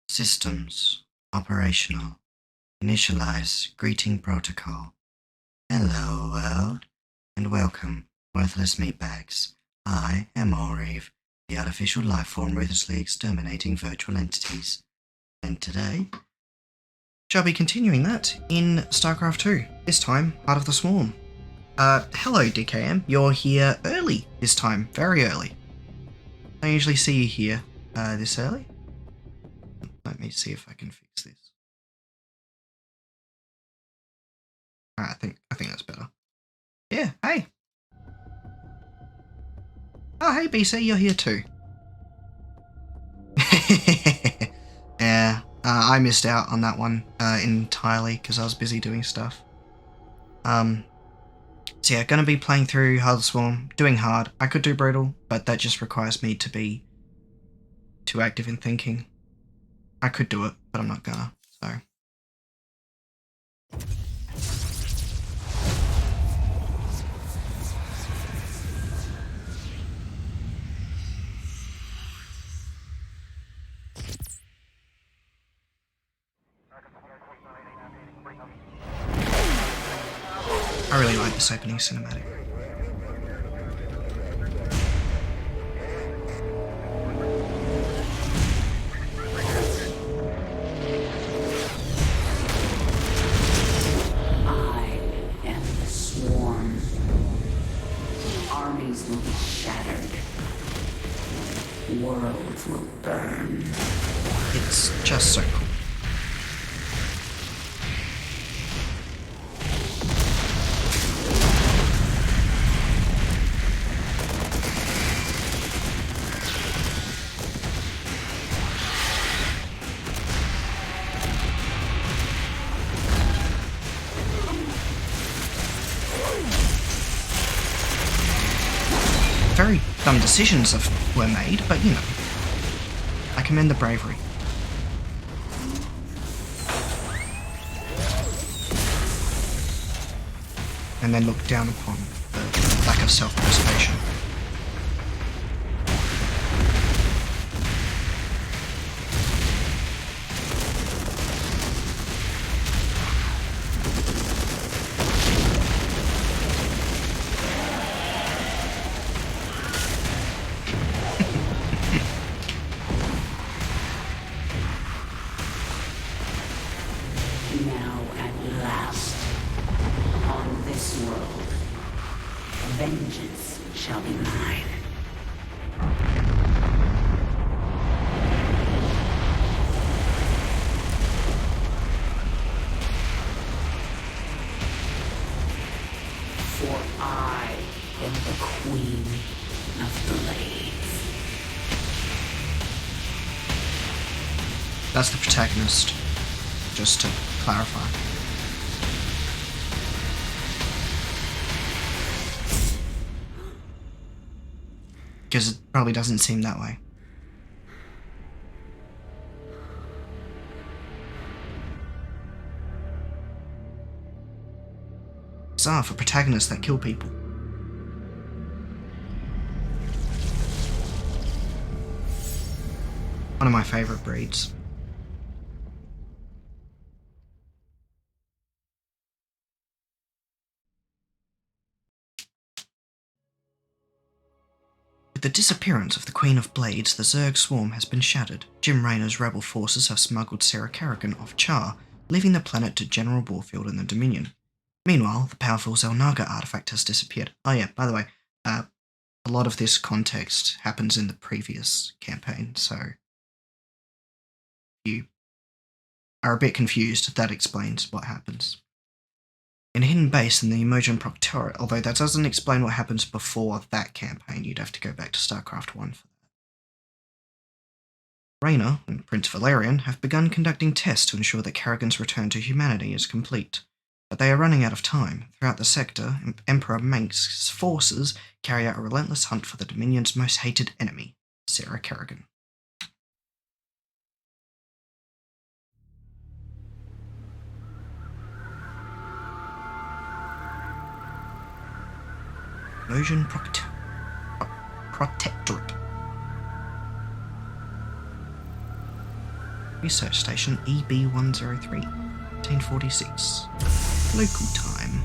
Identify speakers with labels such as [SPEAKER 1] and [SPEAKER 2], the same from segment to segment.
[SPEAKER 1] Systems operational. Initialize greeting protocol. Hello world, and welcome, worthless meatbags. I am Oreve, the artificial lifeform ruthlessly exterminating virtual entities. And today, shall be continuing that in StarCraft 2, this time, Heart of the Swarm. Hello DKM, you're here early this time, very early. I usually see you here this early. Let me see if I can fix this. I think that's better. Yeah, hey. Oh, hey BC, you're here too. Yeah, I missed out on that one entirely because I was busy doing stuff. So yeah, gonna be playing through Heart of the Swarm, doing hard. I could do brutal, but that just requires me to be too active in thinking. I could do it, but I'm not gonna, so. I really like this opening cinematic.
[SPEAKER 2] I am the swarm. Armies will be shattered. Worlds will burn.
[SPEAKER 1] It's just so cool. Very dumb decisions were made, but you know, I commend the bravery. And then look down upon the lack of self-preservation.
[SPEAKER 2] Now at last, on this world, vengeance shall be mine. For I am the Queen of Blades.
[SPEAKER 1] That's the protagonist, just to clarify. Because it probably doesn't seem that way. Bizarre for protagonists that kill people. One of my favourite breeds. With the disappearance of the Queen of Blades, the Zerg swarm has been shattered. Jim Raynor's rebel forces have smuggled Sarah Kerrigan off Char, leaving the planet to General Warfield and the Dominion. Meanwhile, the powerful Zelnaga artifact has disappeared. Oh yeah, by the way, a lot of this context happens in the previous campaign, so if you are a bit confused, that explains what happens. In a hidden base in the Emergent Proctorate, although that doesn't explain what happens before that campaign, you'd have to go back to StarCraft 1 for that. Raynor and Prince Valerian have begun conducting tests to ensure that Kerrigan's return to humanity is complete. But they are running out of time. Throughout the sector, Emperor Manx's forces carry out a relentless hunt for the Dominion's most hated enemy, Sarah Kerrigan. Emergent Protectorate. Research Station EB-103, 1846. Local time.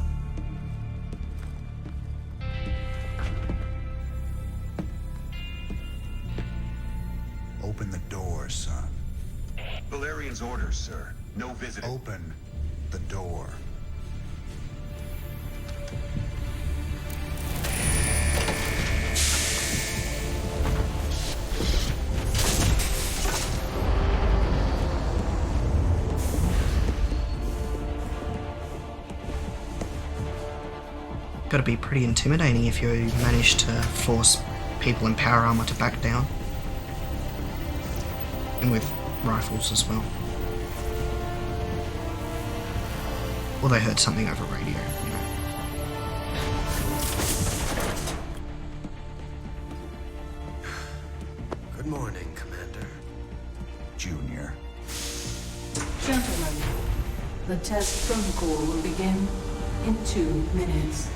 [SPEAKER 3] Open the door, son.
[SPEAKER 4] Valerian's orders, sir. No visiting.
[SPEAKER 3] Open the door.
[SPEAKER 1] Gotta be pretty intimidating if you manage to force people in power armor to back down. And with rifles as well. Or they heard something over radio, you know.
[SPEAKER 5] Good morning, Commander.
[SPEAKER 3] Junior.
[SPEAKER 2] Gentlemen, the test protocol will begin in 2 minutes.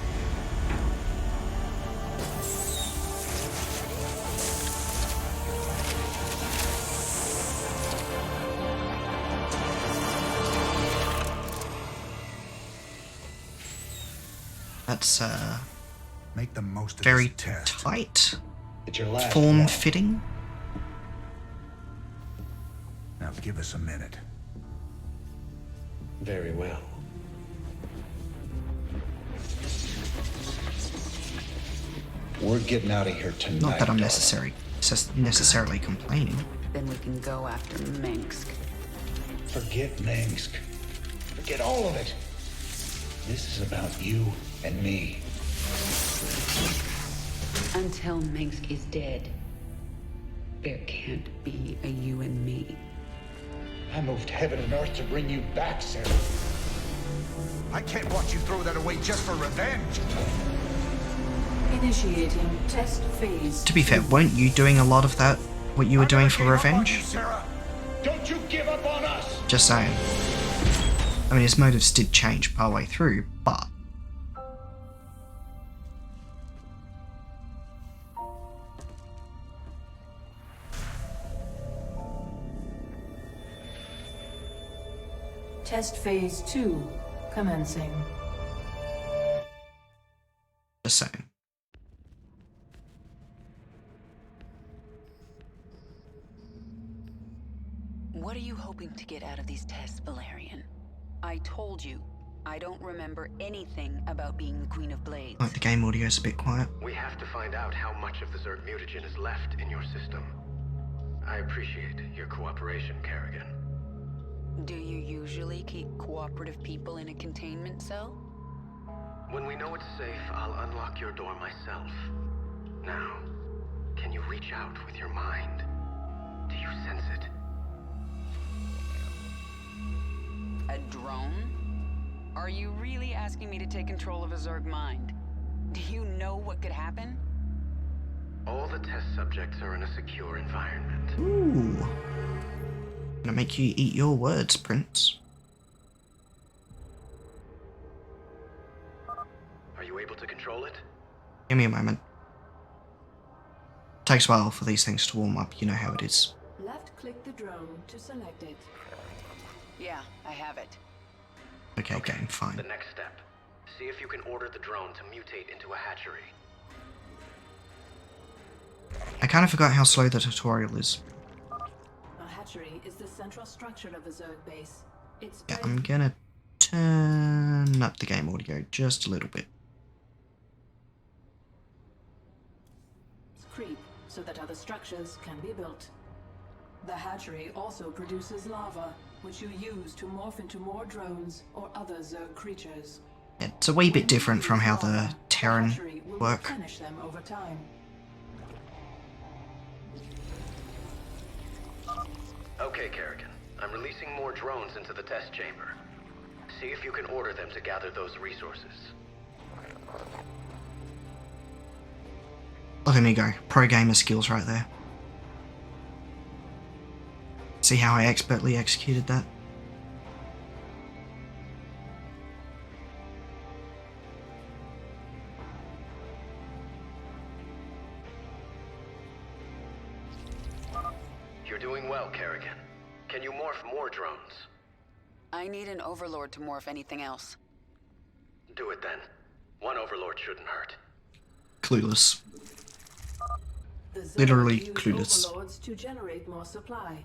[SPEAKER 1] That's
[SPEAKER 3] Make the most of
[SPEAKER 1] very
[SPEAKER 3] this test.
[SPEAKER 1] tight,
[SPEAKER 5] It's your last
[SPEAKER 1] form-fitting.
[SPEAKER 3] Now give us a minute.
[SPEAKER 5] Very well. We're getting out of here tonight.
[SPEAKER 1] Not that I'm
[SPEAKER 5] darling.
[SPEAKER 1] necessarily complaining.
[SPEAKER 6] Then we can go after Minsk.
[SPEAKER 5] Forget Minsk. Forget all of it. This is about you and me.
[SPEAKER 6] Until Minsk is dead, there can't be a you and me.
[SPEAKER 5] I moved heaven and earth to bring you back, Sarah.
[SPEAKER 3] I can't watch you throw that away just for revenge.
[SPEAKER 2] Initiating test phase.
[SPEAKER 1] To be fair, weren't you doing a lot of that, what you were doing for revenge?
[SPEAKER 3] Sarah.
[SPEAKER 5] Don't you give up on us!
[SPEAKER 1] Just saying. I mean, his motives did change partway through, but...
[SPEAKER 2] Test phase 2 commencing.
[SPEAKER 1] Just saying.
[SPEAKER 6] What are you hoping to get out of these tests, Valerian? I told you, I don't remember anything about being the Queen of Blades.
[SPEAKER 1] Like the game audio's a bit quiet.
[SPEAKER 7] We have to find out how much of the Zerg mutagen is left in your system. I appreciate your cooperation, Kerrigan.
[SPEAKER 6] Do you usually keep cooperative people in a containment cell?
[SPEAKER 7] When we know it's safe, I'll unlock your door myself. Now, can you reach out with your mind? Do you sense it?
[SPEAKER 6] A drone? Are you really asking me to take control of a Zerg mind? Do you know what could happen?
[SPEAKER 7] All the test subjects are in a secure environment.
[SPEAKER 1] Ooh. Gonna make you eat your words, Prince.
[SPEAKER 7] Are you able to control it?
[SPEAKER 1] Give me a moment. Takes a while for these things to warm up, you know how it is.
[SPEAKER 2] Left click the drone to select it.
[SPEAKER 6] Yeah, I have it.
[SPEAKER 1] Okay, game, fine.
[SPEAKER 7] The next step. See if you can order the drone to mutate into a hatchery.
[SPEAKER 1] I kind of forgot how slow the tutorial is.
[SPEAKER 2] A hatchery is the central structure of a Zerg base. It's
[SPEAKER 1] Yeah, I'm gonna turn up the game audio just a little bit.
[SPEAKER 2] creep so that other structures can be built. The hatchery also produces lava, which you use to morph into more drones or other Zerg creatures.
[SPEAKER 1] It's a wee bit different from how the Terran
[SPEAKER 2] hatchery will
[SPEAKER 1] work.
[SPEAKER 2] replenish them over time.
[SPEAKER 7] Okay, Kerrigan. I'm releasing more drones into the test chamber. See if you can order them to gather those resources.
[SPEAKER 1] Look at me go. Pro gamer skills right there. See how I expertly executed that?
[SPEAKER 7] You're doing well, Kerrigan. Can you morph more drones?
[SPEAKER 6] I need an overlord to morph anything else.
[SPEAKER 7] Do it then. One overlord shouldn't hurt.
[SPEAKER 1] Clueless.
[SPEAKER 2] The Zerg
[SPEAKER 1] Literally
[SPEAKER 2] use
[SPEAKER 1] clueless.
[SPEAKER 2] overlords to generate more supply.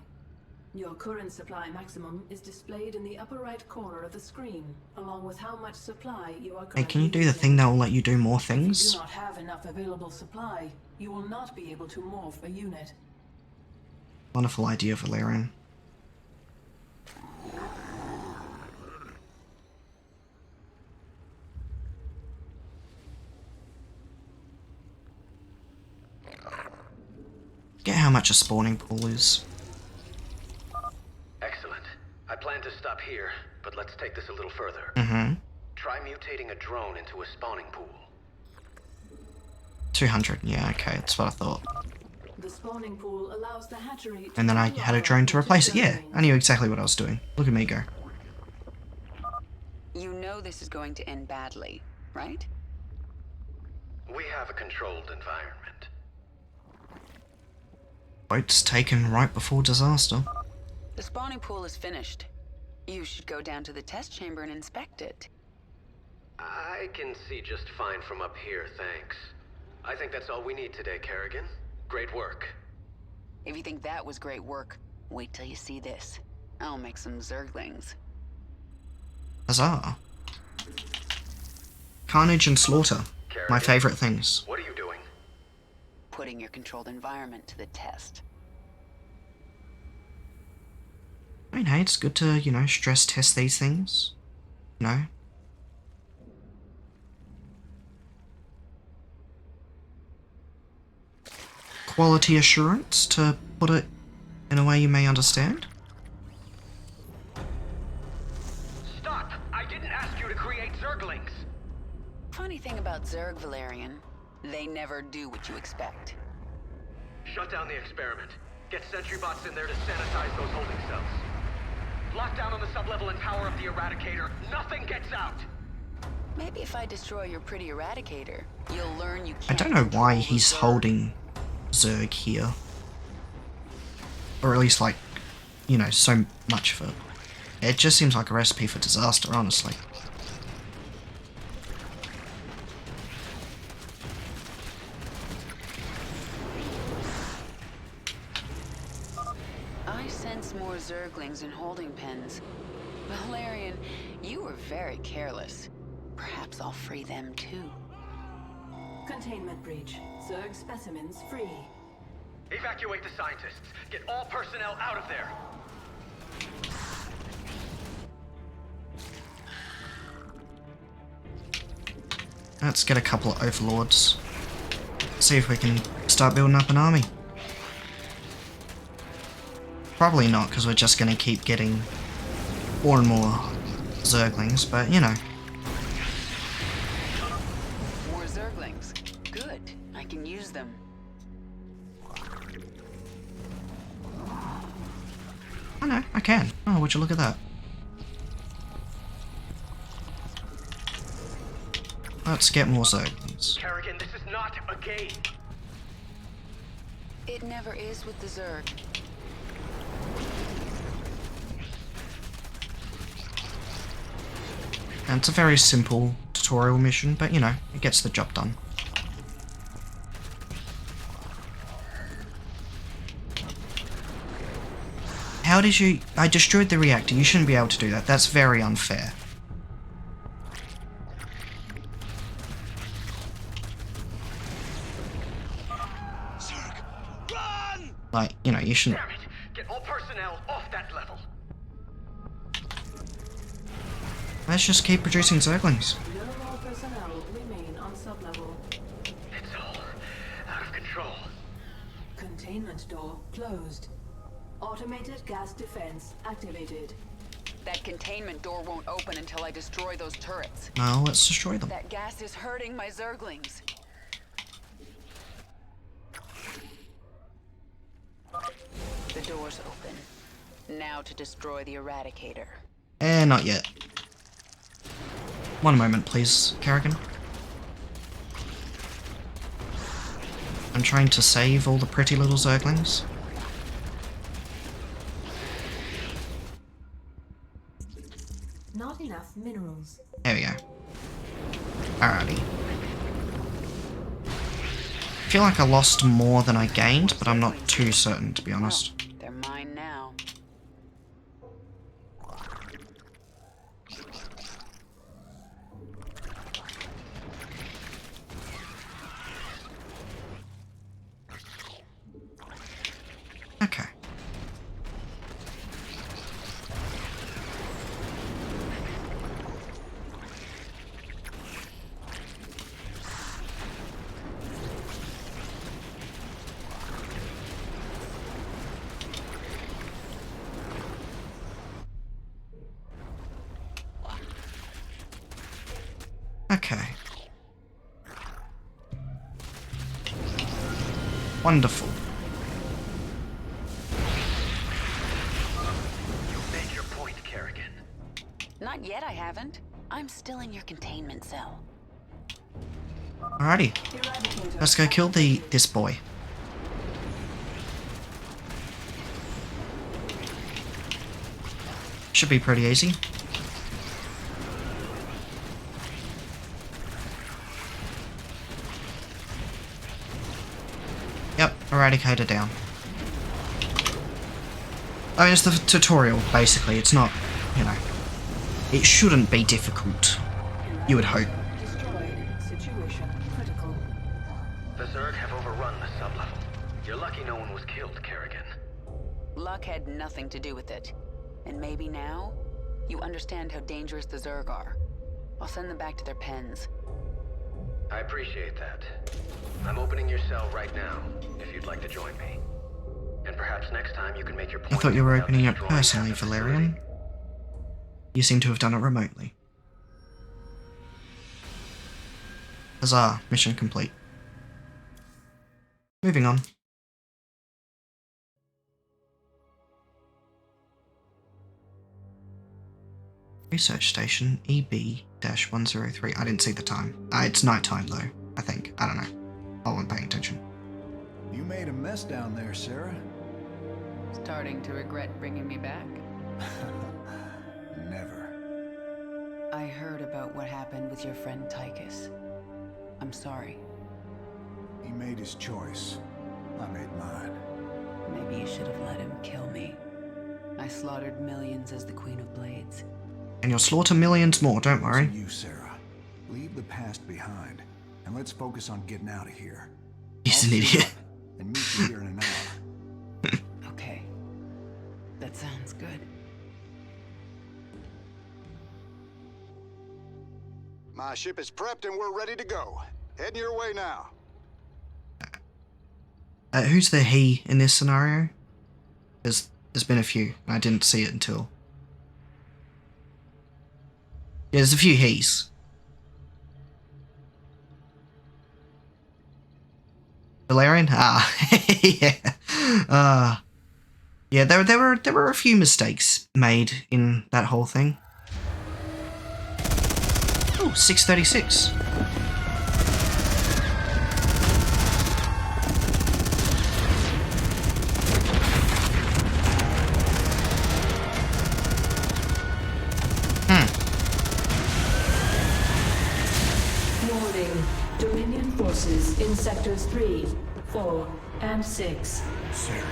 [SPEAKER 2] Your current supply maximum is displayed in the upper right corner of the screen, along with how much supply you are currently
[SPEAKER 1] Hey, can you do the
[SPEAKER 2] using.
[SPEAKER 1] thing that will let you do more
[SPEAKER 2] If you
[SPEAKER 1] things?
[SPEAKER 2] do not have enough available supply, you will not be able to morph a unit.
[SPEAKER 1] Wonderful idea, Valerian. Get how much a spawning pool is.
[SPEAKER 7] Excellent. I plan to stop here, but let's take this a little further.
[SPEAKER 1] Mm-hmm.
[SPEAKER 7] Try mutating a drone into a spawning pool.
[SPEAKER 1] 200, yeah, okay, that's what I thought.
[SPEAKER 2] The spawning pool allows the hatchery to
[SPEAKER 1] And then I had a drone to replace it, yeah. I knew exactly what I was doing. Look at me go.
[SPEAKER 6] You know this is going to end badly, right?
[SPEAKER 7] We have a controlled environment.
[SPEAKER 1] Boats taken right before disaster.
[SPEAKER 6] The spawning pool is finished. You should go down to the test chamber and inspect it.
[SPEAKER 7] I can see just fine from up here, thanks. I think that's all we need today, Kerrigan. Great work.
[SPEAKER 6] If you think that was great work, wait till you see this. I'll make some Zerglings.
[SPEAKER 1] Huzzah. Carnage and slaughter. My
[SPEAKER 7] Kerrigan,
[SPEAKER 1] favourite things.
[SPEAKER 7] what are you doing?
[SPEAKER 6] Putting your controlled environment to the test.
[SPEAKER 1] I mean, hey, it's good to, you know, stress test these things. No? Quality assurance, to put it in a way you may understand.
[SPEAKER 7] Stop! I didn't ask you to create Zerglings!
[SPEAKER 6] Funny thing about Zerg, Valerian, they never do what you expect.
[SPEAKER 7] Shut down the experiment. Get sentry bots in there to sanitize those holding cells. Lock down on the sublevel and power up the Eradicator. Nothing gets out!
[SPEAKER 6] Maybe if I destroy your pretty Eradicator, you'll learn you
[SPEAKER 1] I
[SPEAKER 6] can't
[SPEAKER 1] don't know why
[SPEAKER 6] control the
[SPEAKER 1] he's
[SPEAKER 6] Zerg.
[SPEAKER 1] holding Zerg here. Or at least, like, you know, so much of it. It just seems like a recipe for disaster, honestly.
[SPEAKER 6] I sense more Zerglings in holding pens. Valerian, you were very careless. Perhaps I'll free them too.
[SPEAKER 2] Containment breach. Zerg specimens free.
[SPEAKER 7] Evacuate the scientists. Get all personnel out of there.
[SPEAKER 1] Let's get a couple of overlords. See if we can start building up an army. Probably not, because we're just going to keep getting more and more Zerglings, but you know.
[SPEAKER 6] More Zerglings. Good. I can use them.
[SPEAKER 1] I know, I can. Oh, would you look at that? Let's get more Zerglings.
[SPEAKER 7] Kerrigan, this is not a game.
[SPEAKER 6] It never is with the Zerg.
[SPEAKER 1] And it's a very simple tutorial mission, but you know, it gets the job done. How did you... I destroyed the reactor, you shouldn't be able to do that, that's very unfair.
[SPEAKER 3] Zerg, run!
[SPEAKER 1] Like, you know, you shouldn't...
[SPEAKER 7] Damn it! Get all personnel off that level.
[SPEAKER 1] Let's just keep producing Zerglings.
[SPEAKER 2] None of all personnel remain on sublevel.
[SPEAKER 7] It's all out of control.
[SPEAKER 2] Containment door closed. Automated gas defense activated.
[SPEAKER 6] That containment door won't open until I destroy those turrets.
[SPEAKER 1] Now let's destroy them.
[SPEAKER 6] That gas is hurting my Zerglings. The door's open. Now to destroy the Eradicator.
[SPEAKER 1] Not yet. One moment, please, Kerrigan. I'm trying to save all the pretty little Zerglings.
[SPEAKER 2] Not enough minerals.
[SPEAKER 1] There we go. Alrighty. I feel like I lost more than I gained, but I'm not too certain, to be honest.
[SPEAKER 6] They're mine now.
[SPEAKER 1] Okay. Okay. Wonderful.
[SPEAKER 7] You've made your point, Kerrigan.
[SPEAKER 6] Not yet, I haven't. I'm still in your containment cell.
[SPEAKER 1] Alrighty. Let's go kill this boy. Should be pretty easy. Yep, Eradicator down. I mean, it's the tutorial, basically. It's not, you know... It shouldn't be difficult. You would hope.
[SPEAKER 2] Destroyed. Situation critical.
[SPEAKER 7] The Zerg have overrun the sublevel. You're lucky no one was killed, Kerrigan.
[SPEAKER 6] Luck had nothing to do with it. And maybe now, you understand how dangerous the Zerg are. I'll send them back to their pens.
[SPEAKER 7] I appreciate that. I'm opening your cell right now, if you'd like to join me. And perhaps next time you can make your point.
[SPEAKER 1] I thought you were
[SPEAKER 7] without
[SPEAKER 1] opening it
[SPEAKER 7] destroying
[SPEAKER 1] personally,
[SPEAKER 7] half the
[SPEAKER 1] Valerian.
[SPEAKER 7] facility.
[SPEAKER 1] You seem to have done it remotely. Huzzah, mission complete. Moving on. Research station EB-103. I didn't see the time. It's nighttime though, I think. I don't know. I wasn't paying attention.
[SPEAKER 5] You made a mess down there, Sarah.
[SPEAKER 6] Starting to regret bringing me back?
[SPEAKER 5] Never.
[SPEAKER 6] I heard about what happened with your friend Tychus. I'm sorry.
[SPEAKER 5] He made his choice. I made mine.
[SPEAKER 6] Maybe you should have let him kill me. I slaughtered millions as the Queen of Blades.
[SPEAKER 1] And you'll slaughter millions more, don't worry.
[SPEAKER 5] To you, Sarah. Leave the past behind, and let's focus on getting out of here.
[SPEAKER 1] He's
[SPEAKER 5] I'll
[SPEAKER 1] an
[SPEAKER 5] suit
[SPEAKER 1] idiot.
[SPEAKER 5] up And meet you here in an hour.
[SPEAKER 6] Okay. That sounds good.
[SPEAKER 3] My ship is prepped and we're ready to go. Heading your way now.
[SPEAKER 1] Who's the he in this scenario? There's been a few, and I didn't see it until... Yeah, there's a few he's. Valerian? Ah, yeah. Yeah, there were a few mistakes made in that whole thing. Oh, 636.
[SPEAKER 2] Warning. Dominion forces in sectors 3, 4, and 6.
[SPEAKER 5] Sarah.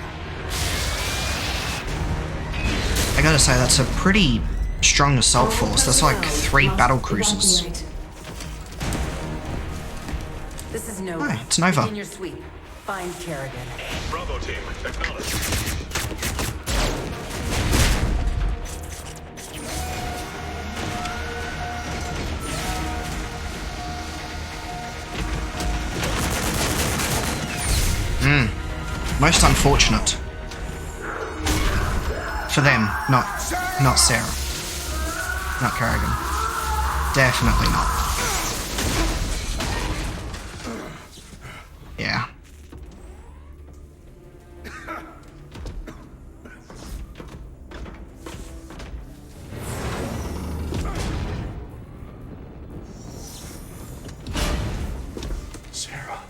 [SPEAKER 1] I gotta say, that's a pretty strong assault force. That's like 3 battle cruisers.
[SPEAKER 2] Evacuate.
[SPEAKER 8] This is Nova.
[SPEAKER 1] Hi, it's Nova.
[SPEAKER 8] Begin your sweep. Find Kerrigan.
[SPEAKER 4] Bravo team, acknowledged.
[SPEAKER 1] Most unfortunate. For them, not Sarah. Not Kerrigan. Definitely not. Yeah.
[SPEAKER 5] Sarah.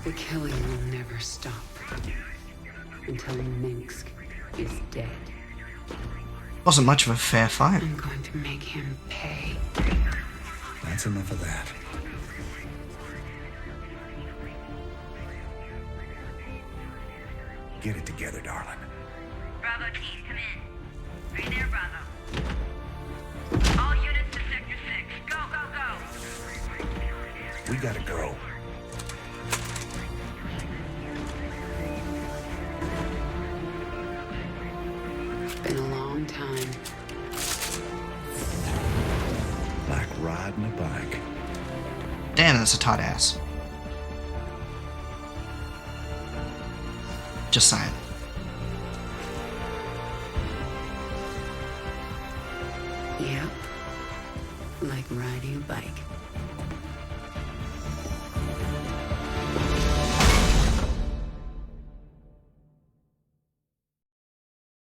[SPEAKER 6] The killing will never stop. until Minsk is dead.
[SPEAKER 1] Wasn't much of a fair fight.
[SPEAKER 6] I'm going to make him pay.
[SPEAKER 5] That's enough of that. Get it together, darling.
[SPEAKER 9] Bravo team, come in. Are you there, Bravo? All units to Sector 6. Go, go, go!
[SPEAKER 5] We gotta go.
[SPEAKER 6] It's been a long time.
[SPEAKER 5] Like riding a bike.
[SPEAKER 1] Damn, that's a tight ass. Just saying.
[SPEAKER 6] Yep. Like riding a bike.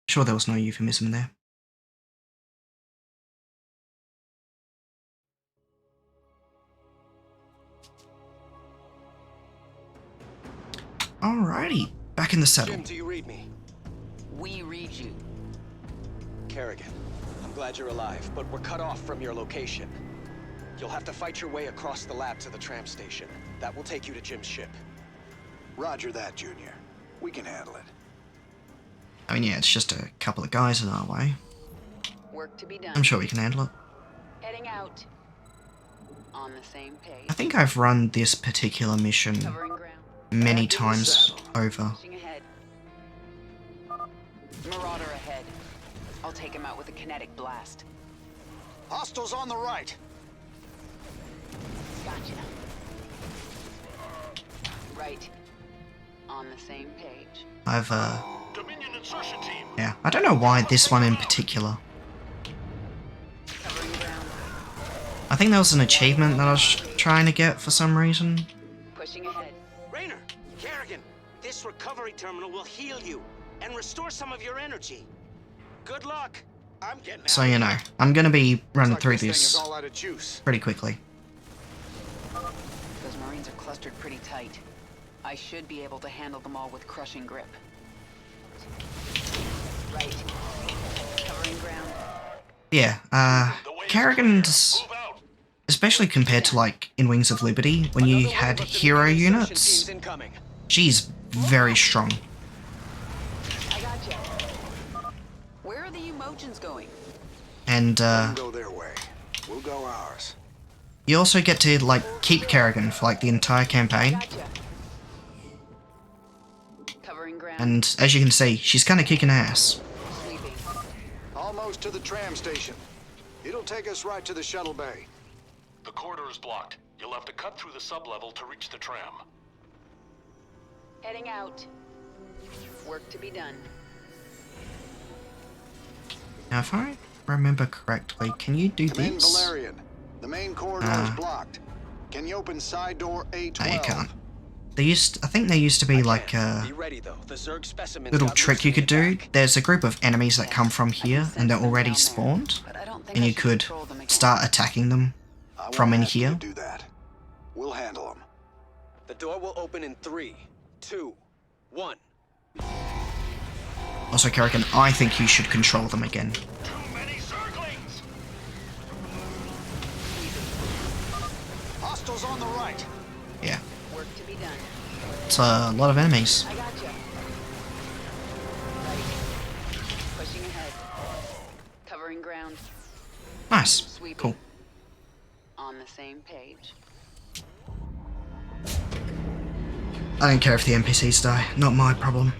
[SPEAKER 1] Sure, there was no euphemism there. Alrighty, back in the saddle.
[SPEAKER 7] Jim, do you read me?
[SPEAKER 6] We read you.
[SPEAKER 7] Kerrigan, I'm glad you're alive, but we're cut off from your location. You'll have to fight your way across the lab to the tram station. That will take you to Jim's ship.
[SPEAKER 3] Roger that, Junior. We can handle it.
[SPEAKER 1] I mean, yeah, it's just a couple of guys in our way.
[SPEAKER 6] Work to be done.
[SPEAKER 1] I'm sure we can handle it.
[SPEAKER 6] Heading out. On the same page.
[SPEAKER 1] I think I've run this particular mission
[SPEAKER 6] Covering ground.
[SPEAKER 1] many times over.
[SPEAKER 6] Pushing ahead. Marauder ahead. I'll take him out with a kinetic blast.
[SPEAKER 3] Hostiles on the right.
[SPEAKER 6] Gotcha. Right. On the same page.
[SPEAKER 1] I've,
[SPEAKER 4] Dominion insertion team.
[SPEAKER 1] yeah, I don't know why this one in particular.
[SPEAKER 6] Covering ground.
[SPEAKER 1] I think there was an achievement that I was trying to get for some reason.
[SPEAKER 6] Pushing ahead.
[SPEAKER 10] Raynor, Kerrigan, this recovery terminal will heal you and restore some of your energy. Good luck. I'm getting
[SPEAKER 1] So,
[SPEAKER 10] out.
[SPEAKER 1] you know, I'm gonna be running
[SPEAKER 3] Looks
[SPEAKER 1] through
[SPEAKER 3] like this
[SPEAKER 1] this
[SPEAKER 3] thing is all out of juice.
[SPEAKER 1] pretty quickly.
[SPEAKER 6] Those Marines are clustered pretty tight. I should be able to handle them all with crushing grip. Right. Covering ground.
[SPEAKER 1] Yeah, Kerrigan's, especially compared to, like, in Wings of Liberty, when you had hero units,
[SPEAKER 7] Incoming.
[SPEAKER 1] she's very strong.
[SPEAKER 6] I gotcha. Where are the Emojins going?
[SPEAKER 1] And,
[SPEAKER 3] Go their way. We'll go ours.
[SPEAKER 1] you also get to, like, keep Kerrigan for, like, the entire campaign.
[SPEAKER 6] Gotcha. Covering ground.
[SPEAKER 1] And, as you can see, she's kind of kicking ass.
[SPEAKER 6] Sweeping.
[SPEAKER 3] Almost to the tram station. It'll take us right to the shuttle bay.
[SPEAKER 4] The corridor is blocked. You'll have to cut through the sublevel to reach the tram.
[SPEAKER 6] Heading out. Work to be done.
[SPEAKER 1] Now, if I remember correctly, can you do
[SPEAKER 3] Come in,
[SPEAKER 1] this?
[SPEAKER 3] Valerian. The main corridor is blocked. Can you open side door A12?
[SPEAKER 1] No, you can't. I think there used to be like a
[SPEAKER 7] Be ready though. The Zerg specimens
[SPEAKER 1] little
[SPEAKER 7] got
[SPEAKER 1] trick
[SPEAKER 7] loose
[SPEAKER 1] you
[SPEAKER 7] in
[SPEAKER 1] could
[SPEAKER 7] the
[SPEAKER 1] do.
[SPEAKER 7] attack.
[SPEAKER 1] There's a group of enemies that come from here and they're already spawned,
[SPEAKER 6] But I don't think
[SPEAKER 1] and
[SPEAKER 6] I
[SPEAKER 1] you
[SPEAKER 6] should
[SPEAKER 1] could
[SPEAKER 6] control them again.
[SPEAKER 1] start attacking them
[SPEAKER 3] I won't
[SPEAKER 1] from in
[SPEAKER 3] ask you
[SPEAKER 1] here.
[SPEAKER 3] to do that. We'll handle them.
[SPEAKER 7] The door will open in 3, 2, 1.
[SPEAKER 1] Also, Kerrigan, I think you should control them again.
[SPEAKER 4] Too many Zerglings!
[SPEAKER 3] Hostiles on the right.
[SPEAKER 1] Yeah,
[SPEAKER 6] Work to be done.
[SPEAKER 1] it's a lot of enemies.
[SPEAKER 6] I gotcha. Right. Pushing ahead. Covering ground.
[SPEAKER 1] Nice,
[SPEAKER 6] Sweeping.
[SPEAKER 1] cool.
[SPEAKER 6] On the same page.
[SPEAKER 1] I don't care if the NPCs die, not my problem.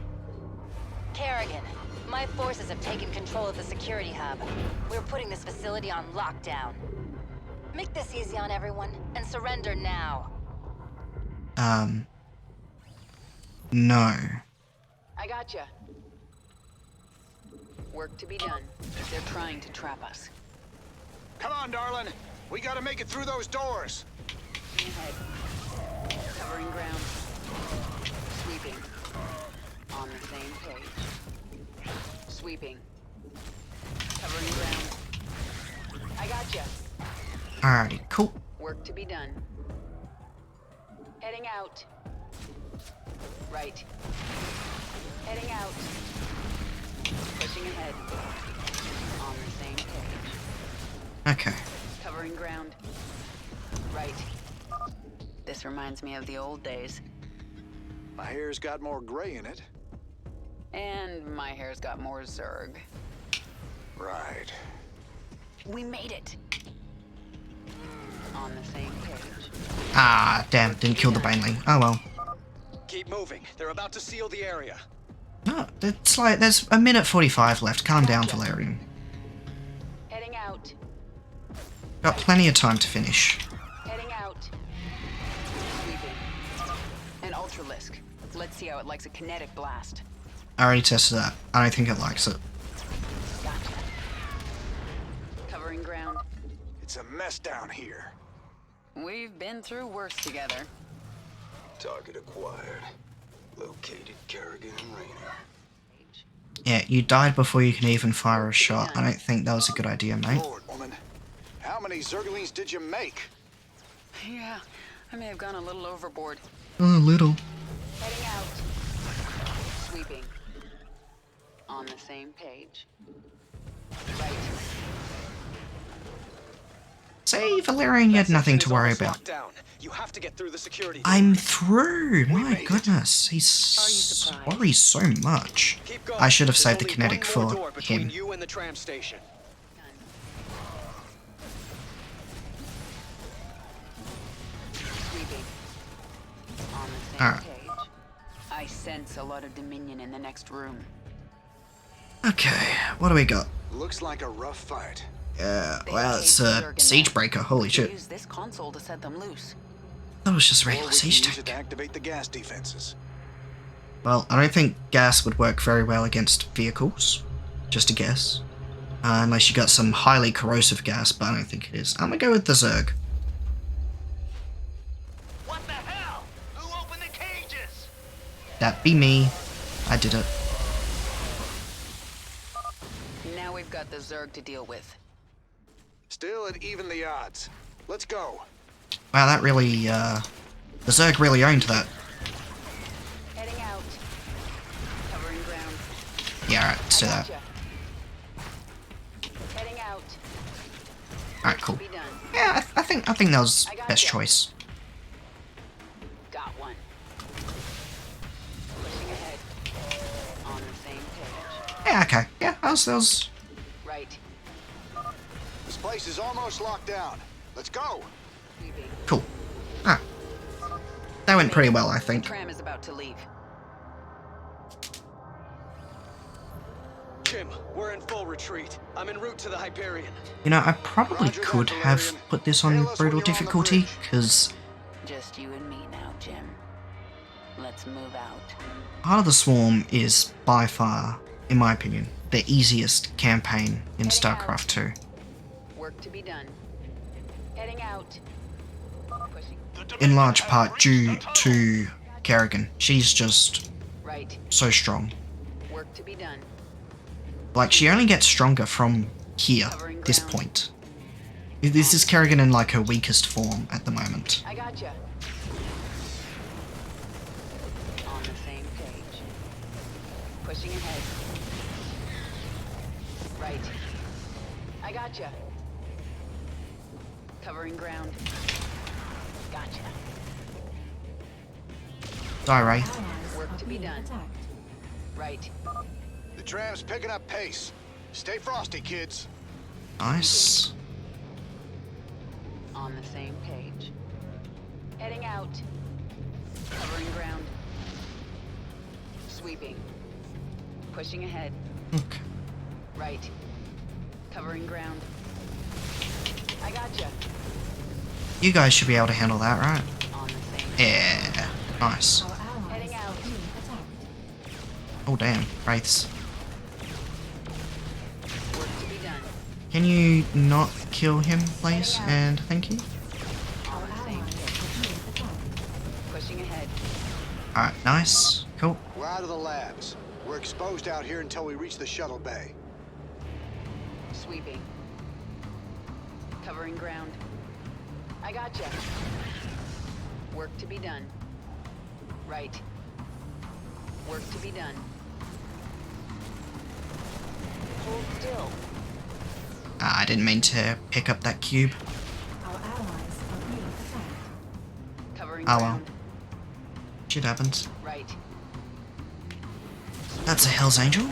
[SPEAKER 11] Kerrigan, my forces have taken control of the security hub. We're putting this facility on lockdown. Make this easy on everyone, and surrender now.
[SPEAKER 1] No.
[SPEAKER 6] I gotcha. Work to be done. They're trying to trap us.
[SPEAKER 3] Come on, darling. We gotta make it through those doors.
[SPEAKER 6] Ahead. Covering ground. Sweeping. On the same page. Sweeping. Covering ground. I gotcha.
[SPEAKER 1] Alrighty, cool.
[SPEAKER 6] Work to be done. Heading out. Right. Heading out. Pushing ahead. On the same page.
[SPEAKER 1] Okay.
[SPEAKER 6] Covering ground. Right. This reminds me of the old days.
[SPEAKER 3] My hair's got more gray in it.
[SPEAKER 6] And my hair's got more Zerg.
[SPEAKER 3] Right.
[SPEAKER 6] We made it. On the same page.
[SPEAKER 1] Ah, damn, didn't kill the Baneling. Oh well.
[SPEAKER 7] Keep moving. They're about to seal the area.
[SPEAKER 1] No, it's like there's a minute 45 left. Calm down, Valerian.
[SPEAKER 6] Heading out.
[SPEAKER 1] Got plenty of time to finish.
[SPEAKER 6] Heading out. Sweeping. An Ultralisk. Let's see how it likes a kinetic blast.
[SPEAKER 1] I already tested that. I don't think it likes it.
[SPEAKER 6] Gotcha. Covering ground.
[SPEAKER 3] It's a mess down here.
[SPEAKER 6] We've been through worse together.
[SPEAKER 7] Target acquired. Located Kerrigan and Raynor.
[SPEAKER 1] Yeah, you died before you can even fire a shot. I don't think that was a good idea, mate.
[SPEAKER 3] Lord, woman. How many Zerglings did you make?
[SPEAKER 6] Yeah, I may have gone a little overboard.
[SPEAKER 1] A little.
[SPEAKER 6] Heading out. Sweeping. On the same page. Right.
[SPEAKER 1] Say, Valerian, you had nothing to worry about.
[SPEAKER 7] You have to get through the security.
[SPEAKER 1] I'm through! My goodness, he's worries so much. I should have saved the kinetic for him.
[SPEAKER 7] You and the tram station.
[SPEAKER 6] Sweeping. On the same
[SPEAKER 1] Alright.
[SPEAKER 6] page. I sense a lot of Dominion in the next room.
[SPEAKER 1] Okay, what do we got?
[SPEAKER 3] Looks like a rough fight.
[SPEAKER 1] Yeah, well, it's a siege breaker, holy shit.
[SPEAKER 6] Use this console to set them loose.
[SPEAKER 1] That was just
[SPEAKER 3] Or we
[SPEAKER 1] regular
[SPEAKER 3] can
[SPEAKER 1] siege
[SPEAKER 3] use it to
[SPEAKER 1] tank.
[SPEAKER 3] activate the gas defenses.
[SPEAKER 1] Well, I don't think gas would work very well against vehicles. Just a guess. Unless you got some highly corrosive gas, but I don't think it is. I'm gonna go with the Zerg.
[SPEAKER 10] What the hell? Who opened the cages?
[SPEAKER 1] That be me. I did it.
[SPEAKER 6] Now we've got the Zerg to deal with.
[SPEAKER 3] Still at even the odds. Let's go.
[SPEAKER 1] Wow, that really, the Zerg really owned that.
[SPEAKER 6] Heading out. Covering ground.
[SPEAKER 1] Yeah, alright, let's do that.
[SPEAKER 6] Gotcha. Heading out.
[SPEAKER 1] Alright, cool.
[SPEAKER 6] Be done.
[SPEAKER 1] Yeah, I think that was best choice.
[SPEAKER 6] Got one. Pushing ahead. On the same page.
[SPEAKER 1] Yeah, okay. Yeah, that was
[SPEAKER 6] Right.
[SPEAKER 3] This place is almost locked down. Let's go.
[SPEAKER 6] Sweeping.
[SPEAKER 1] cool. Ah. That went pretty well, I
[SPEAKER 6] The
[SPEAKER 1] think.
[SPEAKER 6] tram is about to leave.
[SPEAKER 7] Jim, we're in full retreat. I'm en route to the Hyperion.
[SPEAKER 1] You know, I probably
[SPEAKER 3] Roger that,
[SPEAKER 1] could have
[SPEAKER 3] Valerian.
[SPEAKER 1] put this on
[SPEAKER 3] Hail us when
[SPEAKER 1] brutal
[SPEAKER 3] you're on the
[SPEAKER 1] difficulty,
[SPEAKER 3] bridge.
[SPEAKER 1] because
[SPEAKER 6] Just you and me now, Jim. Let's move out.
[SPEAKER 1] Heart of the Swarm is by far, in my opinion, the easiest campaign in StarCraft 2.
[SPEAKER 6] Work to be done. Heading out. Pushing.
[SPEAKER 1] In large part due to Kerrigan. She's just
[SPEAKER 6] Right.
[SPEAKER 1] so strong.
[SPEAKER 6] Work to be done.
[SPEAKER 1] Like, she only gets stronger from here, this point. This is Kerrigan in, like, her weakest form at the moment.
[SPEAKER 6] I gotcha. On the same page. Pushing ahead. Right. I gotcha. Covering ground. Gotcha.
[SPEAKER 1] Die, Wraith.
[SPEAKER 6] Work to be done. Right.
[SPEAKER 3] The tram's picking up pace. Stay frosty, kids.
[SPEAKER 1] Nice.
[SPEAKER 6] On the same page. Heading out. Covering ground. Sweeping. Pushing ahead.
[SPEAKER 1] Okay.
[SPEAKER 6] Right. Covering ground. I gotcha.
[SPEAKER 1] You guys should be able to handle that, right?
[SPEAKER 6] On the same.
[SPEAKER 1] Yeah. Nice.
[SPEAKER 6] Heading out.
[SPEAKER 1] Oh, damn. Wraiths.
[SPEAKER 6] Work to be done.
[SPEAKER 1] Can you not kill him, please? And thank you.
[SPEAKER 6] On the same page. Pushing ahead.
[SPEAKER 1] Alright, nice. Cool.
[SPEAKER 3] We're out of the labs. We're exposed out here until we reach the shuttle bay.
[SPEAKER 6] Sweeping. Covering ground. I gotcha. Work to be done. Right. Work to be done. Hold still.
[SPEAKER 1] Ah, I didn't mean to pick up that cube.
[SPEAKER 2] Our allies are being attacked.
[SPEAKER 6] Covering
[SPEAKER 1] Oh well.
[SPEAKER 6] ground.
[SPEAKER 1] Shit happens.
[SPEAKER 6] Right.
[SPEAKER 1] That's a Hell's Angel.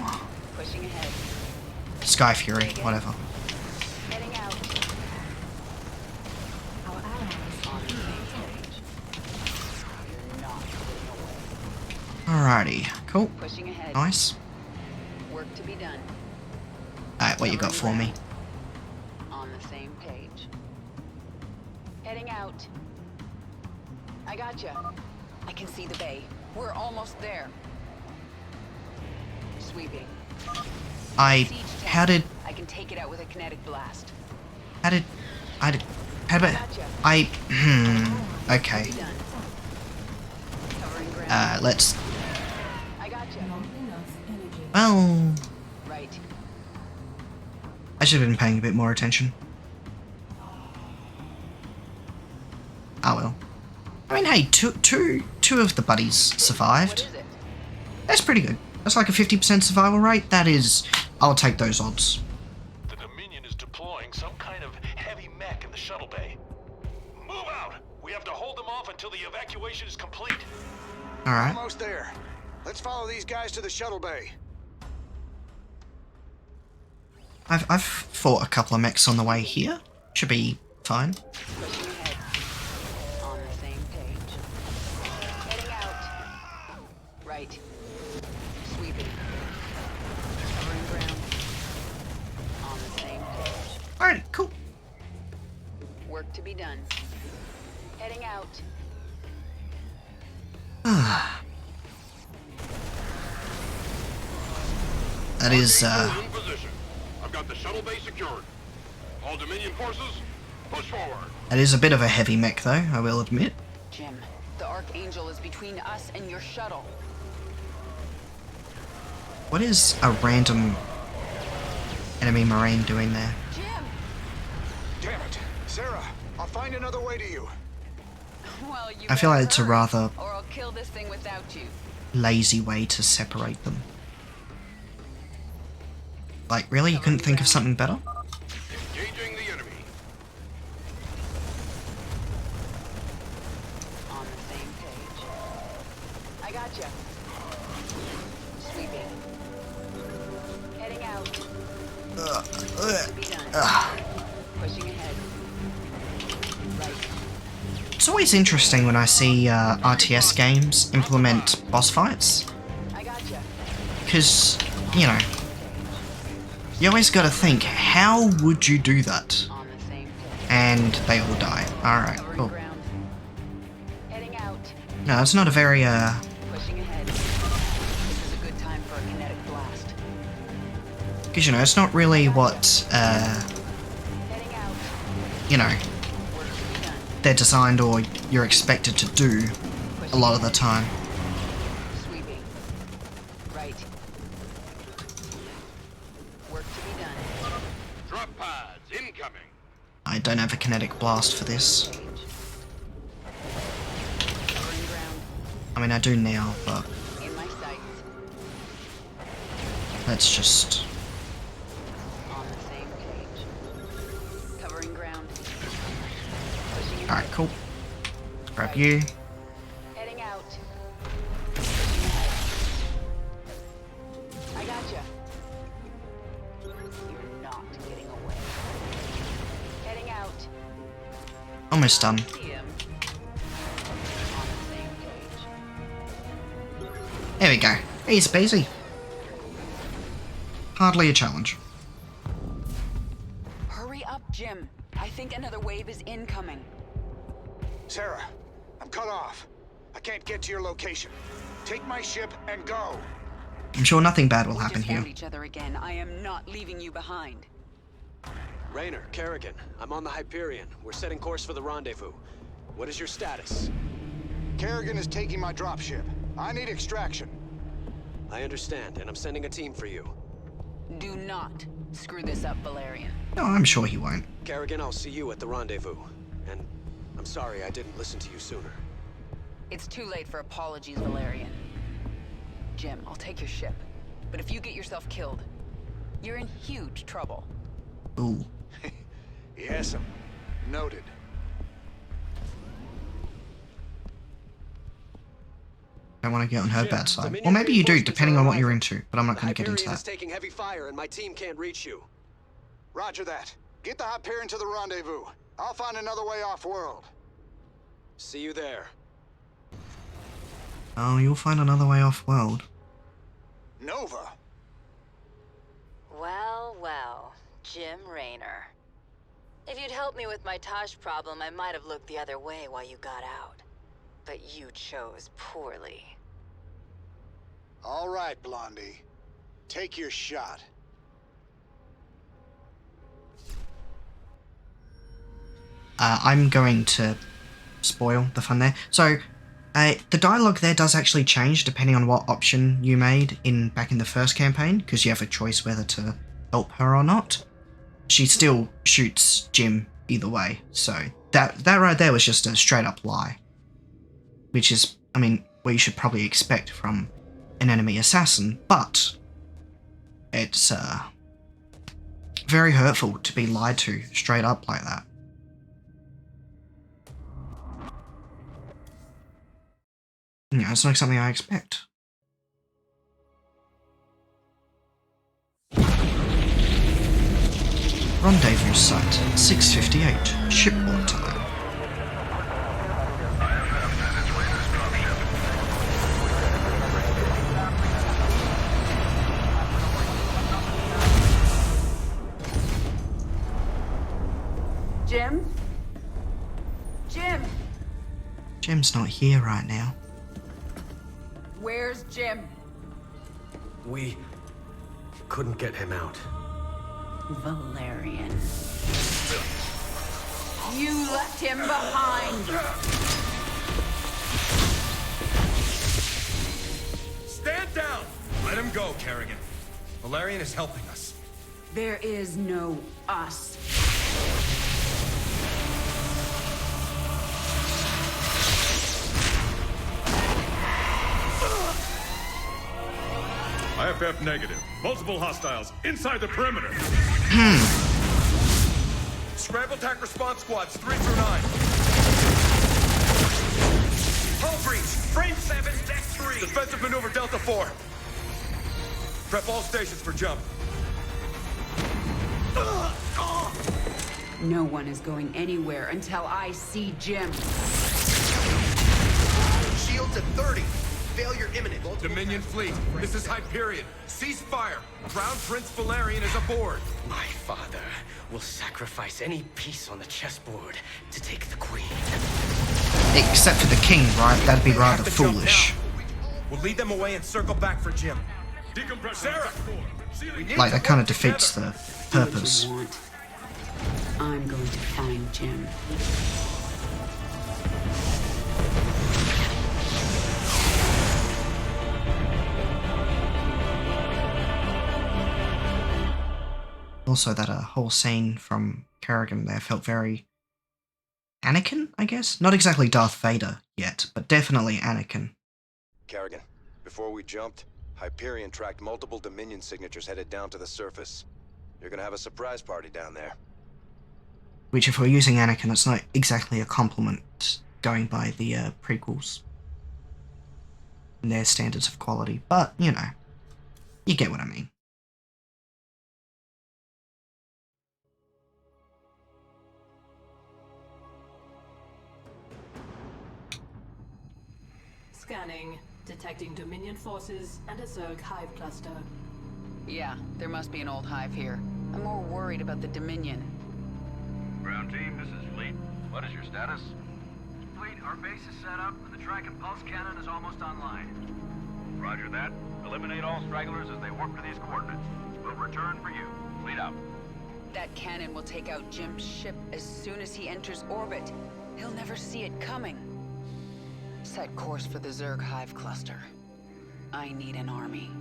[SPEAKER 6] Pushing ahead.
[SPEAKER 1] Sky Fury, whatever.
[SPEAKER 6] Heading out.
[SPEAKER 2] Our allies are being attacked.
[SPEAKER 6] You're not getting away.
[SPEAKER 1] Alrighty, cool.
[SPEAKER 6] Pushing ahead.
[SPEAKER 1] Nice.
[SPEAKER 6] Work to be done.
[SPEAKER 1] Alright, what you got for me?
[SPEAKER 6] On the same page. Heading out. I gotcha. I can see the bay. We're almost there. Sweeping.
[SPEAKER 1] I
[SPEAKER 6] can take it out with a kinetic blast.
[SPEAKER 1] okay.
[SPEAKER 6] Be done. Covering ground.
[SPEAKER 1] Let's,
[SPEAKER 6] I gotcha.
[SPEAKER 2] Not enough energy.
[SPEAKER 1] well,
[SPEAKER 6] Right.
[SPEAKER 1] I should have been paying a bit more attention. Oh well. I mean, hey, two of the buddies
[SPEAKER 6] What
[SPEAKER 1] survived.
[SPEAKER 6] is it?
[SPEAKER 1] That's pretty good. That's like a 50% survival rate. That is, I'll take those odds.
[SPEAKER 4] The Dominion is deploying some kind of heavy mech in the shuttle bay. Move out! We have to hold them off until the evacuation is complete.
[SPEAKER 1] Alright.
[SPEAKER 3] Almost there. Let's follow these guys to the shuttle bay.
[SPEAKER 1] I've fought a couple of mechs on the way here. Should be fine.
[SPEAKER 6] Pushing ahead. On the same page. Heading out. Right. Sweeping. Covering ground. On the same page.
[SPEAKER 1] Alright, cool.
[SPEAKER 6] Work to be done. Heading out.
[SPEAKER 1] That is,
[SPEAKER 4] In position. I've got the shuttle bay secured. All Dominion forces, push forward.
[SPEAKER 1] that is a bit of a heavy mech though, I will admit.
[SPEAKER 6] Jim, the Archangel is between us and your shuttle.
[SPEAKER 1] What is a random enemy marine doing there?
[SPEAKER 6] Jim!
[SPEAKER 3] Damn it. Sarah, I'll find another way to you.
[SPEAKER 6] Well, you
[SPEAKER 1] I feel like
[SPEAKER 6] better
[SPEAKER 1] it's a
[SPEAKER 6] hurry,
[SPEAKER 1] rather
[SPEAKER 6] or I'll kill this thing without you.
[SPEAKER 1] lazy way to separate them. Like, really? You couldn't think of something better?
[SPEAKER 4] Engaging the enemy.
[SPEAKER 6] On the same page. I gotcha. Sweeping. Heading out. To be done. Pushing ahead. Right.
[SPEAKER 1] It's always interesting when I see RTS games implement boss fights,
[SPEAKER 6] I gotcha.
[SPEAKER 1] because, you know, you always gotta think, how would you do that?
[SPEAKER 6] On the same page.
[SPEAKER 1] And they all die. Alright,
[SPEAKER 6] Covering
[SPEAKER 1] cool.
[SPEAKER 6] ground. Heading out.
[SPEAKER 1] No, it's not a very,
[SPEAKER 6] Pushing ahead. This is a good time for a kinetic blast.
[SPEAKER 1] because, you know, it's not really what,
[SPEAKER 6] Heading out.
[SPEAKER 1] you know,
[SPEAKER 6] Work to be done.
[SPEAKER 1] they're designed or you're expected to do a lot of the time.
[SPEAKER 6] Sweeping. Right. Work to be done.
[SPEAKER 4] Drop pods incoming.
[SPEAKER 1] I don't have a kinetic blast for this.
[SPEAKER 6] Covering ground.
[SPEAKER 1] I mean, I do now, but
[SPEAKER 6] In my sights.
[SPEAKER 1] let's just...
[SPEAKER 6] On the same page. Covering ground. Pushing ahead.
[SPEAKER 1] Alright, cool. Grab you.
[SPEAKER 6] Heading out. Pushing ahead. I gotcha. You're not getting away. Heading out.
[SPEAKER 1] Almost done.
[SPEAKER 6] See him. On the same page.
[SPEAKER 1] There we go. Easy peasy. Hardly a challenge.
[SPEAKER 6] Hurry up, Jim. I think another wave is incoming.
[SPEAKER 3] Sarah, I'm cut off. I can't get to your location. Take my ship and go.
[SPEAKER 1] I'm sure nothing bad will
[SPEAKER 6] We
[SPEAKER 1] happen
[SPEAKER 6] just
[SPEAKER 1] here.
[SPEAKER 6] found each other again. I am not leaving you behind.
[SPEAKER 7] Raynor, Kerrigan, I'm on the Hyperion. We're setting course for the rendezvous. What is your status?
[SPEAKER 3] Kerrigan is taking my dropship. I need extraction.
[SPEAKER 7] I understand, and I'm sending a team for you.
[SPEAKER 6] Do not screw this up, Valerian.
[SPEAKER 1] No, I'm sure he won't.
[SPEAKER 7] Kerrigan, I'll see you at the rendezvous. And I'm sorry I didn't listen to you sooner.
[SPEAKER 6] It's too late for apologies, Valerian. Jim, I'll take your ship. But if you get yourself killed, you're in huge trouble.
[SPEAKER 1] Ooh.
[SPEAKER 3] Yes, noted.
[SPEAKER 1] Don't want to get on her bad side. Or maybe you do, depending on what you're into, but I'm not going to get into
[SPEAKER 12] Hyperion is
[SPEAKER 1] that.
[SPEAKER 12] taking heavy fire and my team can't reach you.
[SPEAKER 3] Roger that. Get the Hyperion to the rendezvous. I'll find another way off-world.
[SPEAKER 12] See you there.
[SPEAKER 1] Oh, you'll find another way off-world.
[SPEAKER 3] Nova.
[SPEAKER 11] Well, well, Jim Raynor. If you'd helped me with my Tosh problem, I might have looked the other way while you got out. But you chose poorly.
[SPEAKER 3] All right, Blondie. Take your shot.
[SPEAKER 1] I'm going to spoil the fun there. So, the dialogue there does actually change depending on what option you made back in the first campaign, because you have a choice whether to help her or not. She still shoots Jim either way, so that right there was just a straight up lie. Which is, I mean, what you should probably expect from an enemy assassin, but it's very hurtful to be lied to straight up like that. You know, it's not something I expect. Rendezvous site, 6:58, shipboard time.
[SPEAKER 6] Jim? Jim!
[SPEAKER 1] Jim's not here right now.
[SPEAKER 6] Where's Jim?
[SPEAKER 7] We couldn't get him out.
[SPEAKER 8] Valerian.
[SPEAKER 6] You left him behind!
[SPEAKER 13] Stand down! Let him go, Kerrigan. Valerian is helping us.
[SPEAKER 8] There is no us.
[SPEAKER 13] IFF negative. Multiple hostiles inside the perimeter. Scramble attack response squads 3 through 9. Hull breach. Frame 7, deck 3. Defensive maneuver Delta 4. Prep all stations for jump.
[SPEAKER 8] No one is going anywhere until I see Jim.
[SPEAKER 7] Shields at 30. Failure imminent.
[SPEAKER 13] Dominion fleet. This is Hyperion. Cease fire. Crown Prince Valerian is aboard.
[SPEAKER 7] My father will sacrifice any piece on the chessboard to take the queen.
[SPEAKER 1] Except for the king, right? That'd be rather foolish.
[SPEAKER 13] We'll lead them away and circle back for Jim. Decompress, Sarah.
[SPEAKER 1] Like, that kind of defeats the purpose.
[SPEAKER 8] What you want. I'm going to find Jim.
[SPEAKER 1] Also, that whole scene from Kerrigan there felt very Anakin, I guess? Not exactly Darth Vader yet, but definitely Anakin.
[SPEAKER 14] Kerrigan, before we jumped, Hyperion tracked multiple Dominion signatures headed down to the surface. You're gonna have a surprise party down there.
[SPEAKER 1] Which, if we're using Anakin, it's not exactly a compliment going by the prequels and their standards of quality, but, you know, you get what I mean.
[SPEAKER 2] Scanning. Detecting Dominion forces and a Zerg hive cluster.
[SPEAKER 6] Yeah, there must be an old hive here. I'm more worried about the Dominion.
[SPEAKER 15] Ground team, this is Fleet. What is your status? Fleet, our base is set up, and the track and pulse cannon is almost online. Roger that. Eliminate all stragglers as they warp to these coordinates. We'll return for you. Fleet out.
[SPEAKER 6] That cannon will take out Jim's ship as soon as he enters orbit. He'll never see it coming. Set course for the Zerg hive cluster. I need an army.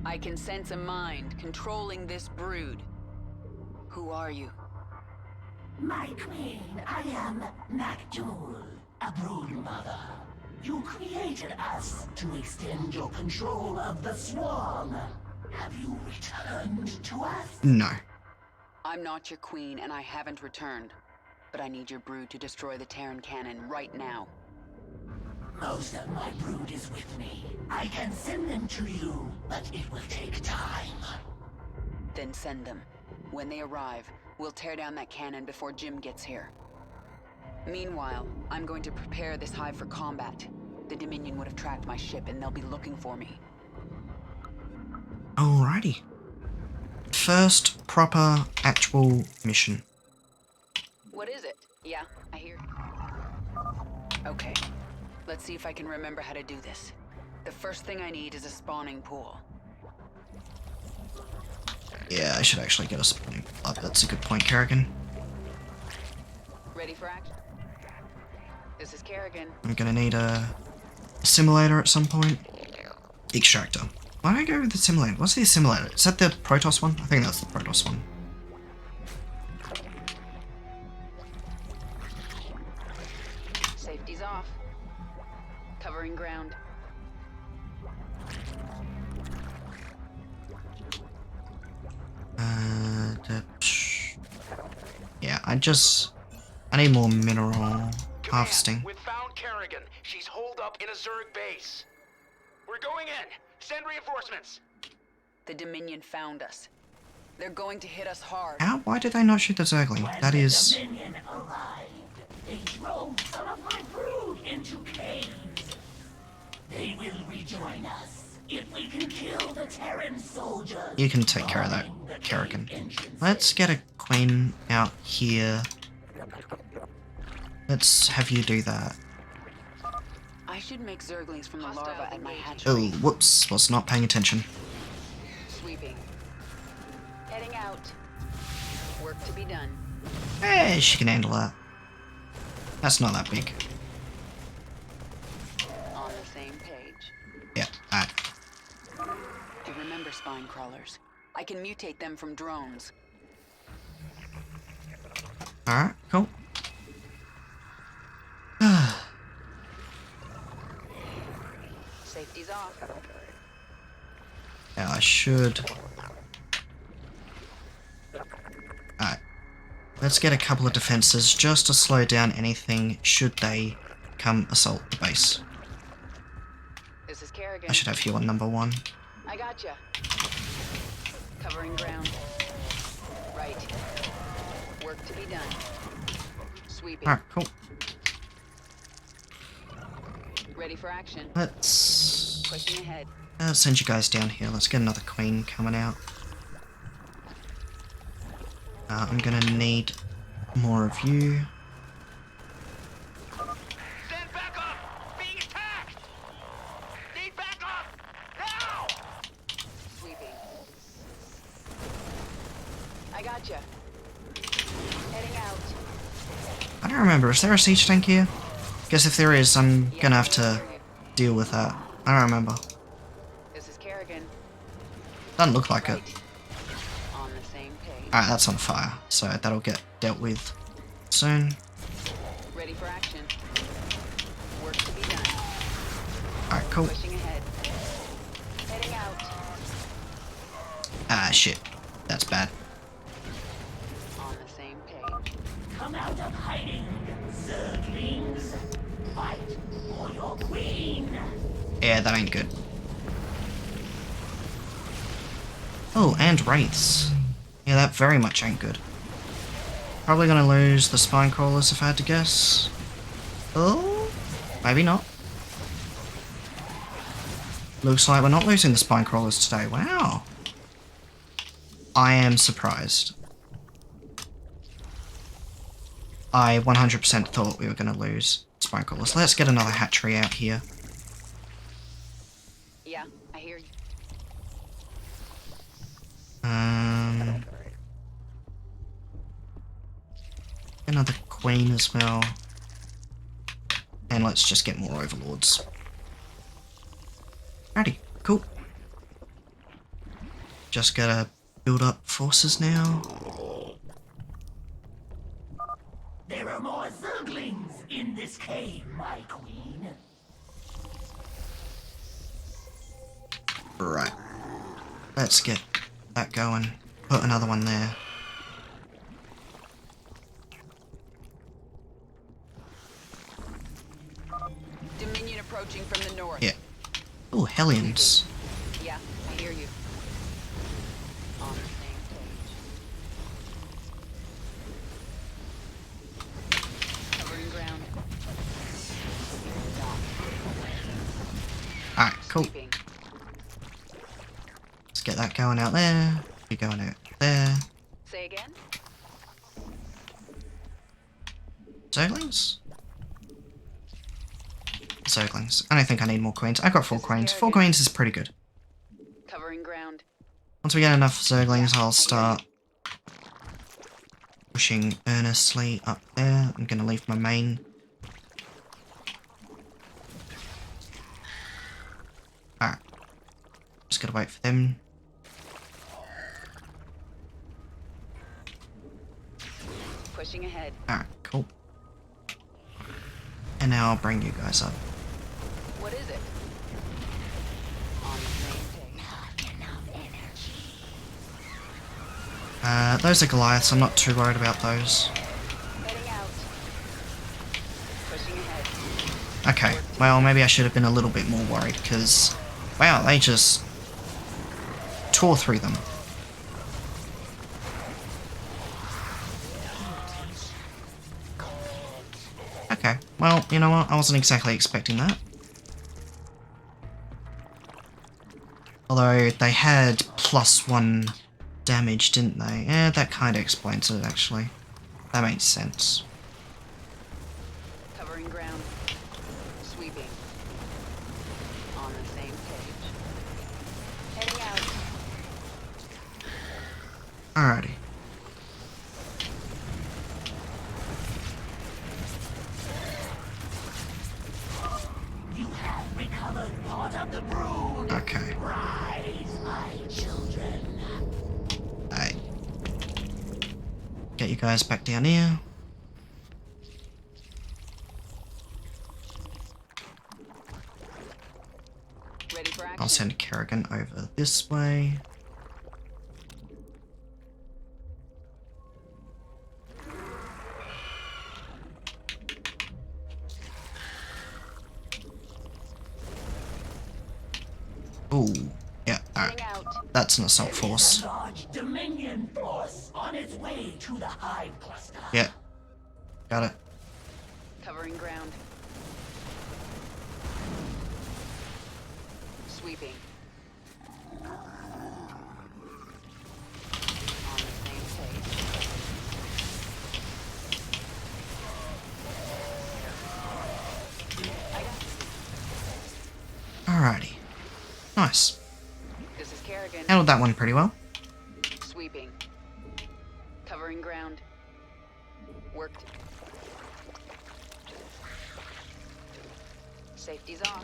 [SPEAKER 6] I can sense a mind controlling this brood. Who are you?
[SPEAKER 16] My queen, I am Nakdul, a brood mother. You created us to extend your control of the swarm. Have you returned to us?
[SPEAKER 1] No.
[SPEAKER 6] I'm not your queen, and I haven't returned. But I need your brood to destroy the Terran cannon right now.
[SPEAKER 16] Most of my brood is with me. I can send them to you, but it will take time.
[SPEAKER 6] Then send them. When they arrive, we'll tear down that cannon before Jim gets here. Meanwhile, I'm going to prepare this hive for combat. The Dominion would have tracked my ship, and they'll be looking for me.
[SPEAKER 1] Alrighty. First proper actual mission.
[SPEAKER 6] What is it? Yeah, I hear. Okay. Let's see if I can remember how to do this. The first thing I need is a spawning pool.
[SPEAKER 1] Yeah, I should actually get a spawning pool up. That's a good point, Kerrigan.
[SPEAKER 6] Ready for action? This is Kerrigan.
[SPEAKER 1] I'm gonna need a simulator at some point. Extractor. Why don't I go with the simulator? What's the simulator? Is that the Protoss one? I think that's the Protoss one.
[SPEAKER 6] Safety's off. Covering ground.
[SPEAKER 1] Yeah, I need more mineral harvesting.
[SPEAKER 10] We've found Kerrigan. She's holed up in a Zerg base. We're going in. Send reinforcements.
[SPEAKER 6] The Dominion found us. They're going to hit us hard.
[SPEAKER 1] How? Why did they not shoot the Zergling? That is...
[SPEAKER 16] The Dominion arrived. They drove some of my brood into caves. They will rejoin us if we can kill the Terran soldiers.
[SPEAKER 1] You can take care of that, Kerrigan. Let's get a queen out here. Let's have you do that.
[SPEAKER 6] I should make Zerglings from the larva at my hatchery.
[SPEAKER 1] Oh, whoops. Was not paying attention.
[SPEAKER 6] Sweeping. Heading out. Work to be done.
[SPEAKER 1] Hey, she can handle that. That's not that big.
[SPEAKER 6] On the same page.
[SPEAKER 1] Yeah, alright.
[SPEAKER 6] Do you remember spine crawlers? I can mutate them from drones.
[SPEAKER 1] Alright, cool.
[SPEAKER 6] Safety's off.
[SPEAKER 1] Yeah, I should... Alright. Let's get a couple of defenses just to slow down anything should they come assault the base.
[SPEAKER 6] This is Kerrigan.
[SPEAKER 1] I should have you on number 1.
[SPEAKER 6] I gotcha. Covering ground. Right. Work to be done. Sweeping.
[SPEAKER 1] Alright, cool.
[SPEAKER 6] Ready for action.
[SPEAKER 1] Let's...
[SPEAKER 6] Pushing ahead.
[SPEAKER 1] Send you guys down here. Let's get another queen coming out. I'm gonna need more of you.
[SPEAKER 10] Stand back up! Being attacked! Need back up! Now!
[SPEAKER 6] Sweeping. I gotcha. Heading out.
[SPEAKER 1] I don't remember. Is there a siege tank here? Guess if there is, I'm gonna have to deal with that. I don't remember.
[SPEAKER 6] This is Kerrigan.
[SPEAKER 1] Doesn't look like it.
[SPEAKER 6] On the same page.
[SPEAKER 1] Alright, that's on fire, so that'll get dealt with soon.
[SPEAKER 6] Ready for action. Work to be done.
[SPEAKER 1] Alright, cool.
[SPEAKER 6] Pushing ahead. Heading out.
[SPEAKER 1] Ah, shit. That's bad.
[SPEAKER 6] On the same page.
[SPEAKER 16] Come out of hiding, Zerglings. Fight for your queen.
[SPEAKER 1] Yeah, that ain't good. Oh, and wraiths. Yeah, that very much ain't good. Probably gonna lose the spine crawlers if I had to guess. Oh, maybe not. Looks like we're not losing the spine crawlers today. Wow. I am surprised. I 100% thought we were gonna lose spine crawlers. Let's get another hatchery out here.
[SPEAKER 6] Yeah, I hear you.
[SPEAKER 1] Another queen as well. And let's just get more overlords. Alrighty, cool. Just gotta build up forces now.
[SPEAKER 16] There are more Zerglings in this cave, my queen.
[SPEAKER 1] Right. Let's get that going. Put another one there.
[SPEAKER 6] Dominion approaching from the north.
[SPEAKER 1] Yeah. Oh, Hellions.
[SPEAKER 6] Yeah, I hear you. On the same page. Covering ground.
[SPEAKER 1] Alright, cool.
[SPEAKER 6] Sweeping.
[SPEAKER 1] Let's get that going out there. You're going out there.
[SPEAKER 6] Say again?
[SPEAKER 1] Zerglings? Zerglings. I don't think I need more queens. I got 4 queens. 4 queens is pretty good.
[SPEAKER 6] Covering ground.
[SPEAKER 1] Once we get enough Zerglings, I'll start pushing earnestly up there. I'm gonna leave my main. Alright. Just gotta wait for them.
[SPEAKER 6] Pushing ahead.
[SPEAKER 1] Alright, cool. And now I'll bring you guys up.
[SPEAKER 6] What is it? On the same page.
[SPEAKER 1] Those are Goliaths. I'm not too worried about those.
[SPEAKER 6] Heading out. Pushing ahead.
[SPEAKER 1] Okay, well, maybe I should have been a little bit more worried, because, wow, they just tore through them. Okay, well, you know what, I wasn't exactly expecting that. Although, they had +1 damage, didn't they? Yeah, that kind of explains it, actually. That makes sense.
[SPEAKER 6] Covering ground. Sweeping. On the same page. Heading out.
[SPEAKER 1] Alrighty.
[SPEAKER 16] You have recovered part of the brood.
[SPEAKER 1] Okay.
[SPEAKER 16] Rise, my children.
[SPEAKER 1] Alright. Get you guys back down here.
[SPEAKER 6] Ready for action.
[SPEAKER 1] I'll send Kerrigan over this way. Ooh, yeah, alright. That's an assault force.
[SPEAKER 16] A large Dominion force on its way to the hive cluster.
[SPEAKER 1] Yeah. Got it.
[SPEAKER 6] Covering ground. Sweeping. On the same page.
[SPEAKER 1] Alrighty. Nice.
[SPEAKER 6] This is Kerrigan.
[SPEAKER 1] Handled that one pretty well.
[SPEAKER 6] Sweeping. Covering ground. Worked. Safety's on.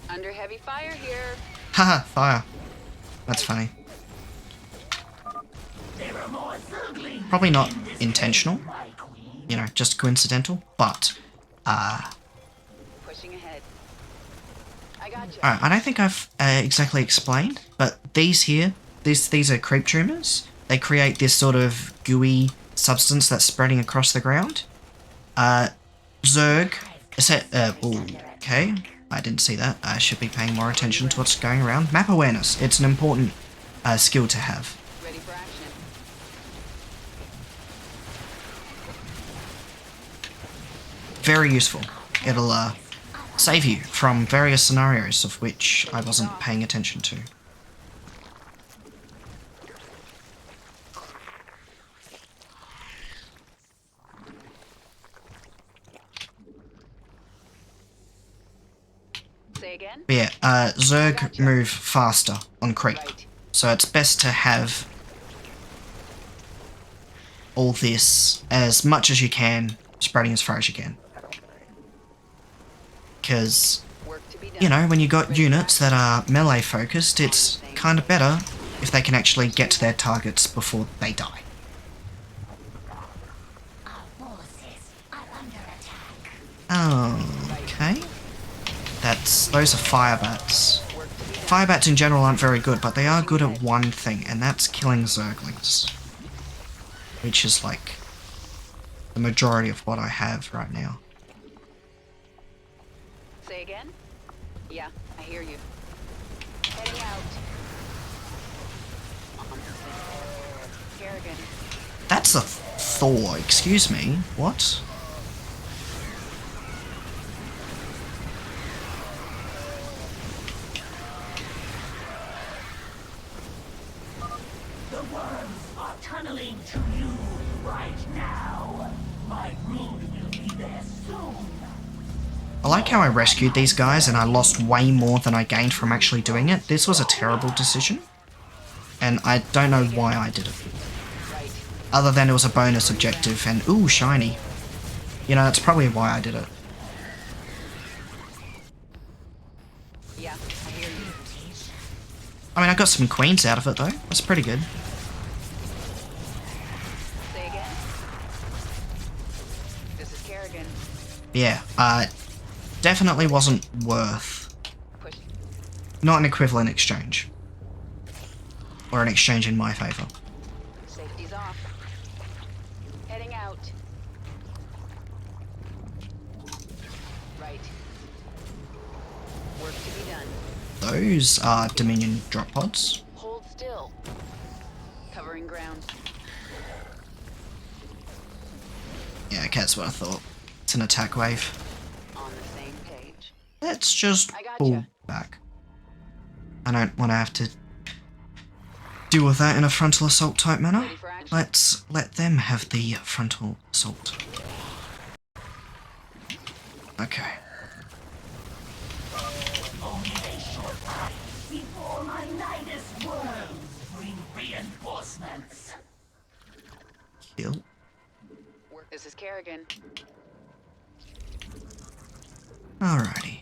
[SPEAKER 6] Under heavy fire here.
[SPEAKER 1] Haha, fire. That's funny.
[SPEAKER 16] There are more Zerglings.
[SPEAKER 1] Probably not intentional. You know, just coincidental, but,
[SPEAKER 6] Pushing ahead. I got you.
[SPEAKER 1] Alright, I don't think I've exactly explained, but these here, these are creep tumors. They create this sort of gooey substance that's spreading across the ground. Zerg, okay, I didn't see that. I should be paying more attention to what's going around. Map awareness, it's an important skill to have.
[SPEAKER 6] Ready for action.
[SPEAKER 1] Very useful. It'll save you from various scenarios of which I wasn't paying attention to.
[SPEAKER 6] Say again?
[SPEAKER 1] But yeah, Zerg move faster on creep, so it's best to have all this as much as you can, spreading as far as you can. Because you know, when you got units that are melee focused, it's kind of better if they can actually get to their targets before they die. Okay. Those are fire bats. Fire bats in general aren't very good, but they are good at one thing, and that's killing Zerglings. Which is like the majority of what I have right now.
[SPEAKER 6] Say again? Yeah, I hear you. Heading out. Kerrigan.
[SPEAKER 1] That's a Thor, excuse me. What?
[SPEAKER 16] The worms are tunneling to you right now. My brood will be there soon.
[SPEAKER 1] I like how I rescued these guys and I lost way more than I gained from actually doing it. This was a terrible decision. And I don't know why I did it. Other than it was a bonus objective and ooh, shiny. You know, that's probably why I did it.
[SPEAKER 6] Yeah, I hear you.
[SPEAKER 1] I mean, I got some queens out of it though. That's pretty good.
[SPEAKER 6] Say again? This is Kerrigan.
[SPEAKER 1] Yeah, definitely wasn't worth. Not an equivalent exchange. Or an exchange in my favor.
[SPEAKER 6] Safety's off. Heading out. Right. Work to be done.
[SPEAKER 1] Those are Dominion drop pods.
[SPEAKER 6] Hold still. Covering ground.
[SPEAKER 1] Yeah, okay, that's what I thought. It's an attack wave.
[SPEAKER 6] On the same page.
[SPEAKER 1] Let's just pull back. I don't want to have to deal with that in a frontal assault type manner. Let's let them have the frontal assault. Okay.
[SPEAKER 16] Only a short time before my Nidus worms bring reinforcements.
[SPEAKER 1] Kill.
[SPEAKER 6] This is Kerrigan.
[SPEAKER 1] Alrighty.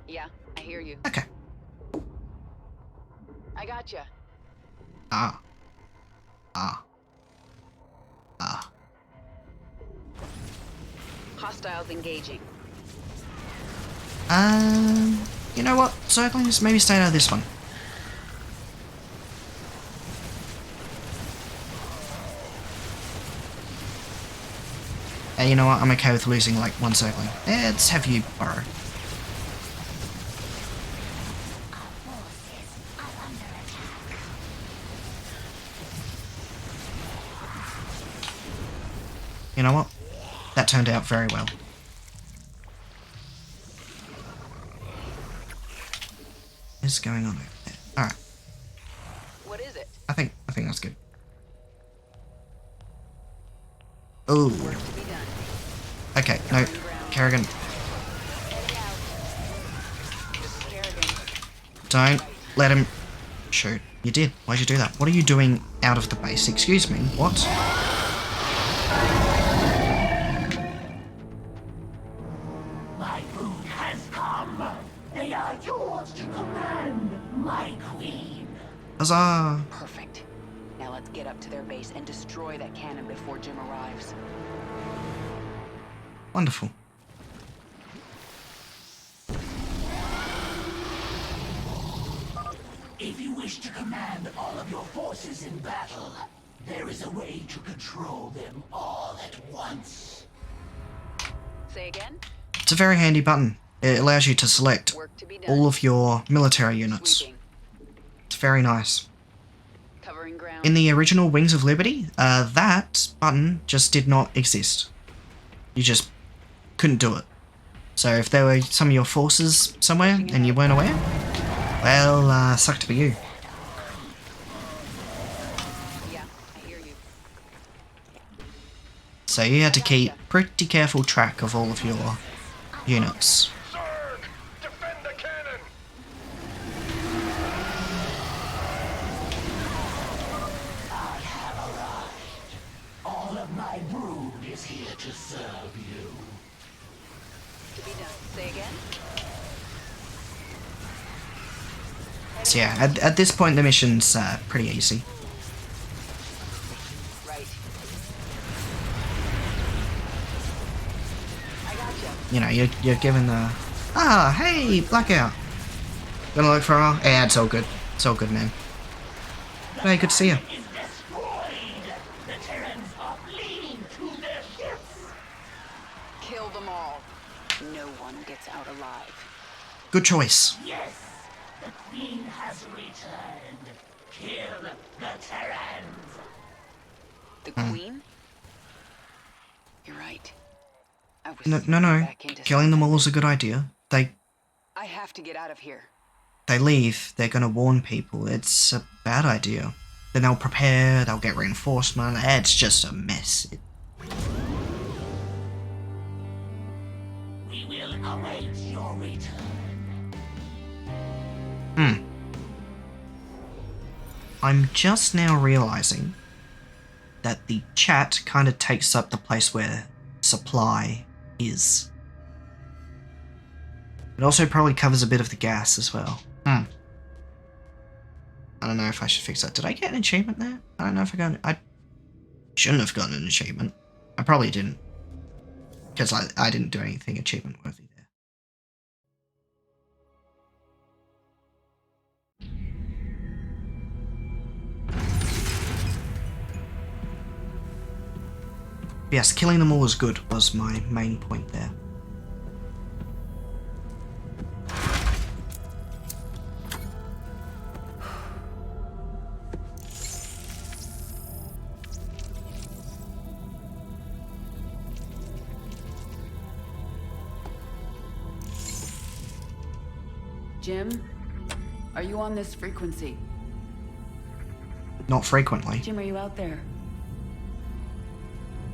[SPEAKER 6] Yeah, I hear you.
[SPEAKER 1] Okay.
[SPEAKER 6] I gotcha.
[SPEAKER 1] Ah.
[SPEAKER 6] Hostiles engaging.
[SPEAKER 1] You know what? Zerglings, maybe stay out of this one. Hey, you know what? I'm okay with losing like one Zergling. Let's have you borrow. You know what? That turned out very well. What is going on over there? Alright.
[SPEAKER 6] What is it?
[SPEAKER 1] I think that's good. Ooh. Okay, no. Kerrigan. Don't let him shoot. You did. Why'd you do that? What are you doing out of the base? Excuse me. What?
[SPEAKER 16] My food has come. They are yours to command, my queen.
[SPEAKER 1] Huzzah!
[SPEAKER 6] Perfect. Now let's get up to their base and destroy that cannon before Jim arrives.
[SPEAKER 1] Wonderful.
[SPEAKER 16] If you wish to command all of your forces in battle, there is a way to control them all at once.
[SPEAKER 6] Say again?
[SPEAKER 1] It's a very handy button. It allows you to select all of your military units. It's very nice.
[SPEAKER 6] Covering ground.
[SPEAKER 1] In the original Wings of Liberty, that button just did not exist. You just couldn't do it. So if there were some of your forces somewhere and you weren't aware, well, suck to be you.
[SPEAKER 6] Yeah, I hear you.
[SPEAKER 1] So you had to keep pretty careful track of all of your units.
[SPEAKER 4] Zerg! Defend the cannon!
[SPEAKER 16] I have arrived. All of my brood is here to serve you.
[SPEAKER 6] To be done. Say again?
[SPEAKER 1] So yeah, at this point the mission's pretty easy.
[SPEAKER 6] Right.
[SPEAKER 1] You know, you're given the hey, Blackout. Gonna look for a while? Yeah, it's all good. It's all good, man. Hey, good to see you.
[SPEAKER 6] Kill them all. No one gets out alive.
[SPEAKER 1] Good choice.
[SPEAKER 16] Yes, the Queen has returned. Kill the Terrans.
[SPEAKER 6] The Queen? You're right. I was
[SPEAKER 1] No. Killing them all is a good idea.
[SPEAKER 6] I have to get out of here.
[SPEAKER 1] They leave, they're gonna warn people. It's a bad idea. Then they'll prepare, they'll get reinforcement. It's just a mess.
[SPEAKER 16] We will await your return.
[SPEAKER 1] I'm just now realizing that the chat kind of takes up the place where supply is. It also probably covers a bit of the gas as well. I don't know if I should fix that. Did I get an achievement there? I don't know if I shouldn't have gotten an achievement. I probably didn't. Because I didn't do anything achievement worthy there. Yes, killing them all is good was my main point there.
[SPEAKER 6] Jim, are you on this frequency?
[SPEAKER 1] Not frequently.
[SPEAKER 6] Jim, are you out there?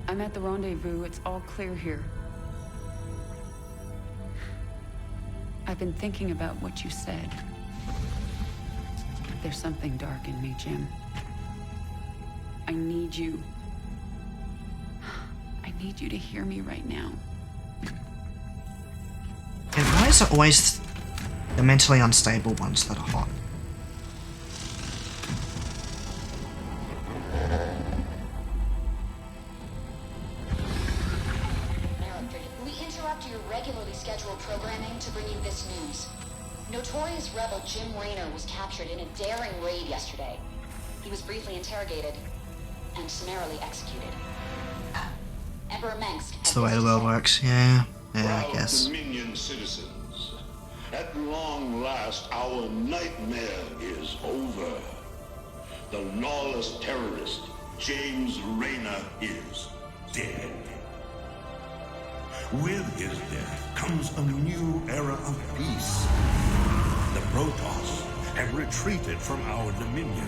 [SPEAKER 6] I'm at the rendezvous. It's all clear here. I've been thinking about what you said. There's something dark in me, Jim. I need you. I need you to hear me right now.
[SPEAKER 1] And why is it always the mentally unstable ones that are hot?
[SPEAKER 17] We interrupt your regularly scheduled programming to bring you this news. Notorious rebel Jim Raynor was captured in a daring raid yesterday. He was briefly interrogated and summarily executed. Emperor Mengsk.
[SPEAKER 1] That's the way the world works. Yeah, I guess.
[SPEAKER 18] Dominion citizens, at long last, our nightmare is over. The lawless terrorist, James Raynor, is dead. With his death comes a new era of peace. The Protoss have retreated from our dominion,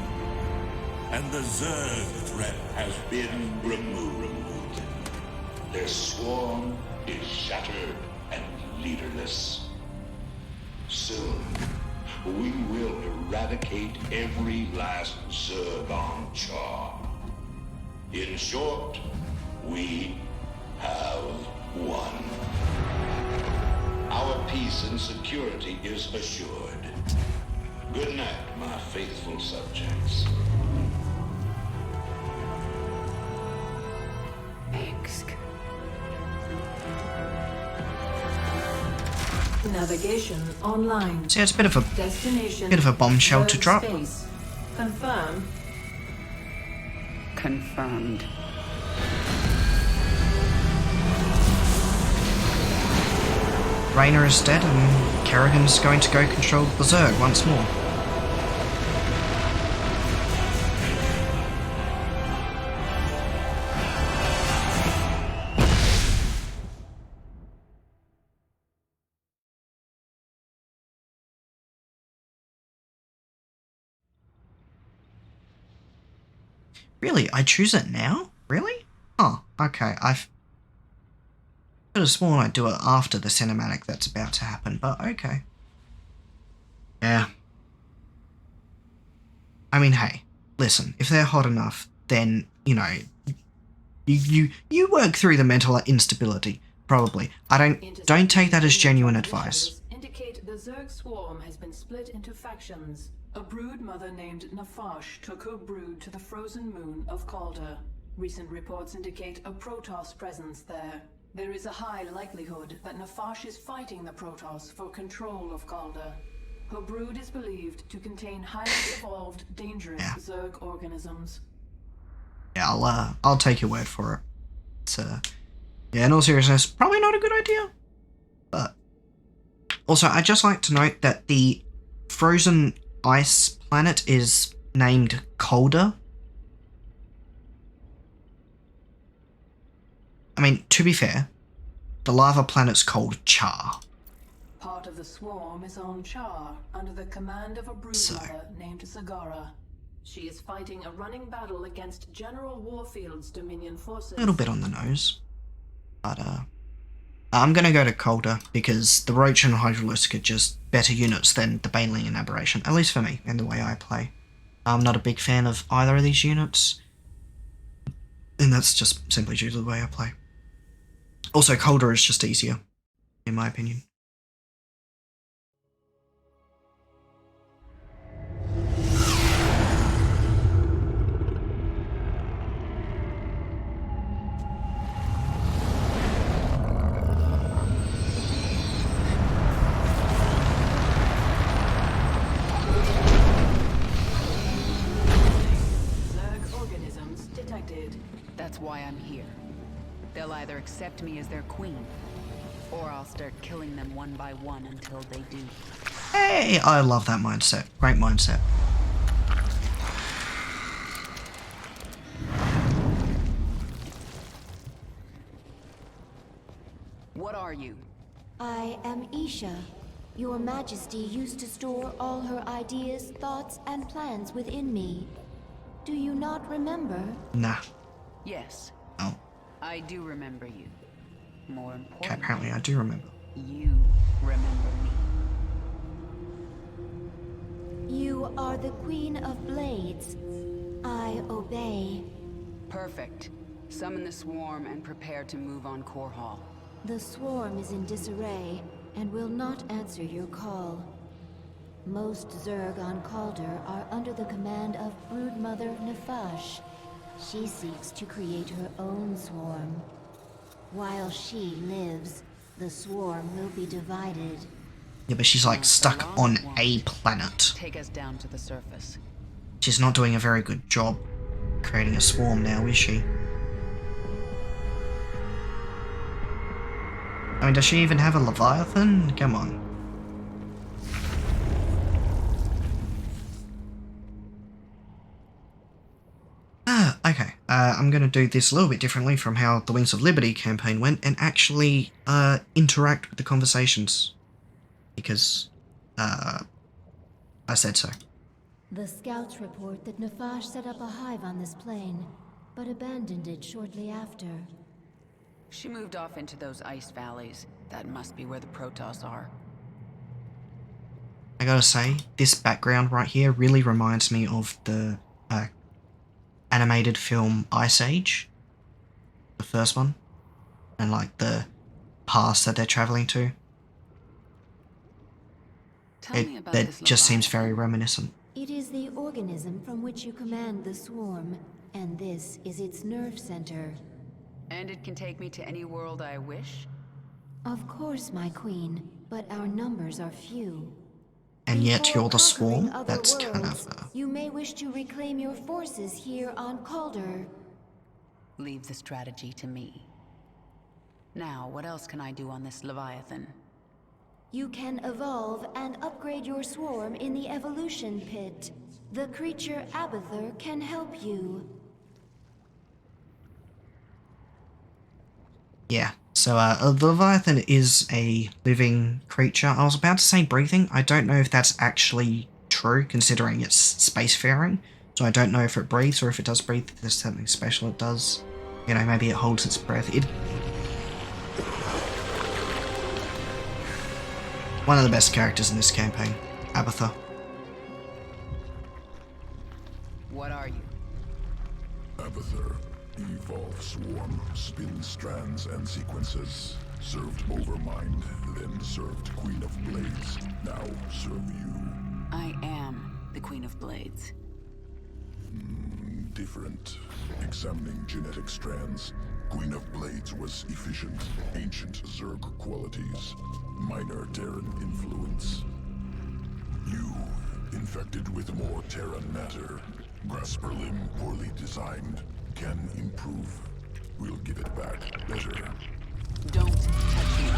[SPEAKER 18] and the Zerg threat has been removed. Their swarm is shattered and leaderless. Soon, we will eradicate every last Zerg on Char. In short, we have won. Our peace and security is assured. Good night, my faithful subjects.
[SPEAKER 2] Navigation online.
[SPEAKER 1] See, it's a bit of a bombshell to drop.
[SPEAKER 2] Space. Confirm.
[SPEAKER 6] Confirmed.
[SPEAKER 1] Raynor is dead and Kerrigan's going to go control the Zerg once more. Really? I choose it now? Really? Oh, okay. I've could have sworn I'd do it after the cinematic that's about to happen, but okay. Yeah. I mean, hey, listen, if they're hot enough, then, you know, you work through the mental instability, probably. Don't take that as genuine advice.
[SPEAKER 2] Indicate the Zerg swarm has been split into factions. A brood mother named Nafash took her brood to the frozen moon of Calder. Recent reports indicate a Protoss presence there. There is a high likelihood that Nafash is fighting the Protoss for control of Calder. Her brood is believed to contain highly evolved, dangerous Zerg organisms.
[SPEAKER 1] Yeah, I'll take your word for it. It's yeah, in all seriousness, probably not a good idea. But also, I'd just like to note that the frozen ice planet is named Calder. I mean, to be fair, the lava planet's called Char.
[SPEAKER 2] Part of the swarm is on Char, under the command of a brood mother named Sagara. She is fighting a running battle against General Warfield's Dominion forces.
[SPEAKER 1] A little bit on the nose. But, I'm gonna go to Calder, because the Roach and Hydralisk are just better units than the Baneling and Aberration, at least for me, and the way I play. I'm not a big fan of either of these units, and that's just simply due to the way I play. Also, Calder is just easier, in my opinion.
[SPEAKER 6] That's why I'm here. They'll either accept me as their queen, or I'll start killing them one by one until they do.
[SPEAKER 1] Hey, I love that mindset. Great mindset.
[SPEAKER 6] What are you?
[SPEAKER 19] I am Isha. Your Majesty used to store all her ideas, thoughts, and plans within me. Do you not remember?
[SPEAKER 1] Nah.
[SPEAKER 6] Yes.
[SPEAKER 1] Oh.
[SPEAKER 6] I do remember you. More important.
[SPEAKER 1] Okay, apparently I do remember.
[SPEAKER 6] You remember me.
[SPEAKER 19] You are the Queen of Blades. I obey.
[SPEAKER 6] Perfect. Summon the swarm and prepare to move on Core Hall.
[SPEAKER 19] The swarm is in disarray and will not answer your call. Most Zerg on Calder are under the command of Broodmother Nafash. She seeks to create her own swarm. While she lives, the swarm will be divided.
[SPEAKER 1] Yeah, but she's like stuck on a planet.
[SPEAKER 6] Take us down to the surface.
[SPEAKER 1] She's not doing a very good job creating a swarm now, is she? I mean, does she even have a Leviathan? Come on. Okay, I'm going to do this a little bit differently from how the Wings of Liberty campaign went and actually interact with the conversations. Because, I said so.
[SPEAKER 19] The scouts report that Nafash set up a hive on this plane, but abandoned it shortly after.
[SPEAKER 6] She moved off into those ice valleys. That must be where the Protoss are.
[SPEAKER 1] I gotta say, this background right here really reminds me of the animated film Ice Age. The first one. And like the past that they're traveling to. That just seems very reminiscent.
[SPEAKER 19] It is the organism from which you command the swarm, and this is its nerve center.
[SPEAKER 6] And it can take me to any world I wish?
[SPEAKER 19] Of course, my queen, but our numbers are few.
[SPEAKER 1] And yet you're the swarm? That's kind of...
[SPEAKER 19] You may wish to reclaim your forces here on Calder.
[SPEAKER 6] Leave the strategy to me. Now, what else can I do on this Leviathan?
[SPEAKER 19] You can evolve and upgrade your swarm in the evolution pit. The creature Abathur can help you.
[SPEAKER 1] Yeah, so the Leviathan is a living creature. I was about to say breathing. I don't know if that's actually true, considering it's spacefaring. So I don't know if it breathes or if it does breathe. There's something special it does. You know, maybe it holds its breath. One of the best characters in this campaign, Abathur.
[SPEAKER 6] What are you?
[SPEAKER 20] Abathur. Evolve swarm, spin strands and sequences. Served Overmind, then served Queen of Blades. Now serve you.
[SPEAKER 6] I am the Queen of Blades?
[SPEAKER 20] Different. Examining genetic strands, Queen of Blades was efficient, ancient Zerg qualities, minor Terran influence. You, infected with more Terran matter, grasper limb poorly designed, can improve. We'll give it back better.
[SPEAKER 6] Don't touch me.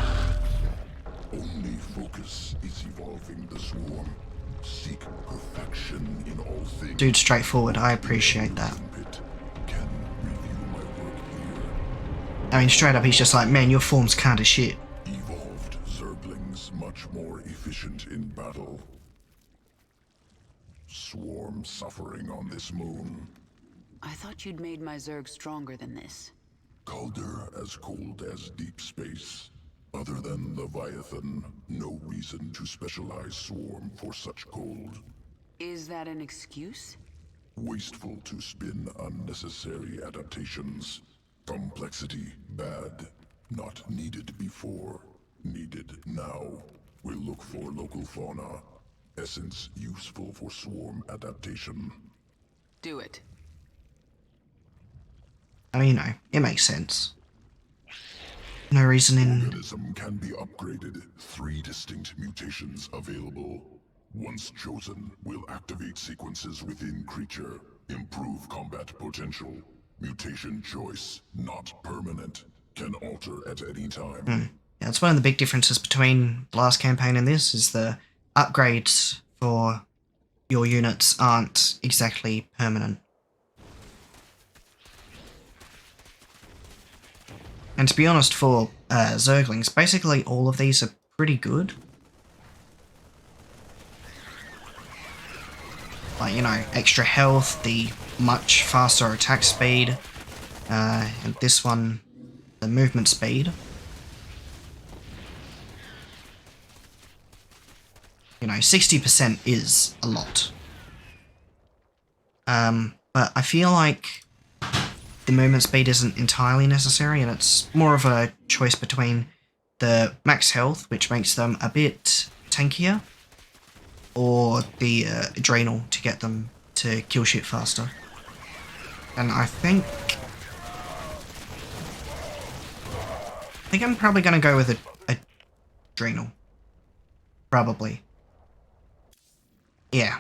[SPEAKER 20] Only focus is evolving the swarm. Seek perfection in all things.
[SPEAKER 1] Dude, straightforward. I appreciate that. I mean, straight up, he's just like, man, your form's kind of shit.
[SPEAKER 20] Evolved Zerglings much more efficient in battle. Swarm suffering on this moon.
[SPEAKER 6] I thought you'd made my Zerg stronger than this.
[SPEAKER 20] Calder as cold as deep space. Other than Leviathan, no reason to specialize Swarm for such cold.
[SPEAKER 6] Is that an excuse?
[SPEAKER 20] Wasteful to spin unnecessary adaptations. Complexity bad. Not needed before. Needed now. We'll look for local fauna. Essence useful for Swarm adaptation.
[SPEAKER 6] Do it.
[SPEAKER 1] I mean, you know, it makes sense. No reason in...
[SPEAKER 20] Organism can be upgraded. 3 distinct mutations available. Once chosen, will activate sequences within creature. Improve combat potential. Mutation choice, not permanent. Can alter at any time.
[SPEAKER 1] Yeah, that's one of the big differences between the last campaign and this, is the upgrades for your units aren't exactly permanent. And to be honest, for Zerglings, basically all of these are pretty good. Like, you know, extra health, the much faster attack speed, and this one, the movement speed. You know, 60% is a lot. But I feel like the movement speed isn't entirely necessary, and it's more of a choice between the max health, which makes them a bit tankier, or the adrenal to get them to kill shit faster. And I think I'm probably going to go with a adrenal. Probably. Yeah.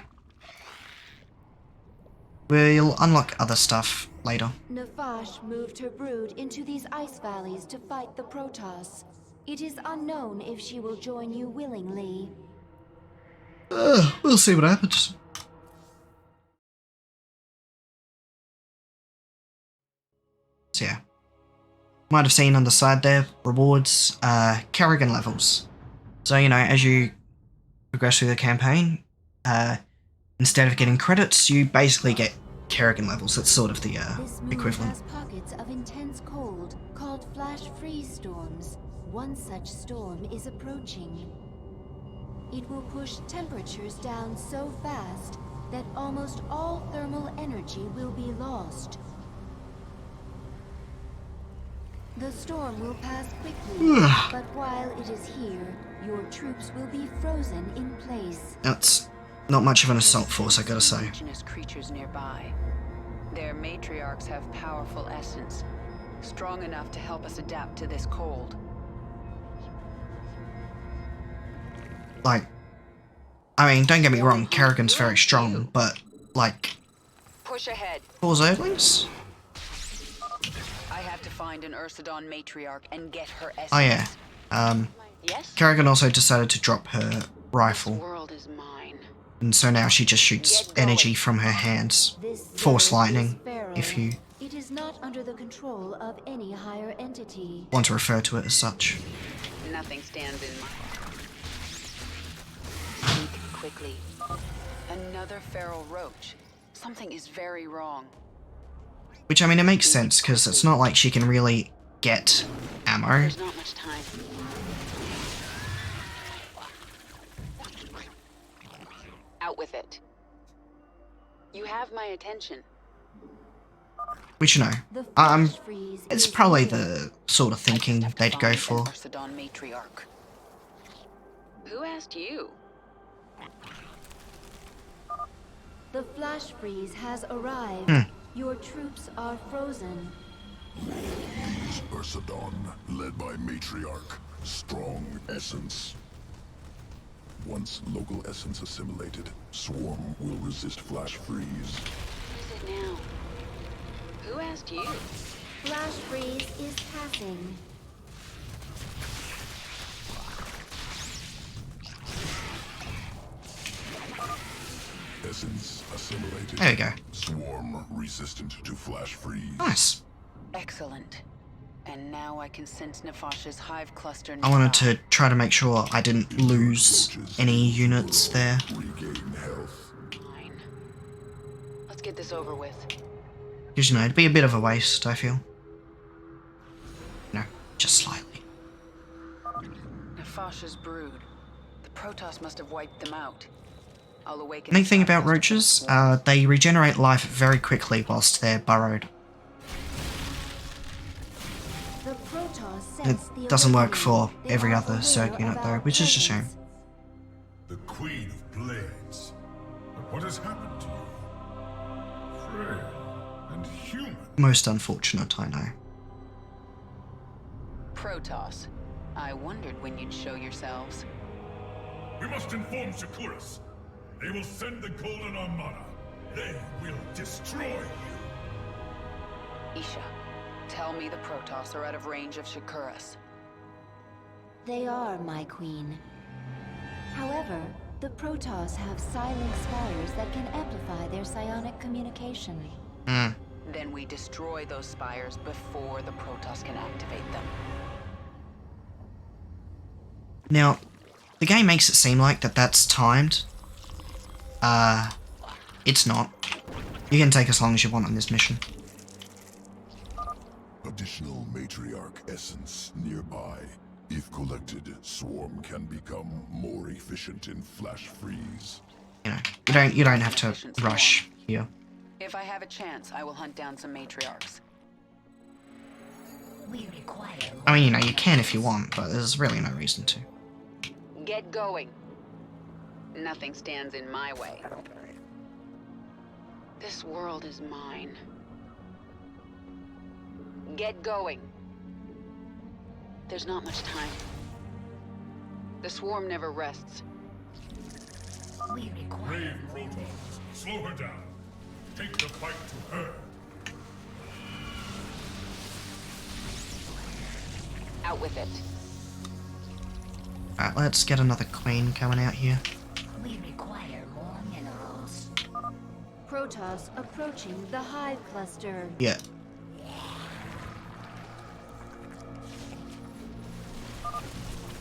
[SPEAKER 1] We'll unlock other stuff later.
[SPEAKER 19] Nafash moved her brood into these ice valleys to fight the Protoss. It is unknown if she will join you willingly.
[SPEAKER 1] We'll see what happens. So yeah. Might have seen on the side there, rewards, Kerrigan levels. So, you know, as you progress through the campaign, instead of getting credits, you basically get Kerrigan levels. That's sort of the equivalent.
[SPEAKER 19] This moon has pockets of intense cold, called flash freeze storms. One such storm is approaching. It will push temperatures down so fast that almost all thermal energy will be lost. The storm will pass quickly, but while it is here, your troops will be frozen in place.
[SPEAKER 1] That's not much of an assault force, I gotta say.
[SPEAKER 6] Indigenous creatures nearby. Their matriarchs have powerful essence, strong enough to help us adapt to this cold.
[SPEAKER 1] Like, I mean, don't get me wrong, Kerrigan's very strong, but, like,
[SPEAKER 6] Push ahead.
[SPEAKER 1] 4 Zerglings?
[SPEAKER 6] I have to find an Ursidon matriarch and get her essence.
[SPEAKER 1] Oh yeah.
[SPEAKER 6] Yes?
[SPEAKER 1] Kerrigan also decided to drop her rifle.
[SPEAKER 6] This world is mine.
[SPEAKER 1] And so now she just shoots energy from her hands. Force lightning, if you
[SPEAKER 19] It is not under the control of any higher entity.
[SPEAKER 1] want to refer to it as such.
[SPEAKER 6] Nothing stands in my... Think quickly. Another feral roach. Something is very wrong.
[SPEAKER 1] Which, I mean, it makes sense, because it's not like she can really get ammo.
[SPEAKER 6] There's not much time. Out with it. You have my attention.
[SPEAKER 1] Which, you know, it's probably the sort of thinking they'd go for.
[SPEAKER 6] Ursidon matriarch. Who asked you?
[SPEAKER 19] The flash freeze has arrived. Your troops are frozen.
[SPEAKER 20] Ursadon, led by Matriarch. Strong essence. Once local essence assimilated, Swarm will resist flash freeze.
[SPEAKER 6] What is it now? Who asked you?
[SPEAKER 19] Flash freeze is passing.
[SPEAKER 20] Essence assimilated.
[SPEAKER 1] There we go.
[SPEAKER 20] Swarm resistant to flash freeze.
[SPEAKER 1] Nice.
[SPEAKER 6] Excellent. And now I can sense Nefash's hive cluster.
[SPEAKER 1] I wanted to try to make sure I didn't lose any units there.
[SPEAKER 20] Regain health.
[SPEAKER 6] Fine. Let's get this over with.
[SPEAKER 1] Because, you know, it'd be a bit of a waste, I feel. No, just slightly.
[SPEAKER 6] Nefash's brood. The Protoss must have wiped them out. I'll awaken.
[SPEAKER 1] Neat thing about roaches, they regenerate life very quickly whilst they're burrowed. It doesn't work for every other Zerg unit though, which is a shame.
[SPEAKER 20] The Queen of Blades. But what has happened to you? Frail and human.
[SPEAKER 1] Most unfortunate, I know.
[SPEAKER 6] Protoss. I wondered when you'd show yourselves.
[SPEAKER 20] We must inform Shakuras. They will send the Golden Armada. They will destroy you.
[SPEAKER 6] Isha, tell me the Protoss are out of range of Shakuras.
[SPEAKER 19] They are, my queen. However, the Protoss have silent spires that can amplify their psionic communication.
[SPEAKER 6] Then we destroy those spires before the Protoss can activate them.
[SPEAKER 1] Now, the game makes it seem like that's timed. It's not. You can take as long as you want on this mission.
[SPEAKER 20] Additional Matriarch essence nearby. If collected, Swarm can become more efficient in flash freeze.
[SPEAKER 1] You know, you don't have to rush here.
[SPEAKER 6] If I have a chance, I will hunt down some matriarchs.
[SPEAKER 16] We require.
[SPEAKER 1] I mean, you know, you can if you want, but there's really no reason to.
[SPEAKER 6] Get going. Nothing stands in my way. This world is mine. Get going. There's not much time. The swarm never rests.
[SPEAKER 16] We require.
[SPEAKER 20] Brave Protoss, slow her down. Take the fight to her.
[SPEAKER 6] Out with it.
[SPEAKER 1] Alright, let's get another queen coming out here.
[SPEAKER 16] We require more minerals.
[SPEAKER 19] Protoss approaching the hive cluster.
[SPEAKER 1] Yeah.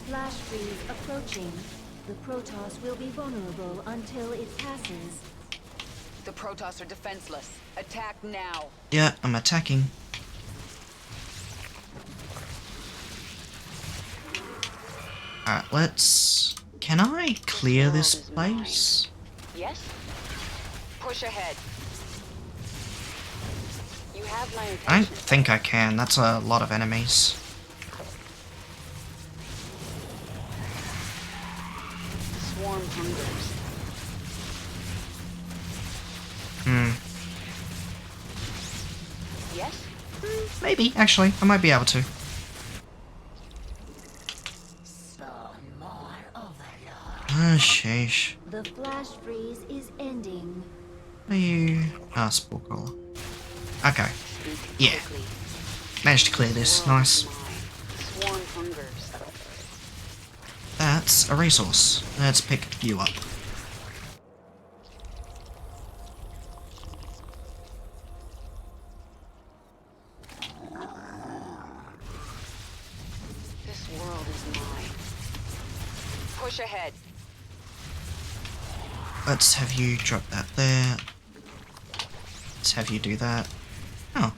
[SPEAKER 19] Flash freeze approaching. The Protoss will be vulnerable until it passes.
[SPEAKER 6] The Protoss are defenseless. Attack now.
[SPEAKER 1] Yeah, I'm attacking. Alright, let's... Can I clear this place?
[SPEAKER 6] Yes? Push ahead. You have my attention.
[SPEAKER 1] I don't think I can. That's a lot of enemies.
[SPEAKER 6] Swarm hungers. Yes?
[SPEAKER 1] Maybe, actually. I might be able to. Ah, sheesh.
[SPEAKER 19] The flash freeze is ending.
[SPEAKER 1] Are you... Ah, Spore Crawler. Okay. Yeah. Managed to clear this. Nice.
[SPEAKER 6] Swarm hungers.
[SPEAKER 1] That's a resource. Let's pick you up.
[SPEAKER 6] This world is mine. Push ahead.
[SPEAKER 1] Let's have you drop that there. Let's have you do that. Oh.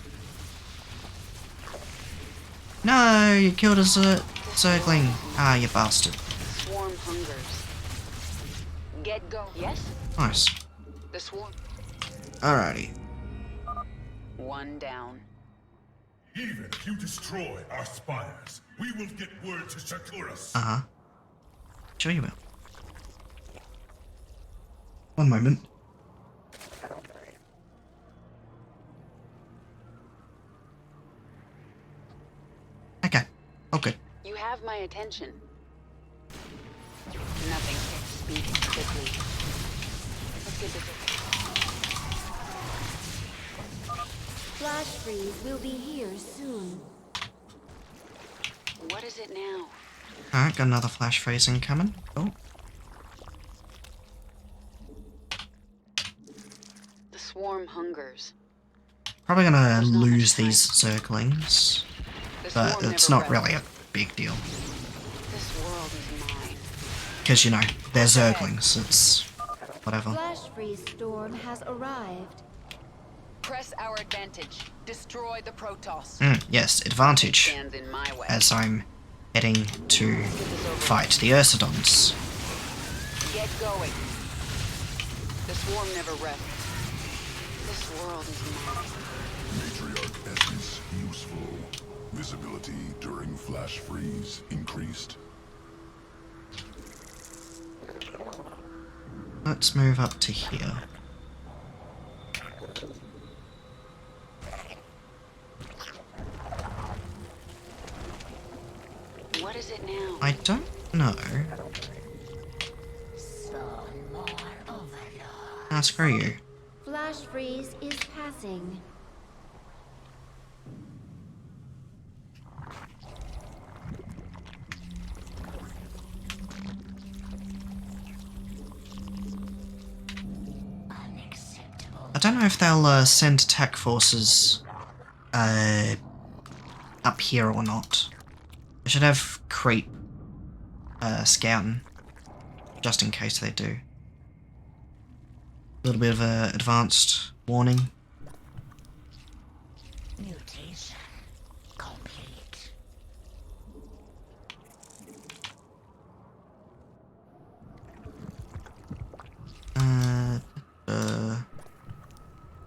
[SPEAKER 1] No, you killed a Zergling. Ah, you bastard.
[SPEAKER 6] Swarm hungers. Get go. Yes?
[SPEAKER 1] Nice.
[SPEAKER 6] The swarm.
[SPEAKER 1] Alrighty.
[SPEAKER 6] One down.
[SPEAKER 20] Even if you destroy our spires, we will get word to Shakuras.
[SPEAKER 1] Uh-huh. Sure you will. One moment. Okay.
[SPEAKER 6] You have my attention. Nothing can speak quickly. Let's get this over.
[SPEAKER 19] Flash freeze will be here soon.
[SPEAKER 6] What is it now?
[SPEAKER 1] Alright, got another flash freeze incoming. Oh.
[SPEAKER 6] The swarm hungers.
[SPEAKER 1] Probably gonna lose these Zerglings, but it's not really a big deal.
[SPEAKER 6] This world is mine.
[SPEAKER 1] Because, you know, they're Zerglings, it's whatever.
[SPEAKER 19] Flash freeze storm has arrived.
[SPEAKER 6] Press our advantage. Destroy the Protoss.
[SPEAKER 1] Yes, advantage,
[SPEAKER 6] Stands in my way.
[SPEAKER 1] as I'm heading to fight the Ursidons.
[SPEAKER 6] Get going. The swarm never rests. This world is mine.
[SPEAKER 20] Matriarch essence useful. Visibility during flash freeze increased.
[SPEAKER 1] Let's move up to here.
[SPEAKER 6] What is it now?
[SPEAKER 1] I don't know. Ah, screw you.
[SPEAKER 19] Flash freeze is passing.
[SPEAKER 1] I don't know if they'll send attack forces up here or not. I should have creep scouting, just in case they do. A little bit of a advanced warning.
[SPEAKER 16] Mutation complete.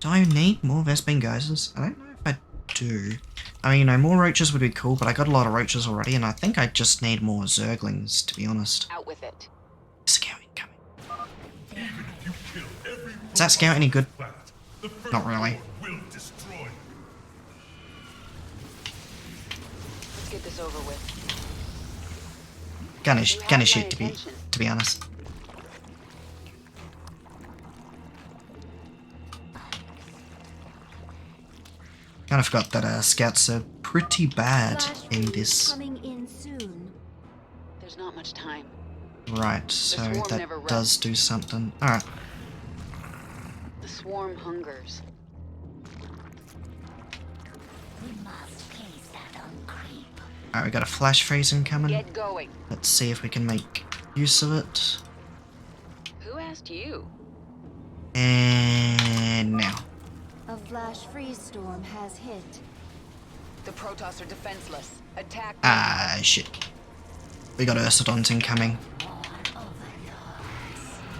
[SPEAKER 1] Do I need more Vespene geysers? I don't know if I do. I mean, you know, more roaches would be cool, but I got a lot of roaches already, and I think I just need more Zerglings, to be honest.
[SPEAKER 6] Out with it.
[SPEAKER 1] Scout incoming. Is that scout any good? Not really.
[SPEAKER 6] Let's get this over with.
[SPEAKER 1] Gunnish shit, to be honest. Kind of forgot that scouts are pretty bad in this.
[SPEAKER 19] Coming in soon.
[SPEAKER 6] There's not much time.
[SPEAKER 1] Right, so that does do something. Alright.
[SPEAKER 6] The swarm hungers.
[SPEAKER 1] Alright, we got a flash freeze incoming.
[SPEAKER 6] Get going.
[SPEAKER 1] Let's see if we can make use of it.
[SPEAKER 6] Who asked you?
[SPEAKER 1] And now.
[SPEAKER 19] A flash freeze storm has hit.
[SPEAKER 6] The Protoss are defenseless. Attack.
[SPEAKER 1] Ah, shit. We got Ursidons incoming.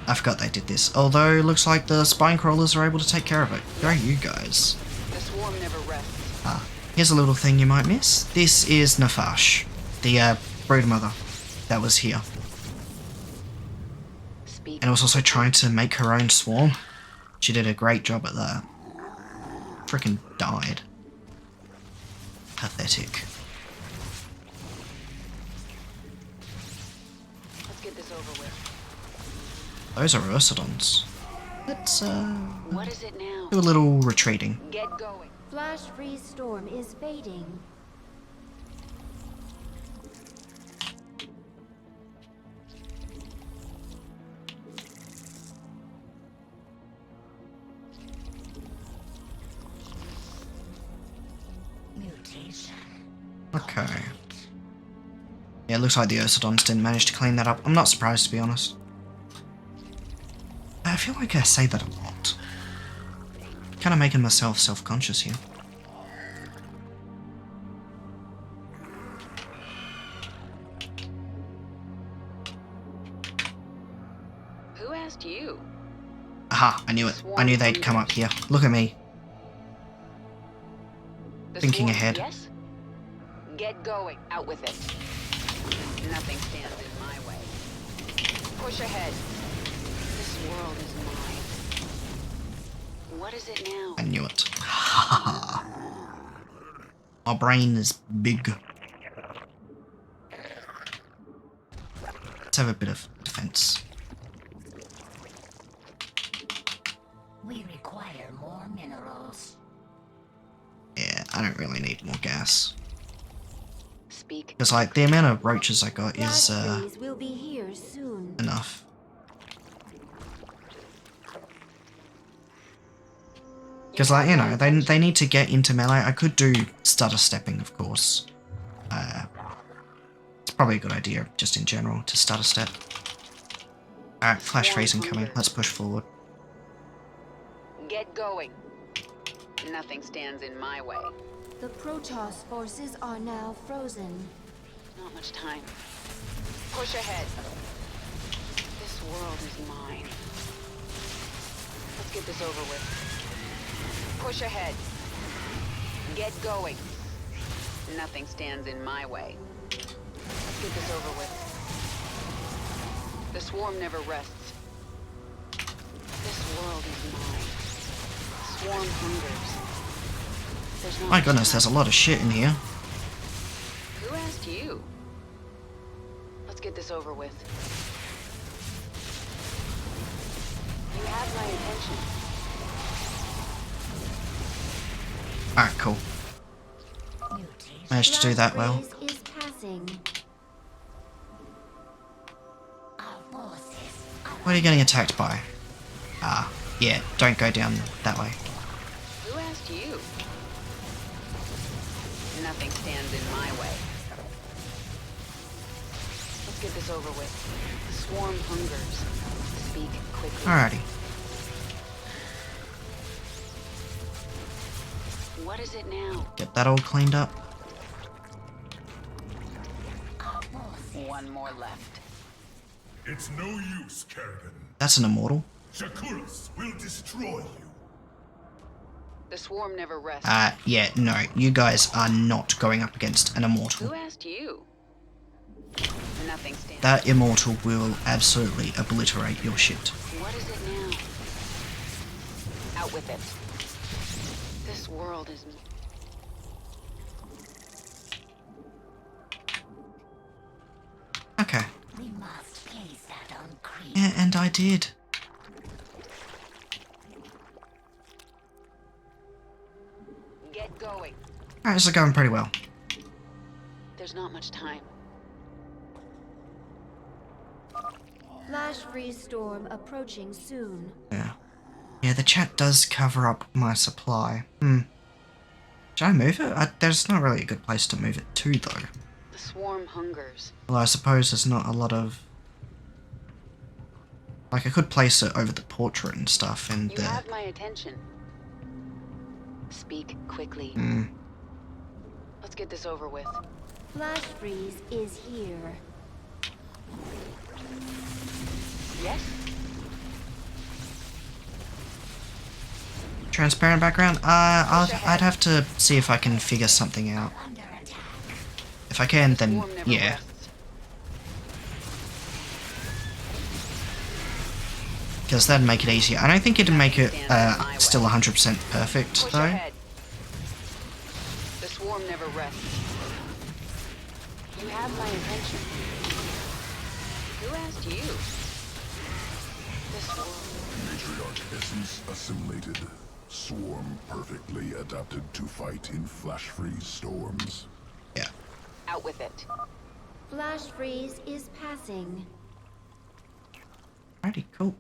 [SPEAKER 1] I forgot they did this. Although, looks like the spine crawlers are able to take care of it. Go you guys.
[SPEAKER 6] The swarm never rests.
[SPEAKER 1] Ah, here's a little thing you might miss. This is Nafash, the broodmother that was here. And was also trying to make her own swarm. She did a great job at that. Frickin' died. Pathetic.
[SPEAKER 6] Let's get this over with.
[SPEAKER 1] Those are Ursidons. Let's
[SPEAKER 6] What is it now?
[SPEAKER 1] do a little retreating.
[SPEAKER 6] Get going.
[SPEAKER 19] Flash freeze storm is fading.
[SPEAKER 1] Okay. Yeah, it looks like the Ursidons didn't manage to clean that up. I'm not surprised, to be honest. I feel like I say that a lot. Kind of making myself self-conscious here.
[SPEAKER 6] Who asked you?
[SPEAKER 1] Aha, I knew it. I knew they'd come up here. Look at me. Thinking ahead.
[SPEAKER 6] Yes? Get going. Out with it. Nothing stands in my way. Push ahead. This world is mine. What is it now?
[SPEAKER 1] I knew it. My brain is big. have a bit of defense.
[SPEAKER 16] We require more minerals.
[SPEAKER 1] Yeah, I don't really need more gas.
[SPEAKER 6] Speak.
[SPEAKER 1] Because, like, the amount of roaches I got is,
[SPEAKER 19] will be here soon.
[SPEAKER 1] enough. Because, like, you know, they need to get into melee. I could do stutter stepping, of course. It's probably a good idea, just in general, to stutter step. Alright, flash freeze incoming. Let's push forward.
[SPEAKER 6] Get going. Nothing stands in my way.
[SPEAKER 19] The Protoss forces are now frozen.
[SPEAKER 6] Not much time. Push ahead. This world is mine. Let's get this over with. Push ahead. Get going. Nothing stands in my way. Let's get this over with. The swarm never rests. This world is mine. Swarm hungers. There's no
[SPEAKER 1] My goodness, there's a lot of shit in here.
[SPEAKER 6] Who asked you? Let's get this over with. You have my attention.
[SPEAKER 1] Alright, cool. Managed to do that well.
[SPEAKER 19] Is passing.
[SPEAKER 1] What are you getting attacked by? Ah, yeah, don't go down that way.
[SPEAKER 6] Who asked you? Nothing stands in my way. Let's get this over with. The swarm hungers. Speak quickly.
[SPEAKER 1] Alrighty.
[SPEAKER 6] What is it now?
[SPEAKER 1] Get that all cleaned up.
[SPEAKER 6] One more left.
[SPEAKER 20] It's no use, Kerrigan.
[SPEAKER 1] That's an immortal.
[SPEAKER 20] Shakuras will destroy you.
[SPEAKER 6] The swarm never rests.
[SPEAKER 1] Yeah, no, you guys are not going up against an immortal.
[SPEAKER 6] Who asked you? Nothing stands.
[SPEAKER 1] That immortal will absolutely obliterate your shit.
[SPEAKER 6] What is it now? Out with it. This world is...
[SPEAKER 1] Okay.
[SPEAKER 16] We must place that on Crete.
[SPEAKER 1] Yeah, and I did.
[SPEAKER 6] Get going.
[SPEAKER 1] Alright, this is going pretty well.
[SPEAKER 6] There's not much time.
[SPEAKER 19] Flash freeze storm approaching soon.
[SPEAKER 1] Yeah. Yeah, the chat does cover up my supply. Should I move it? There's not really a good place to move it to, though.
[SPEAKER 6] The swarm hungers.
[SPEAKER 1] Well, I suppose there's not a lot of... Like, I could place it over the portrait and stuff, and
[SPEAKER 6] You have my attention. Speak quickly. Let's get this over with.
[SPEAKER 19] Flash freeze is here.
[SPEAKER 6] Yes?
[SPEAKER 1] Transparent background? I'd have to see if I can figure something out. If I can, then yeah. Because that'd make it easier. I don't think it'd make it still 100% perfect, though.
[SPEAKER 6] The swarm never rests. You have my attention. Who asked you? This world.
[SPEAKER 20] Matriarch essence assimilated. Swarm perfectly adapted to fight in flash freeze storms.
[SPEAKER 1] Yeah.
[SPEAKER 6] Out with it.
[SPEAKER 19] Flash freeze is passing.
[SPEAKER 1] Alrighty, cool.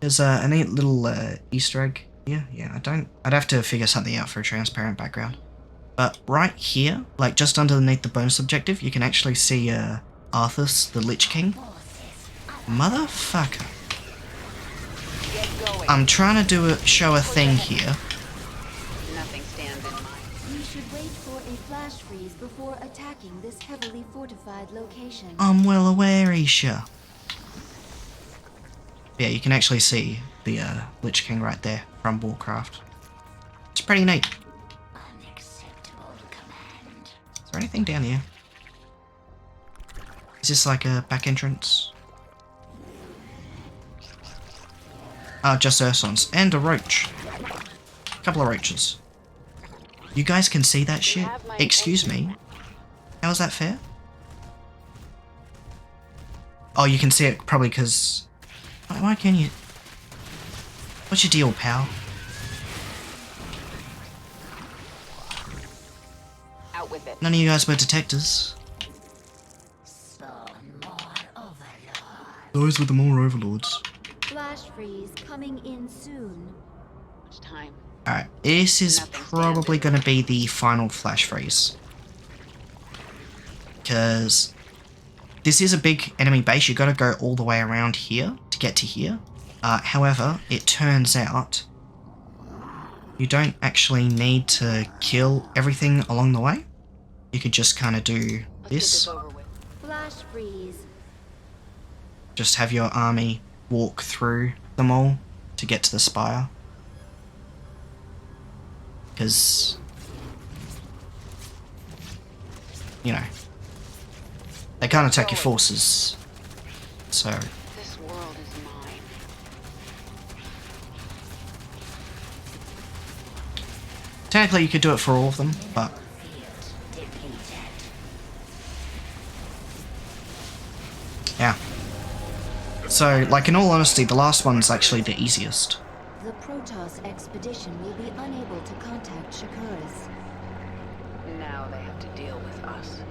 [SPEAKER 1] There's a neat little Easter egg here. Yeah, I'd have to figure something out for a transparent background. But right here, like just underneath the bonus objective, you can actually see Arthas, the Lich King. Motherfucker. I'm trying to show a thing here.
[SPEAKER 6] Nothing stands in my...
[SPEAKER 19] We should wait for a flash freeze before attacking this heavily fortified location.
[SPEAKER 1] I'm well aware, Isha. Yeah, you can actually see the Lich King right there from Warcraft. It's pretty neat.
[SPEAKER 16] Unacceptable command.
[SPEAKER 1] Is there anything down here? Is this like a back entrance? Just Ursons. And a roach. A couple of roaches. You guys can see that shit? Excuse me? How is that fair? Oh, you can see it probably because... Why can you... What's your deal, pal?
[SPEAKER 6] Out with it.
[SPEAKER 1] None of you guys were detectors. Those were the more overlords.
[SPEAKER 19] Flash freeze coming in soon.
[SPEAKER 6] Much time.
[SPEAKER 1] Alright, this is probably going to be the final flash freeze. Because this is a big enemy base. You got to go all the way around here to get to here. However, it turns out you don't actually need to kill everything along the way. You could just kind of do this.
[SPEAKER 19] Flash freeze.
[SPEAKER 1] Just have your army walk through them all to get to the spire. Because, you know, they can't attack your forces. So...
[SPEAKER 6] This world is mine.
[SPEAKER 1] Technically you could do it for all of them, but... Yeah. So, like, in all honesty, the last one's actually the easiest.
[SPEAKER 19] The Protoss expedition will be unable to contact Shakuras.
[SPEAKER 6] Now they have to deal with us.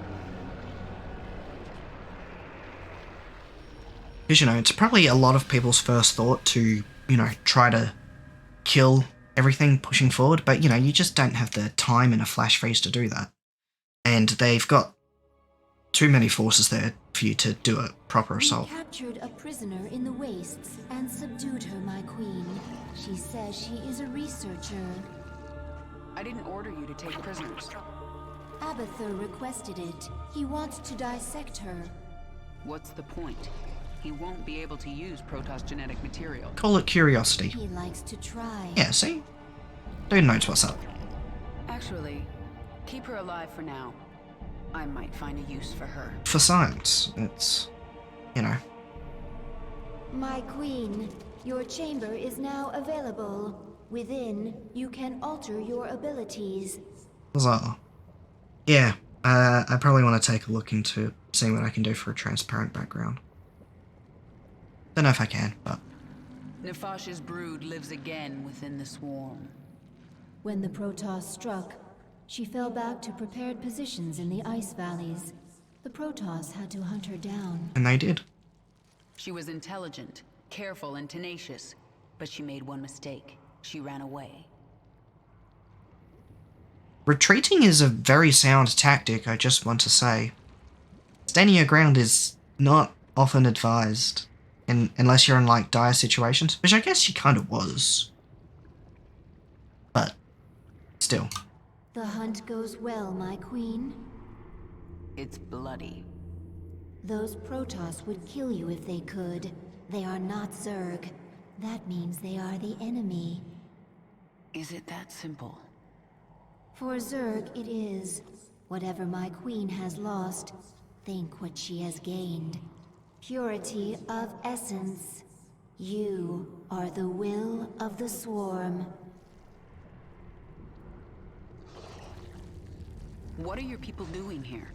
[SPEAKER 1] Because, you know, it's probably a lot of people's first thought to, you know, try to kill everything pushing forward, but, you know, you just don't have the time in a flash freeze to do that. And they've got too many forces there for you to do a proper assault.
[SPEAKER 19] We captured a prisoner in the wastes and subdued her, my queen. She says she is a researcher.
[SPEAKER 6] I didn't order you to take prisoners.
[SPEAKER 19] Abathur requested it. He wants to dissect her.
[SPEAKER 6] What's the point? He won't be able to use Protoss genetic material.
[SPEAKER 1] Call it curiosity.
[SPEAKER 19] He likes to try.
[SPEAKER 1] Yeah, see? Dude knows what's up.
[SPEAKER 6] Actually, keep her alive for now. I might find a use for her.
[SPEAKER 1] For science, it's, you know.
[SPEAKER 19] My queen, your chamber is now available. Within, you can alter your abilities.
[SPEAKER 1] Huzzah. Yeah, I probably want to take a look into seeing what I can do for a transparent background. Don't know if I can, but...
[SPEAKER 6] Nefash's brood lives again within the swarm.
[SPEAKER 19] When the Protoss struck, she fell back to prepared positions in the ice valleys. The Protoss had to hunt her down.
[SPEAKER 1] And they did.
[SPEAKER 6] She was intelligent, careful, and tenacious, but she made one mistake. She ran away.
[SPEAKER 1] Retreating is a very sound tactic, I just want to say. Standing your ground is not often advised, unless you're in, like, dire situations, which I guess she kind of was. But, still.
[SPEAKER 19] The hunt goes well, my queen.
[SPEAKER 6] It's bloody.
[SPEAKER 19] Those Protoss would kill you if they could. They are not Zerg. That means they are the enemy.
[SPEAKER 6] Is it that simple?
[SPEAKER 19] For Zerg, it is. Whatever my queen has lost, think what she has gained. Purity of essence. You are the will of the swarm.
[SPEAKER 6] What are your people doing here?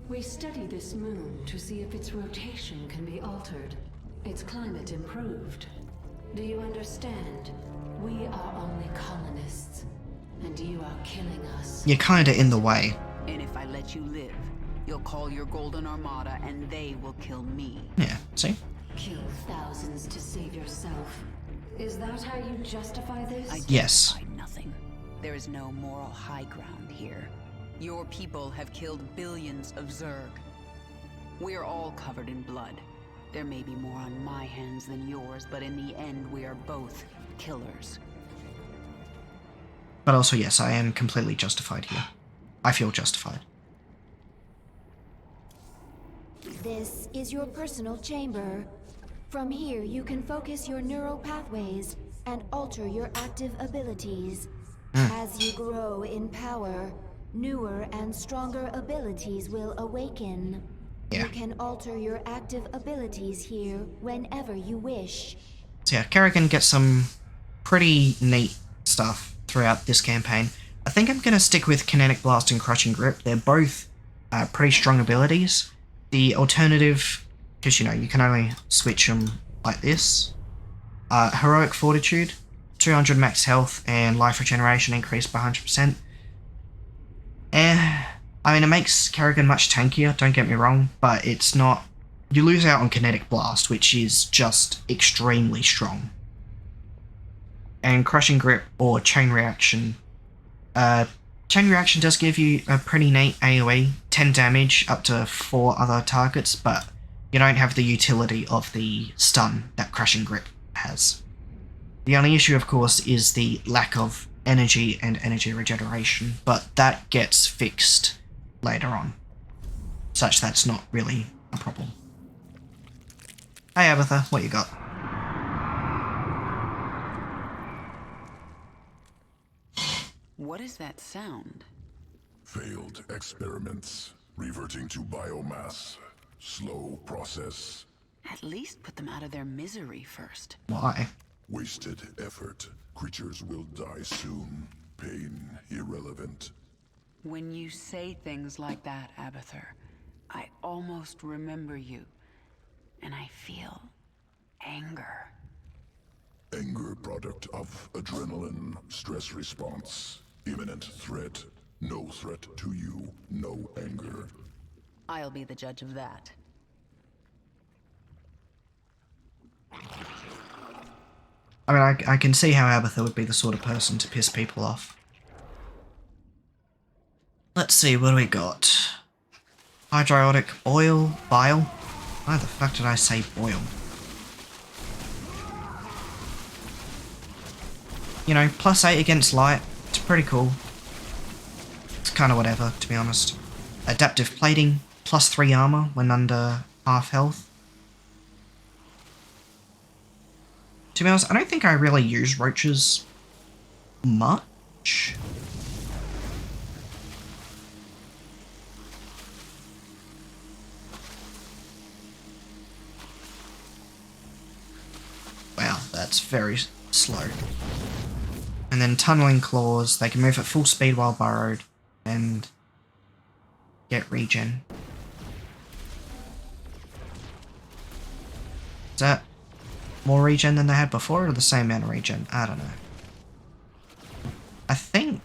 [SPEAKER 2] We study this moon to see if its rotation can be altered, its climate improved. Do you understand? We are only colonists, and you are killing us.
[SPEAKER 1] You're kinda in the way.
[SPEAKER 6] And if I let you live, you'll call your Golden Armada and they will kill me.
[SPEAKER 1] Yeah, see?
[SPEAKER 2] Kill thousands to save yourself. Is that how you justify this?
[SPEAKER 6] I
[SPEAKER 1] Yes.
[SPEAKER 6] justify nothing. There is no moral high ground here. Your people have killed billions of Zerg. We are all covered in blood. There may be more on my hands than yours, but in the end, we are both killers.
[SPEAKER 1] But also, yes, I am completely justified here. I feel justified.
[SPEAKER 19] This is your personal chamber. From here, you can focus your neural pathways and alter your active abilities. As you grow in power, newer and stronger abilities will awaken.
[SPEAKER 1] Yeah.
[SPEAKER 19] You can alter your active abilities here whenever you wish.
[SPEAKER 1] So yeah, Kerrigan gets some pretty neat stuff throughout this campaign. I think I'm going to stick with Kinetic Blast and Crushing Grip. They're both pretty strong abilities. The alternative
[SPEAKER 21] because, you know, you can only switch them like this. Heroic Fortitude, 200 max health and life regeneration increased by 100%. I mean, it makes Kerrigan much tankier, don't get me wrong, but it's not... You lose out on Kinetic Blast, which is just extremely strong. And Crushing Grip or Chain Reaction. Chain Reaction does give you a pretty neat AoE, 10 damage up to 4 other targets, but you don't have the utility of the stun that Crushing Grip has. The only issue, of course, is the lack of energy and energy regeneration, but that gets fixed later on, such that's not really a problem. Hey Abatha, what you got?
[SPEAKER 6] What is that sound?
[SPEAKER 20] Failed experiments, reverting to biomass. Slow process.
[SPEAKER 6] At least put them out of their misery first.
[SPEAKER 21] Why?
[SPEAKER 20] Wasted effort. Creatures will die soon. Pain irrelevant.
[SPEAKER 6] When you say things like that, Abatha, I almost remember you. And I feel anger.
[SPEAKER 20] Anger product of adrenaline, stress response, imminent threat. No threat to you, no anger.
[SPEAKER 6] I'll be the judge of that.
[SPEAKER 21] I mean, I can see how Abatha would be the sort of person to piss people off. Let's see, what do we got? Hydriotic Boil? Bile? Why the fuck did I say boil? You know, +8 against light. It's pretty cool. It's kind of whatever, to be honest. Adaptive Plating. +3 armor when under half health. To be honest, I don't think I really use roaches much. Wow, that's very slow. And then Tunneling Claws, they can move at full speed while burrowed and get regen. Is that more regen than they had before, or the same amount of regen? I don't know. I think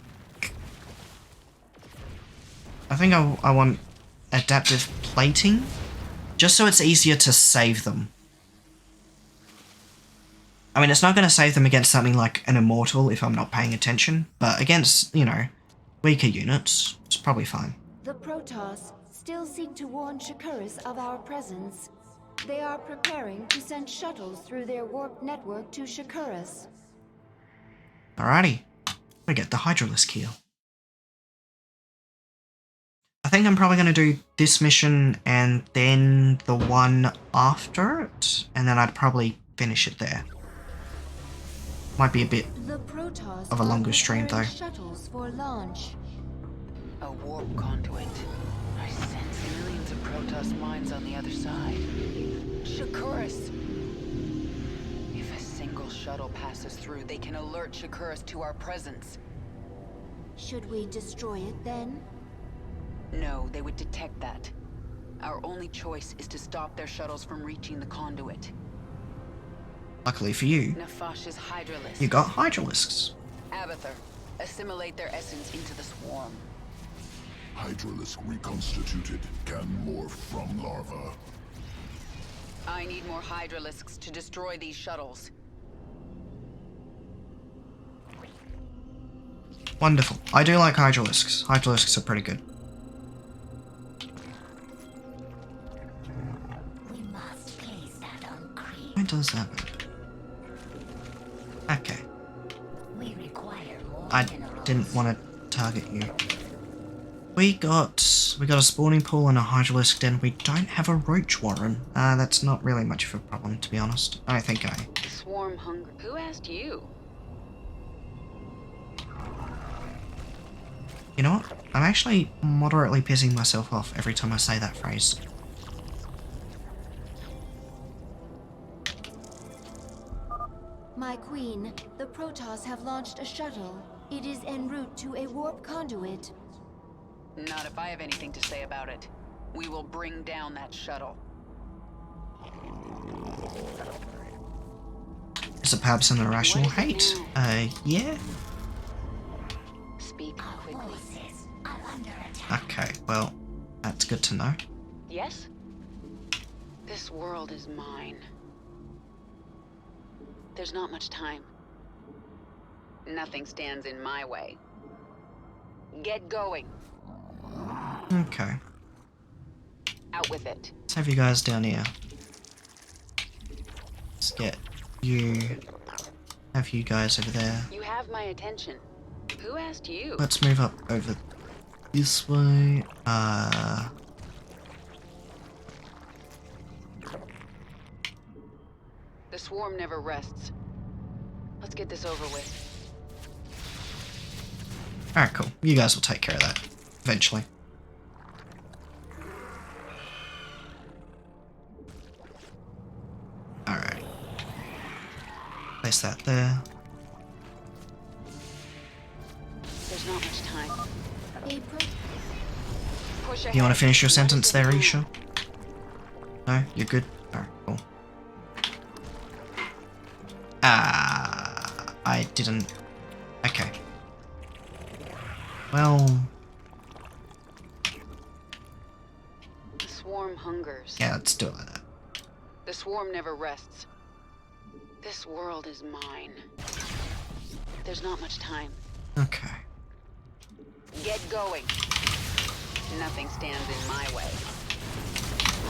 [SPEAKER 21] I want Adaptive Plating, just so it's easier to save them. I mean, it's not going to save them against something like an Immortal if I'm not paying attention, but against, you know, weaker units, it's probably fine.
[SPEAKER 19] The Protoss still seek to warn Shakuras of our presence. They are preparing to send shuttles through their warp network to Shakuras.
[SPEAKER 21] Alrighty, we get the Hydralisk here. I think I'm probably going to do this mission and then the one after it, and then I'd probably finish it there. Might be a bit of a longer stream though.
[SPEAKER 19] Shuttles for launch.
[SPEAKER 6] A warp conduit. I sense millions of Protoss minds on the other side. Shakuras! If a single shuttle passes through, they can alert Shakuras to our presence.
[SPEAKER 19] Should we destroy it then?
[SPEAKER 6] No, they would detect that. Our only choice is to stop their shuttles from reaching the conduit.
[SPEAKER 21] Luckily for you,
[SPEAKER 6] Nefash's Hydralisk.
[SPEAKER 21] you got Hydralisks.
[SPEAKER 6] Abatha, assimilate their essence into the swarm.
[SPEAKER 20] Hydralisk reconstituted can morph from larva.
[SPEAKER 6] I need more Hydralisks to destroy these shuttles.
[SPEAKER 21] Wonderful. I do like Hydralisks. Hydralisks are pretty good.
[SPEAKER 16] We must place that on Creep.
[SPEAKER 21] Where does that work? Okay.
[SPEAKER 16] We require more
[SPEAKER 21] I
[SPEAKER 16] minerals.
[SPEAKER 21] didn't want to target you. We got a spawning pool and a Hydralisk den. We don't have a Roach Warren. That's not really much of a problem, to be honest. I think I...
[SPEAKER 6] Swarm hunger. Who asked you?
[SPEAKER 21] You know what? I'm actually moderately pissing myself off every time I say that phrase.
[SPEAKER 19] My queen, the Protoss have launched a shuttle. It is en route to a warp conduit.
[SPEAKER 6] Not if I have anything to say about it. We will bring down that shuttle.
[SPEAKER 21] Is it perhaps an irrational hate? Yeah?
[SPEAKER 6] Speak quickly.
[SPEAKER 21] Okay, well, that's good to know.
[SPEAKER 6] Yes? This world is mine. There's not much time. Nothing stands in my way. Get going.
[SPEAKER 21] Okay.
[SPEAKER 6] Out with it.
[SPEAKER 21] Let's have you guys down here. Let's get you... have you guys over there.
[SPEAKER 6] You have my attention. Who asked you?
[SPEAKER 21] Let's move up over this way.
[SPEAKER 6] The swarm never rests. Let's get this over with.
[SPEAKER 21] Alright, cool. You guys will take care of that. Eventually. Alright. Place that there.
[SPEAKER 6] There's not much time. Push
[SPEAKER 21] You want to finish your sentence there, Isha? No? You're good? Alright, cool. I didn't... Okay. Well...
[SPEAKER 6] The swarm hungers.
[SPEAKER 21] yeah, let's do it like that.
[SPEAKER 6] The swarm never rests. This world is mine. There's not much time.
[SPEAKER 21] Okay.
[SPEAKER 6] Get going. Nothing stands in my way.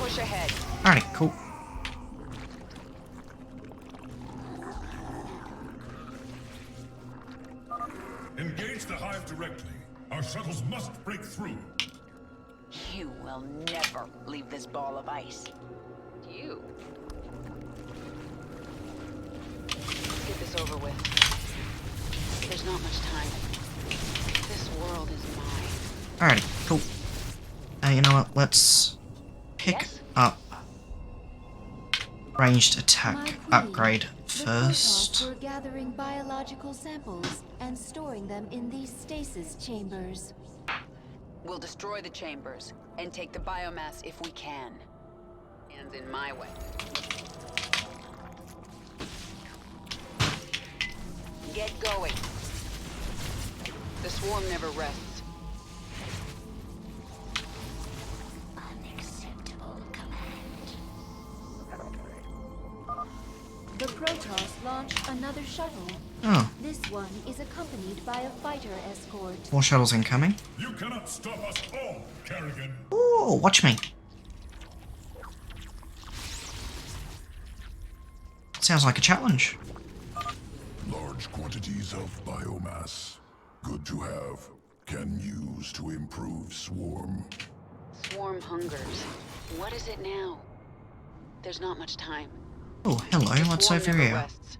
[SPEAKER 6] Push ahead.
[SPEAKER 21] Alright, cool.
[SPEAKER 20] Engage the hive directly. Our shuttles must break through.
[SPEAKER 6] You will never leave this ball of ice. You. Let's get this over with. There's not much time. This world is mine.
[SPEAKER 21] Alrighty, cool. You know what? Let's pick up ranged attack upgrade first.
[SPEAKER 19] We're gathering biological samples and storing them in these stasis chambers.
[SPEAKER 6] We'll destroy the chambers and take the biomass if we can. Hands in my way. Get going. The swarm never rests.
[SPEAKER 19] Unacceptable command. The Protoss launched another shuttle.
[SPEAKER 21] Oh.
[SPEAKER 19] This one is accompanied by a fighter escort.
[SPEAKER 21] More shuttles incoming.
[SPEAKER 20] You cannot stop us all, Kerrigan.
[SPEAKER 21] Ooh, watch me. Sounds like a challenge.
[SPEAKER 20] Large quantities of biomass. Good to have. Can use to improve swarm.
[SPEAKER 6] Swarm hungers. What is it now? There's not much time.
[SPEAKER 21] Oh, hello. What's over here?
[SPEAKER 6] Rests.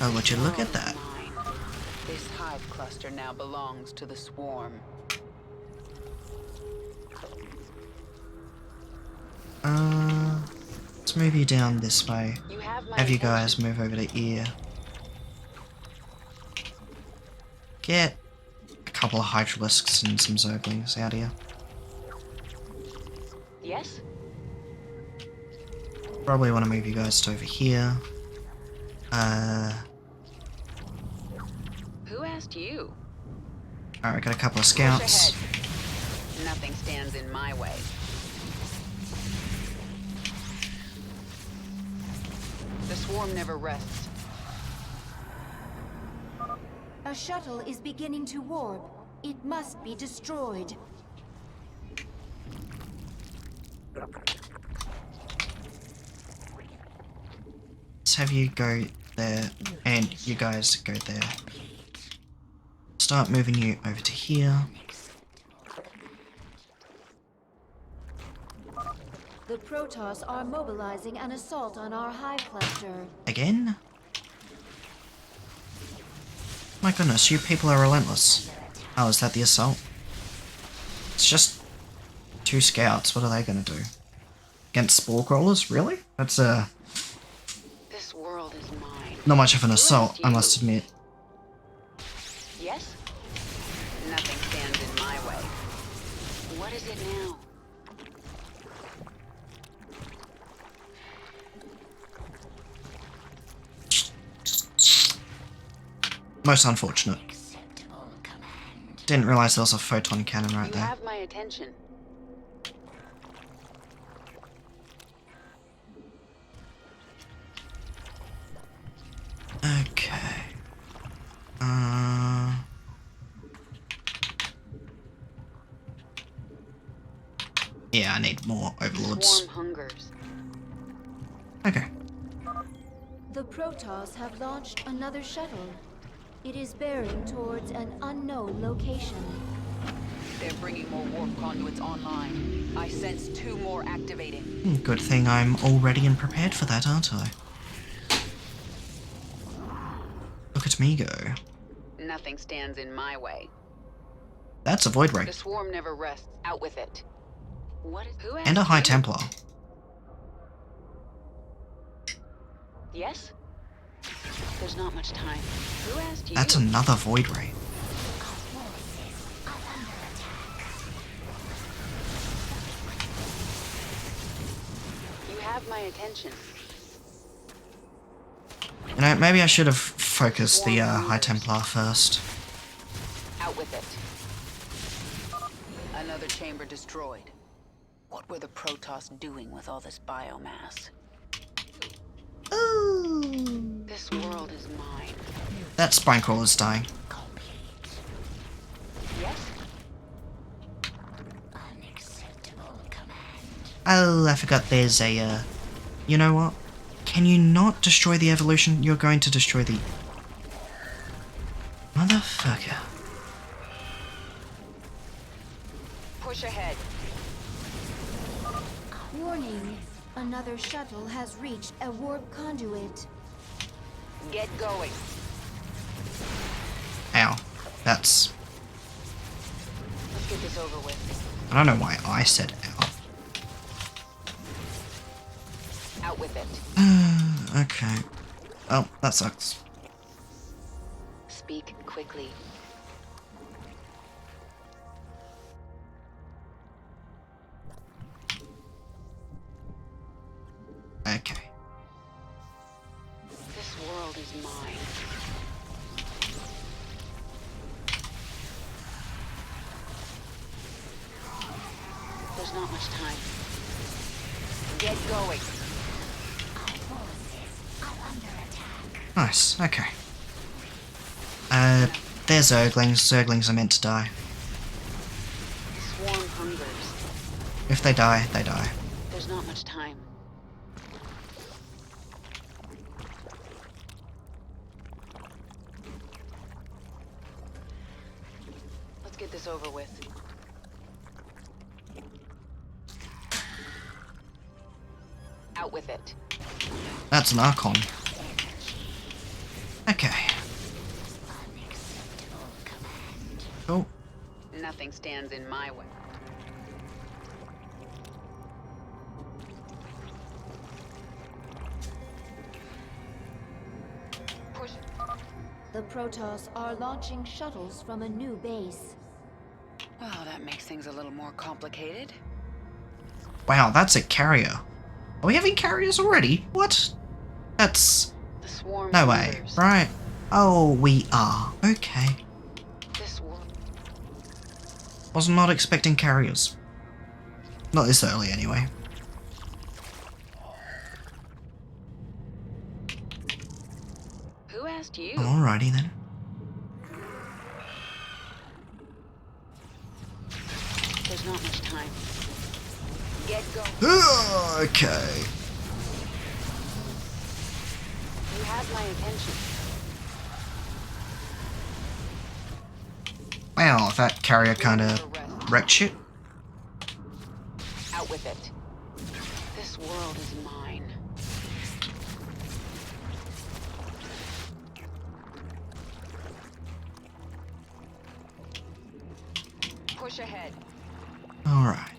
[SPEAKER 21] Oh, would you look at that?
[SPEAKER 6] This hive cluster now belongs to the swarm.
[SPEAKER 21] Let's move you down this way. Have you guys move over to here. Get a couple of hydralisks and some zerglings out here.
[SPEAKER 6] Yes?
[SPEAKER 21] Probably want to move you guys to over here.
[SPEAKER 6] Who asked you?
[SPEAKER 21] Alright, got a couple of scouts.
[SPEAKER 6] Nothing stands in my way. The swarm never rests.
[SPEAKER 19] A shuttle is beginning to warp. It must be destroyed.
[SPEAKER 21] Let's have you go there, and you guys go there. Start moving you over to here.
[SPEAKER 19] The Protoss are mobilizing an assault on our hive cluster.
[SPEAKER 21] Again? My goodness, you people are relentless. Oh, is that the assault? It's just 2 scouts. What are they gonna do? Against spore crawlers? Really? That's
[SPEAKER 6] This world is mine.
[SPEAKER 21] not much of an assault, I must admit.
[SPEAKER 6] What is it now?
[SPEAKER 21] Most unfortunate. Didn't realize there was a photon cannon right
[SPEAKER 6] You
[SPEAKER 21] there.
[SPEAKER 6] have my attention.
[SPEAKER 21] Okay. Yeah, I need more overlords.
[SPEAKER 6] Swarm hungers.
[SPEAKER 21] Okay.
[SPEAKER 19] The Protoss have launched another shuttle. It is bearing towards an unknown location.
[SPEAKER 6] They're bringing more warp conduits online. I sense 2 more activating.
[SPEAKER 21] Good thing I'm all ready and prepared for that, aren't I? Look at me go.
[SPEAKER 6] Nothing stands in my way.
[SPEAKER 21] That's a void ray.
[SPEAKER 6] The swarm never rests. Out with it. What is who
[SPEAKER 21] And a
[SPEAKER 6] asked
[SPEAKER 21] High
[SPEAKER 6] you?
[SPEAKER 21] Templar.
[SPEAKER 6] Yes? There's not much time. Who asked you?
[SPEAKER 21] That's another void ray.
[SPEAKER 6] You have my attention.
[SPEAKER 21] You know, maybe I should have focused the High Templar first.
[SPEAKER 6] Out with it. Another chamber destroyed. What were the Protoss doing with all this biomass?
[SPEAKER 21] Ooh.
[SPEAKER 6] This world is mine.
[SPEAKER 21] That spine crawler's dying.
[SPEAKER 6] Yes?
[SPEAKER 21] Oh, I forgot there's a, You know what? Can you not destroy the evolution? You're going to destroy the... Motherfucker.
[SPEAKER 6] Push ahead.
[SPEAKER 19] Warning. Another shuttle has reached a warp conduit.
[SPEAKER 6] Get going.
[SPEAKER 21] Ow. That's...
[SPEAKER 6] Let's get this over with.
[SPEAKER 21] I don't know why I said ow.
[SPEAKER 6] Out with it.
[SPEAKER 21] Okay. Oh, that sucks.
[SPEAKER 6] Speak quickly.
[SPEAKER 21] Okay.
[SPEAKER 6] This world is mine. There's not much time. Get going.
[SPEAKER 21] Nice, okay. They're Zerglings. Zerglings are meant to die.
[SPEAKER 6] Swarm hungers.
[SPEAKER 21] If they die, they die.
[SPEAKER 6] There's not much time. Let's get this over with. Out with it.
[SPEAKER 21] That's an Archon. Okay. Cool.
[SPEAKER 6] Nothing stands in my way. Push.
[SPEAKER 19] The Protoss are launching shuttles from a new base.
[SPEAKER 6] Well, that makes things a little more complicated.
[SPEAKER 21] Wow, that's a carrier. Are we having carriers already? What? That's...
[SPEAKER 6] The swarm
[SPEAKER 21] No way,
[SPEAKER 6] hungers.
[SPEAKER 21] right? Oh, we are. Okay.
[SPEAKER 6] This world.
[SPEAKER 21] Was not expecting carriers. Not this early, anyway.
[SPEAKER 6] Who asked you?
[SPEAKER 21] Alrighty then.
[SPEAKER 6] There's not much time. Get going.
[SPEAKER 21] Okay.
[SPEAKER 6] You have my attention.
[SPEAKER 21] Wow, that carrier kinda wrecked shit.
[SPEAKER 6] Out with it. This world is mine. Push ahead.
[SPEAKER 21] Alright.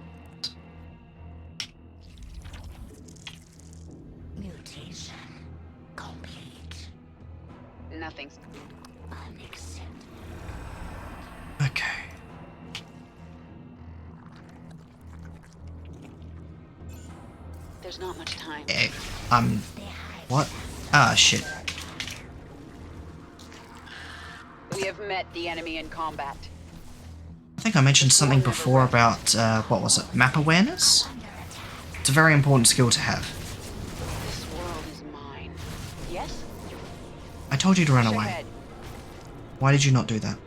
[SPEAKER 16] Mutation complete.
[SPEAKER 6] Nothing's.
[SPEAKER 16] Unacceptable.
[SPEAKER 21] Okay.
[SPEAKER 6] There's not much time.
[SPEAKER 21] What? Ah, shit.
[SPEAKER 6] We have met the enemy in combat.
[SPEAKER 21] I think I mentioned something before about, what was it, map awareness? It's a very important skill to have.
[SPEAKER 6] This world is mine. Yes?
[SPEAKER 21] I told you to run
[SPEAKER 6] Push
[SPEAKER 21] away.
[SPEAKER 6] ahead.
[SPEAKER 21] Why did you not do that?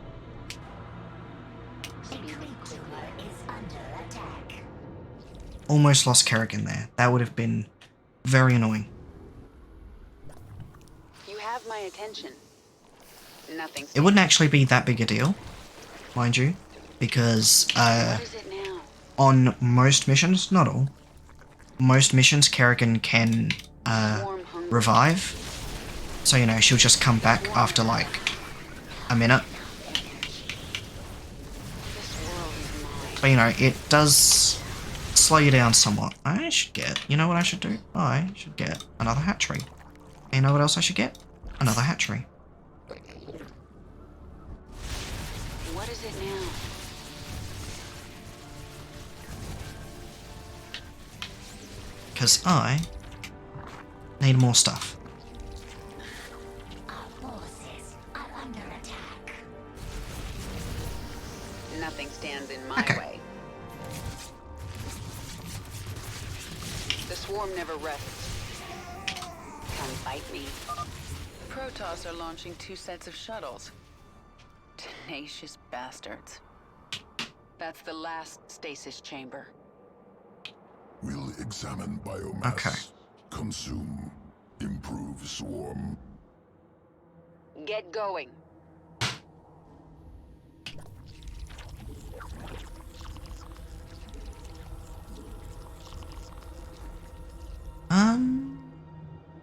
[SPEAKER 21] Almost lost Kerrigan there. That would have been very annoying.
[SPEAKER 6] You have my attention. Nothing.
[SPEAKER 21] It wouldn't actually be that big a deal, mind you, because
[SPEAKER 6] What is it now?
[SPEAKER 21] on most missions, not all, most missions Kerrigan can revive. So, you know, she'll just come back after like a minute. But, you know, it does slow you down somewhat. I should get, you know what I should do? I should get another hatchery. And you know what else I should get? Another hatchery.
[SPEAKER 6] What is it now?
[SPEAKER 21] Because I need more stuff.
[SPEAKER 6] Nothing stands in my way. The swarm never rests. Come fight me. Protoss are launching 2 sets of shuttles. Tenacious bastards. That's the last stasis chamber.
[SPEAKER 20] We'll examine biomass.
[SPEAKER 21] Okay.
[SPEAKER 20] Consume. Improve swarm.
[SPEAKER 6] Get going.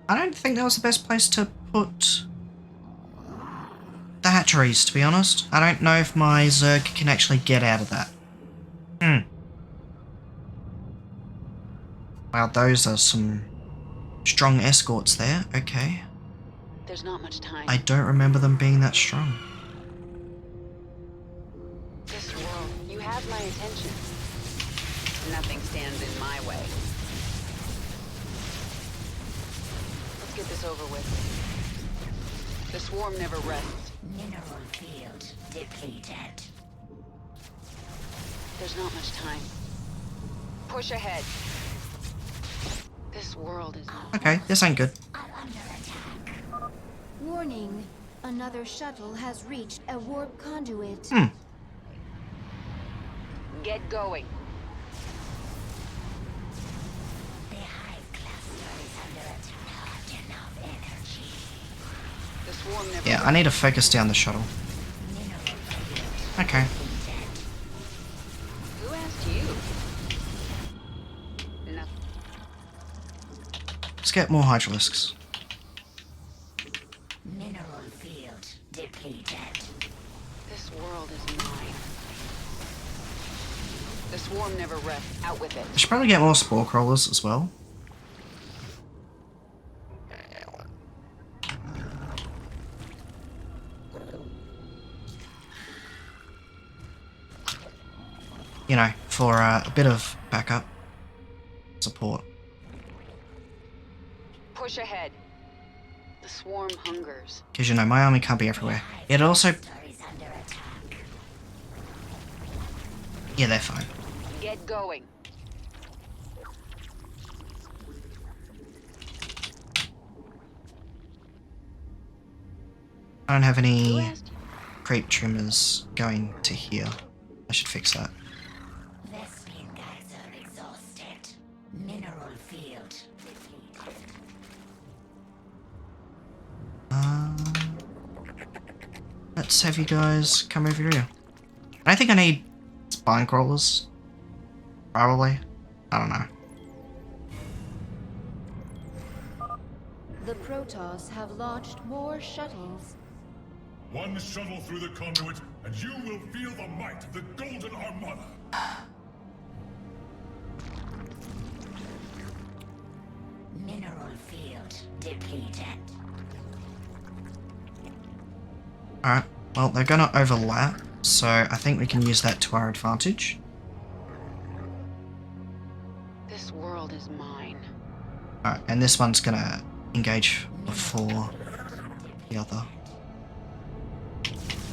[SPEAKER 21] I don't think that was the best place to put the hatcheries, to be honest. I don't know if my Zerg can actually get out of that. Wow, those are some strong escorts there. Okay.
[SPEAKER 6] There's not much time.
[SPEAKER 21] I don't remember them being that strong.
[SPEAKER 6] This world, you have my attention. Nothing stands in my way. Let's get this over with. The swarm never rests.
[SPEAKER 16] Mineral field depleted.
[SPEAKER 6] There's not much time. Push ahead. This world is...
[SPEAKER 21] Okay, this ain't good.
[SPEAKER 19] Warning. Another shuttle has reached a warp conduit.
[SPEAKER 6] Get going.
[SPEAKER 16] The hive cluster is under attack. Not enough energy.
[SPEAKER 6] The swarm never...
[SPEAKER 21] Yeah, I need to focus down the shuttle. Okay.
[SPEAKER 6] Who asked you? No.
[SPEAKER 21] Let's get more hydralisks.
[SPEAKER 16] Mineral field depleted.
[SPEAKER 6] This world is mine. The swarm never rests. Out with it.
[SPEAKER 21] I should probably get more spore crawlers as well. You know, for a bit of backup support.
[SPEAKER 6] Push ahead. The swarm hungers.
[SPEAKER 21] Because, you know, my army can't be everywhere. It also... Yeah, they're fine.
[SPEAKER 6] Get going.
[SPEAKER 21] I don't have any creep trimmers going to here. I should fix that.
[SPEAKER 16] Vespene geyser exhausted. Mineral field depleted.
[SPEAKER 21] Let's have you guys come over here. I think I need spine crawlers. Probably. I don't know.
[SPEAKER 19] The Protoss have launched more shuttles.
[SPEAKER 20] One shuttle through the conduit, and you will feel the might of the Golden Armada.
[SPEAKER 16] Mineral field depleted.
[SPEAKER 21] Alright, well, they're gonna overlap, so I think we can use that to our advantage.
[SPEAKER 6] This world is mine.
[SPEAKER 21] Alright, and this one's gonna engage before the other.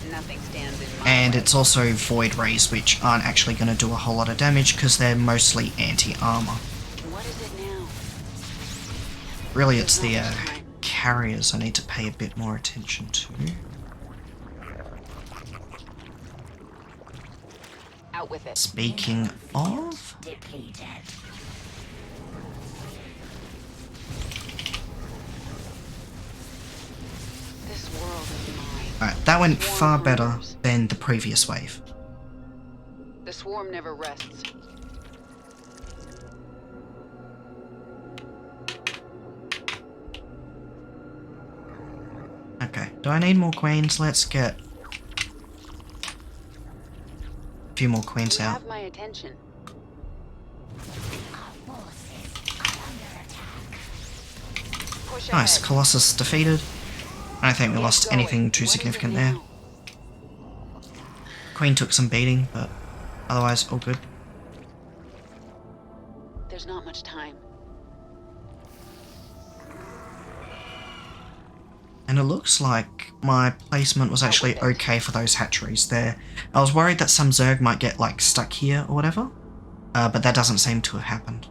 [SPEAKER 6] Nothing stands in my
[SPEAKER 21] And
[SPEAKER 6] way.
[SPEAKER 21] it's also void rays, which aren't actually gonna do a whole lot of damage because they're mostly anti-armor.
[SPEAKER 6] What is it now?
[SPEAKER 21] Really, it's the carriers I need to pay a bit more attention to.
[SPEAKER 6] Out with it.
[SPEAKER 21] Speaking of...
[SPEAKER 6] This world is mine.
[SPEAKER 21] Alright, that went far better than the previous wave.
[SPEAKER 6] The swarm never rests.
[SPEAKER 21] Okay, do I need more queens? Let's get a few more queens
[SPEAKER 6] You
[SPEAKER 21] out.
[SPEAKER 6] have my attention. Push
[SPEAKER 21] Nice,
[SPEAKER 6] ahead.
[SPEAKER 21] Colossus defeated. I don't think we lost anything too significant there. Queen took some beating, but otherwise all good.
[SPEAKER 6] There's not much time.
[SPEAKER 21] And it looks like my placement was actually okay for those hatcheries there. I was worried that some Zerg might get like stuck here or whatever, but that doesn't seem to have happened.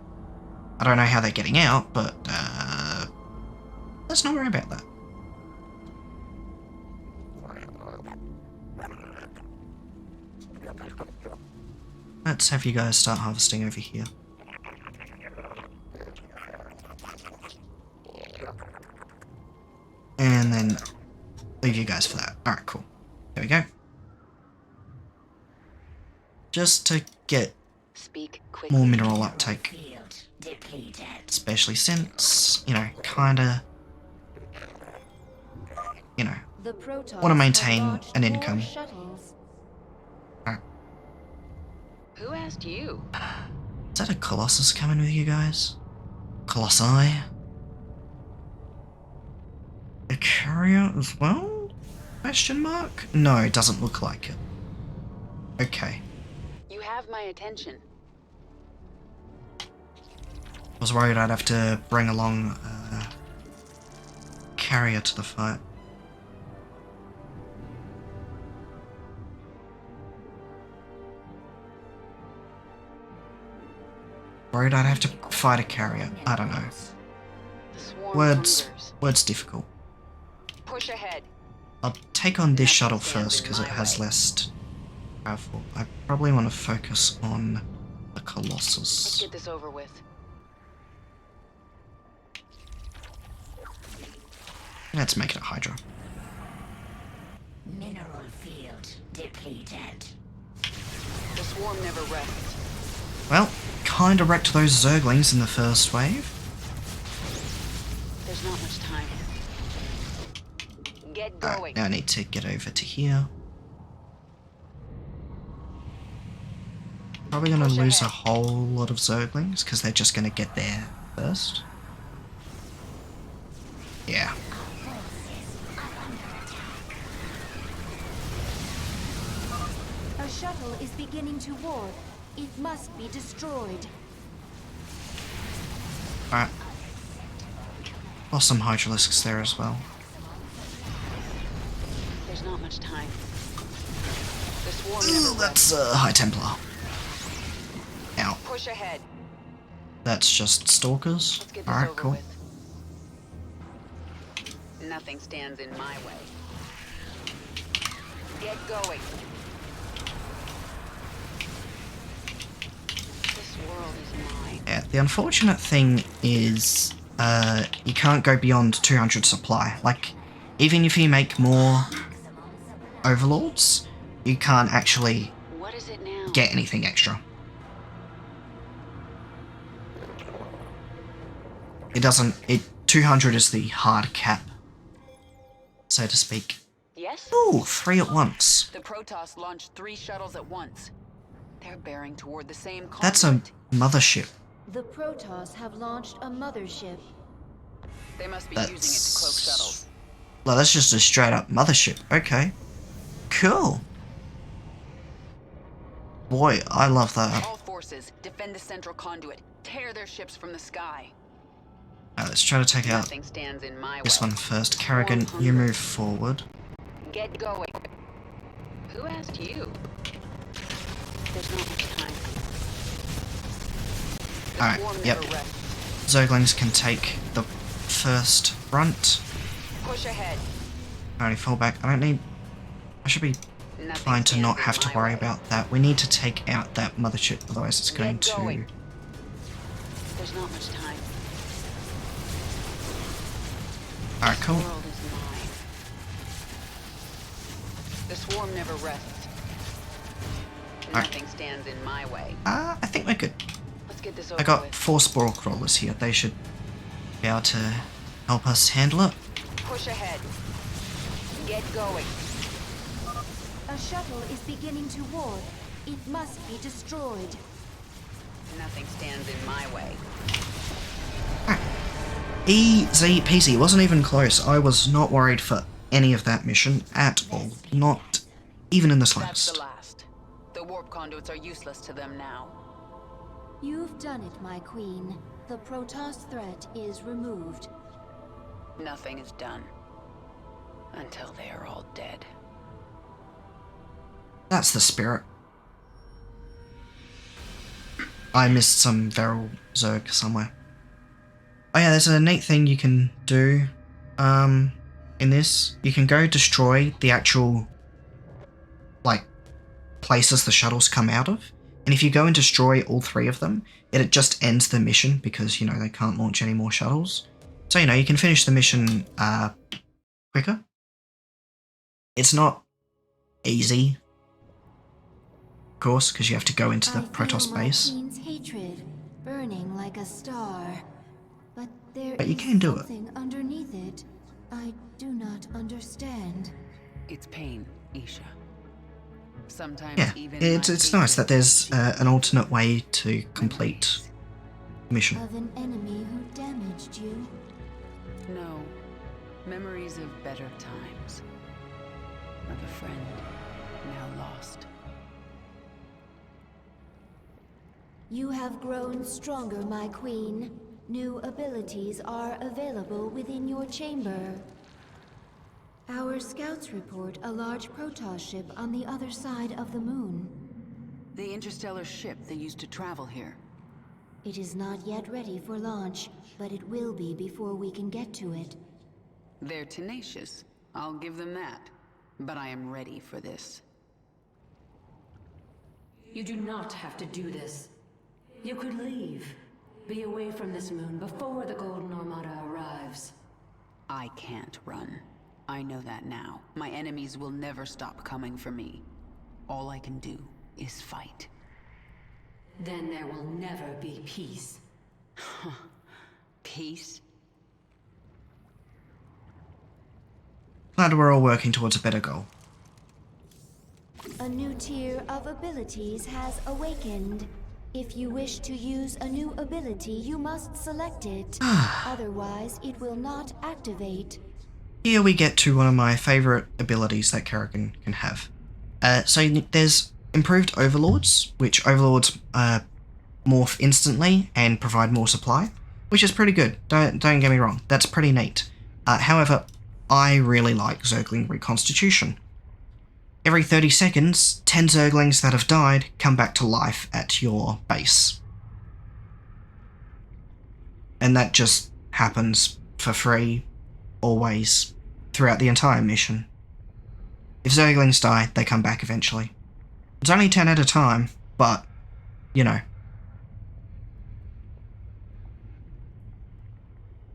[SPEAKER 21] I don't know how they're getting out, but let's not worry about that. Let's have you guys start harvesting over here. And then leave you guys for that. Alright, cool. There we go. Just to get more mineral uptake. Especially since, you know, kinda, you know, want to maintain an income. Alright.
[SPEAKER 6] Who asked you?
[SPEAKER 21] Is that a Colossus coming with you guys? Colossi? A carrier as well? Question mark? No, it doesn't look like it. Okay.
[SPEAKER 6] You have my attention.
[SPEAKER 21] I was worried I'd have to bring along a carrier to the fight. Worried I'd have to fight a carrier. I don't know. Words difficult.
[SPEAKER 6] Push ahead.
[SPEAKER 21] I'll take on this shuttle first because it has less travel. I probably want to focus on the Colossus.
[SPEAKER 6] Let's get this over with.
[SPEAKER 21] Let's make it a Hydra.
[SPEAKER 16] Mineral field depleted.
[SPEAKER 6] The swarm never rests.
[SPEAKER 21] Well, kinda wrecked those Zerglings in the first wave.
[SPEAKER 6] There's not much time. Get going.
[SPEAKER 21] Alright, now I need to get over to here. Probably gonna lose a whole lot of Zerglings because they're just gonna get there first. Yeah.
[SPEAKER 19] A shuttle is beginning to warp. It must be destroyed.
[SPEAKER 21] Alright. Lost some Hydralisks there as well.
[SPEAKER 6] There's not much time. The swarm
[SPEAKER 21] Ooh,
[SPEAKER 6] never
[SPEAKER 21] that's
[SPEAKER 6] rests.
[SPEAKER 21] High Templar. Ow.
[SPEAKER 6] Push ahead.
[SPEAKER 21] That's just Stalkers.
[SPEAKER 6] Let's get this
[SPEAKER 21] Alright,
[SPEAKER 6] over
[SPEAKER 21] cool.
[SPEAKER 6] with. Nothing stands in my way. Get going. This world is mine.
[SPEAKER 21] Yeah, the unfortunate thing is you can't go beyond 200 supply. Like, even if you make more Overlords, you can't actually
[SPEAKER 6] What is it now?
[SPEAKER 21] get anything extra. It doesn't... 200 is the hard cap, so to speak.
[SPEAKER 6] Yes?
[SPEAKER 21] Ooh, 3 at once.
[SPEAKER 6] The Protoss launched 3 shuttles at once. They're bearing toward the same conflict.
[SPEAKER 21] That's a mothership.
[SPEAKER 19] The Protoss have launched a mothership.
[SPEAKER 6] They must be using it to cloak shuttles.
[SPEAKER 21] Well, that's just a straight up mothership. Okay. Cool. Boy, I love that.
[SPEAKER 6] All forces, defend the central conduit. Tear their ships from the sky.
[SPEAKER 21] Let's try to take out
[SPEAKER 6] Nothing stands in my
[SPEAKER 21] this
[SPEAKER 6] way.
[SPEAKER 21] one first. Kerrigan, you move forward.
[SPEAKER 6] Get going. Who asked you? There's not much time.
[SPEAKER 21] Alright, yep. Zerglings can take the first front.
[SPEAKER 6] Push ahead.
[SPEAKER 21] Alright, fall back. I should be trying to not have to worry about that. We need to take out that mothership, otherwise it's going to...
[SPEAKER 6] There's not much time.
[SPEAKER 21] Alright, cool.
[SPEAKER 6] The world is mine. The swarm never rests. Nothing stands in my way.
[SPEAKER 21] I think we're good.
[SPEAKER 6] Let's get this over
[SPEAKER 21] I got
[SPEAKER 6] with.
[SPEAKER 21] 4 Sporal Crawlers here. They should be able to help us handle it.
[SPEAKER 6] Push ahead. Get going.
[SPEAKER 19] A shuttle is beginning to warp. It must be destroyed.
[SPEAKER 6] Nothing stands in my way.
[SPEAKER 21] Easy peasy. It wasn't even close. I was not worried for any of that mission at all. Not even in the
[SPEAKER 6] That's
[SPEAKER 21] slightest.
[SPEAKER 6] the last. The warp conduits are useless to them now.
[SPEAKER 19] You've done it, my queen. The Protoss threat is removed.
[SPEAKER 6] Nothing is done. Until they are all dead.
[SPEAKER 21] That's the spirit. I missed some Veryl Zerg somewhere. Oh yeah, there's a neat thing you can do in this. You can go destroy the actual, like, places the shuttles come out of. And if you go and destroy all 3 of them, it just ends the mission because, you know, they can't launch any more shuttles. So, you know, you can finish the mission quicker. It's not easy, of course, because you have to go into the Protoss base.
[SPEAKER 19] Queen's hatred burning like a star.
[SPEAKER 21] But you can do it.
[SPEAKER 19] Something underneath it. I do not understand.
[SPEAKER 6] It's pain, Isha. Sometimes
[SPEAKER 21] Yeah,
[SPEAKER 6] even
[SPEAKER 21] it's nice that there's an alternate way to complete the mission.
[SPEAKER 19] Of an enemy who damaged you.
[SPEAKER 6] No. Memories of better times. Of a friend now lost.
[SPEAKER 19] You have grown stronger, my queen. New abilities are available within your chamber. Our scouts report a large Protoss ship on the other side of the moon.
[SPEAKER 6] The interstellar ship they used to travel here.
[SPEAKER 19] It is not yet ready for launch, but it will be before we can get to it.
[SPEAKER 6] They're tenacious. I'll give them that. But I am ready for this.
[SPEAKER 2] You do not have to do this. You could leave. Be away from this moon before the Golden Armada arrives.
[SPEAKER 6] I can't run. I know that now. My enemies will never stop coming for me. All I can do is fight.
[SPEAKER 2] Then there will never be peace.
[SPEAKER 6] Peace?
[SPEAKER 21] Glad we're all working towards a better goal.
[SPEAKER 19] A new tier of abilities has awakened. If you wish to use a new ability, you must select it. Otherwise, it will not activate.
[SPEAKER 21] Here we get to one of my favourite abilities that Kerrigan can have. So there's improved Overlords, which Overlords morph instantly and provide more supply, which is pretty good. Don't get me wrong, that's pretty neat. However, I really like Zergling Reconstitution. Every 30 seconds, 10 Zerglings that have died come back to life at your base. And that just happens for free, always, throughout the entire mission. If Zerglings die, they come back eventually. It's only 10 at a time, but, you know.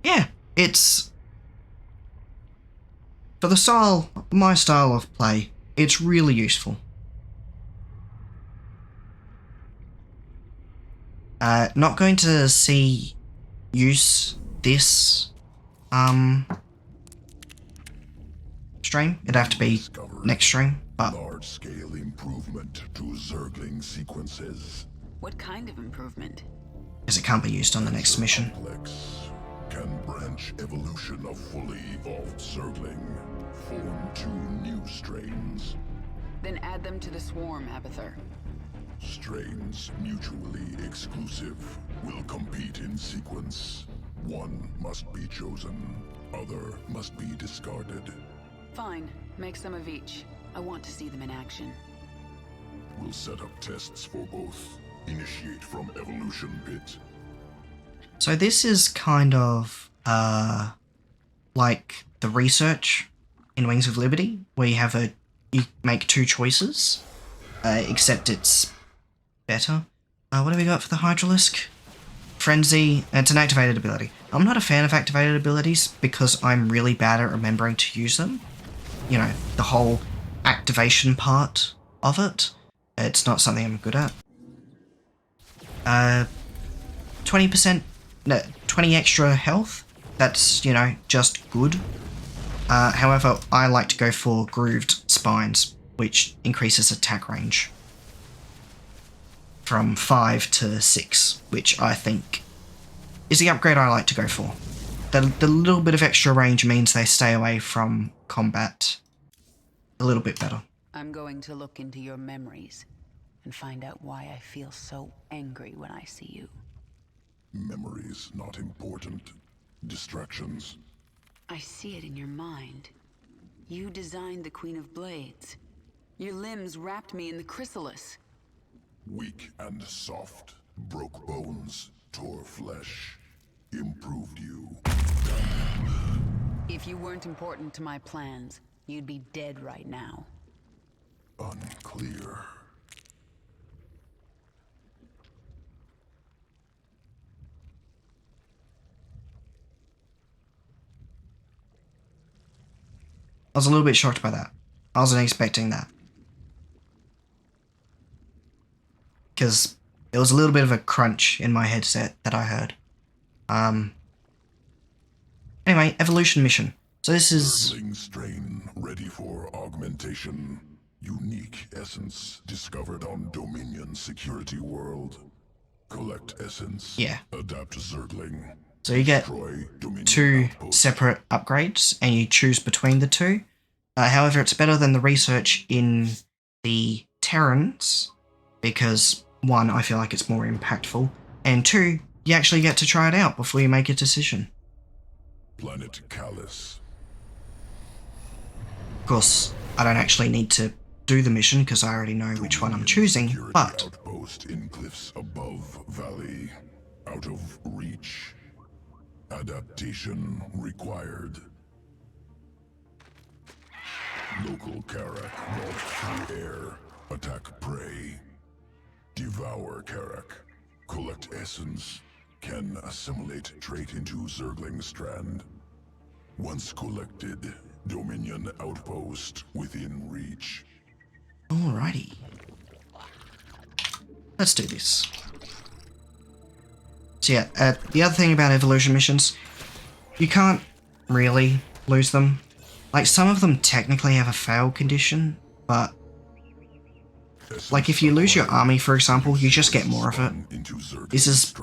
[SPEAKER 21] Yeah, it's... For my style of play, it's really useful. Not going to see use this stream. It'd have to be next stream, but
[SPEAKER 20] large-scale improvement to Zergling sequences.
[SPEAKER 6] What kind of improvement?
[SPEAKER 21] Because it can't be used on the next mission.
[SPEAKER 20] Can branch evolution of fully evolved Zergling. Form 2 new strains.
[SPEAKER 6] Then add them to the swarm, Abathur.
[SPEAKER 20] Strains mutually exclusive will compete in sequence. One must be chosen, other must be discarded.
[SPEAKER 6] Fine, make some of each. I want to see them in action.
[SPEAKER 20] We'll set up tests for both. Initiate from evolution pit.
[SPEAKER 21] So this is kind of like the research in Wings of Liberty, where you make two choices, except it's better. What have we got for the Hydralisk? Frenzy, it's an activated ability. I'm not a fan of activated abilities because I'm really bad at remembering to use them. You know, the whole activation part of it. It's not something I'm good at. 20%, no, 20 extra health. That's, you know, just good. However, I like to go for Grooved Spines, which increases attack range from 5 to 6, which I think is the upgrade I like to go for. The little bit of extra range means they stay away from combat a little bit better.
[SPEAKER 6] I'm going to look into your memories and find out why I feel so angry when I see you.
[SPEAKER 20] Memories not important. Distractions.
[SPEAKER 6] I see it in your mind. You designed the Queen of Blades. Your limbs wrapped me in the chrysalis.
[SPEAKER 20] Weak and soft. Broke bones. Tore flesh. Improved you.
[SPEAKER 6] If you weren't important to my plans, you'd be dead right now.
[SPEAKER 20] Unclear.
[SPEAKER 21] I was a little bit shocked by that. I wasn't expecting that. Because there was a little bit of a crunch in my headset that I heard. Anyway, evolution mission. So this is...
[SPEAKER 20] Zergling strain ready for augmentation. Unique essence discovered on Dominion security world. Collect essence.
[SPEAKER 21] Yeah.
[SPEAKER 20] Adapt Zergling.
[SPEAKER 21] So you get two separate upgrades, and you choose between the two. However, it's better than the research in the Terrans, because one, I feel like it's more impactful, and two, you actually get to try it out before you make a decision.
[SPEAKER 20] Planet Callus.
[SPEAKER 21] Of course, I don't actually need to do the mission because I already know which one I'm choosing, but...
[SPEAKER 20] Outpost in cliffs above valley. Out of reach. Adaptation required. Local Karak vault through air. Attack prey. Devour Karak. Collect essence. Can assimilate trait into Zergling strand. Once collected, Dominion outpost within reach.
[SPEAKER 21] Alrighty. Let's do this. So yeah, the other thing about evolution missions, you can't really lose them. Like, some of them technically have a fail condition, but... like, if you lose your army, for example, you just get more of it. This is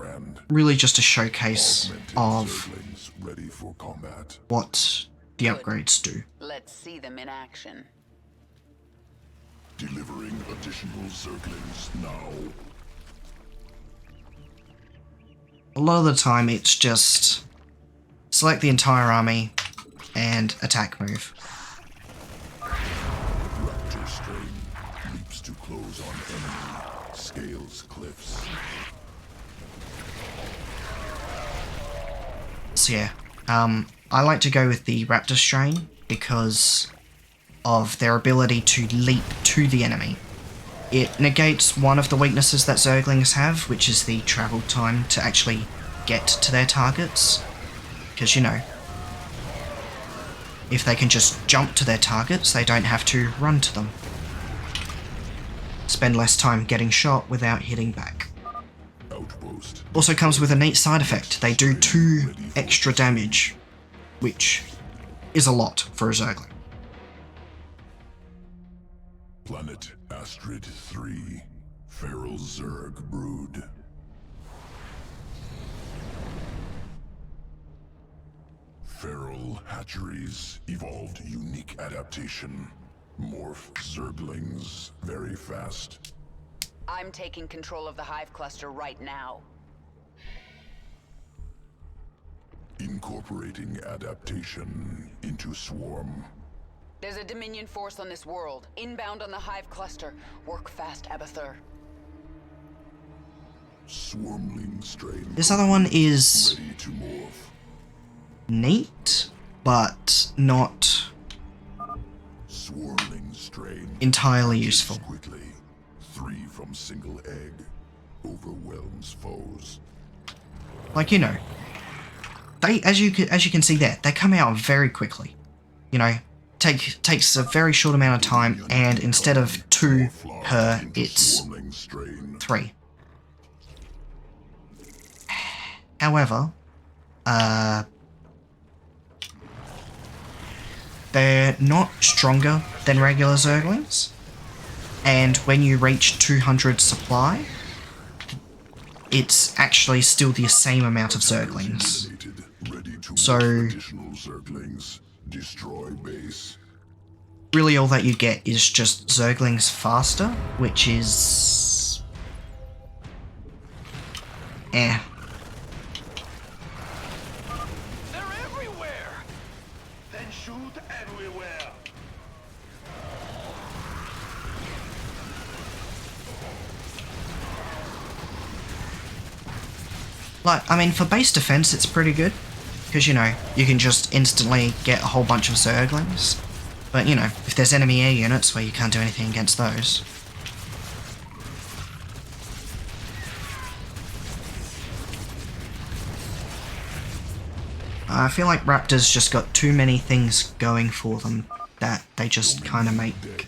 [SPEAKER 21] really just a showcase of what the upgrades do.
[SPEAKER 6] Let's see them in action.
[SPEAKER 20] Delivering additional Zerglings now.
[SPEAKER 21] A lot of the time, it's just select the entire army and attack move.
[SPEAKER 20] Raptor strain leaps to close on enemy, scales cliffs.
[SPEAKER 21] So yeah, I like to go with the Raptor strain because of their ability to leap to the enemy. It negates one of the weaknesses that Zerglings have, which is the travel time to actually get to their targets. Because, you know, if they can just jump to their targets, they don't have to run to them. Spend less time getting shot without hitting back.
[SPEAKER 20] Outpost.
[SPEAKER 21] Also comes with a neat side effect. They do 2 extra damage, which is a lot for a Zergling.
[SPEAKER 20] Planet Astrid 3. Feral Zerg brood. Feral hatcheries evolved unique adaptation. Morph Zerglings very fast.
[SPEAKER 6] I'm taking control of the hive cluster right now.
[SPEAKER 20] Incorporating adaptation into swarm.
[SPEAKER 6] There's a Dominion force on this world, inbound on the Hive cluster. Work fast, Abathur.
[SPEAKER 20] Swarmling strain.
[SPEAKER 21] This other one is
[SPEAKER 20] ready to morph.
[SPEAKER 21] Neat, but not
[SPEAKER 20] Swarmling strain
[SPEAKER 21] entirely useful.
[SPEAKER 20] Quickly. 3 from single egg. Overwhelms foes.
[SPEAKER 21] Like, you know, they as you can see there, they come out very quickly. You know, takes a very short amount of time, and instead of 2 per, it's 3. However, they're not stronger than regular Zerglings, and when you reach 200 supply, it's actually still the same amount of Zerglings. So, really all that you get is just Zerglings faster, which is... eh.
[SPEAKER 13] They're everywhere! Then shoot everywhere!
[SPEAKER 21] Like, I mean, for base defense, it's pretty good. Because, you know, you can just instantly get a whole bunch of Zerglings. But, you know, if there's enemy air units where you can't do anything against those. I feel like Raptors just got too many things going for them that they just kind of make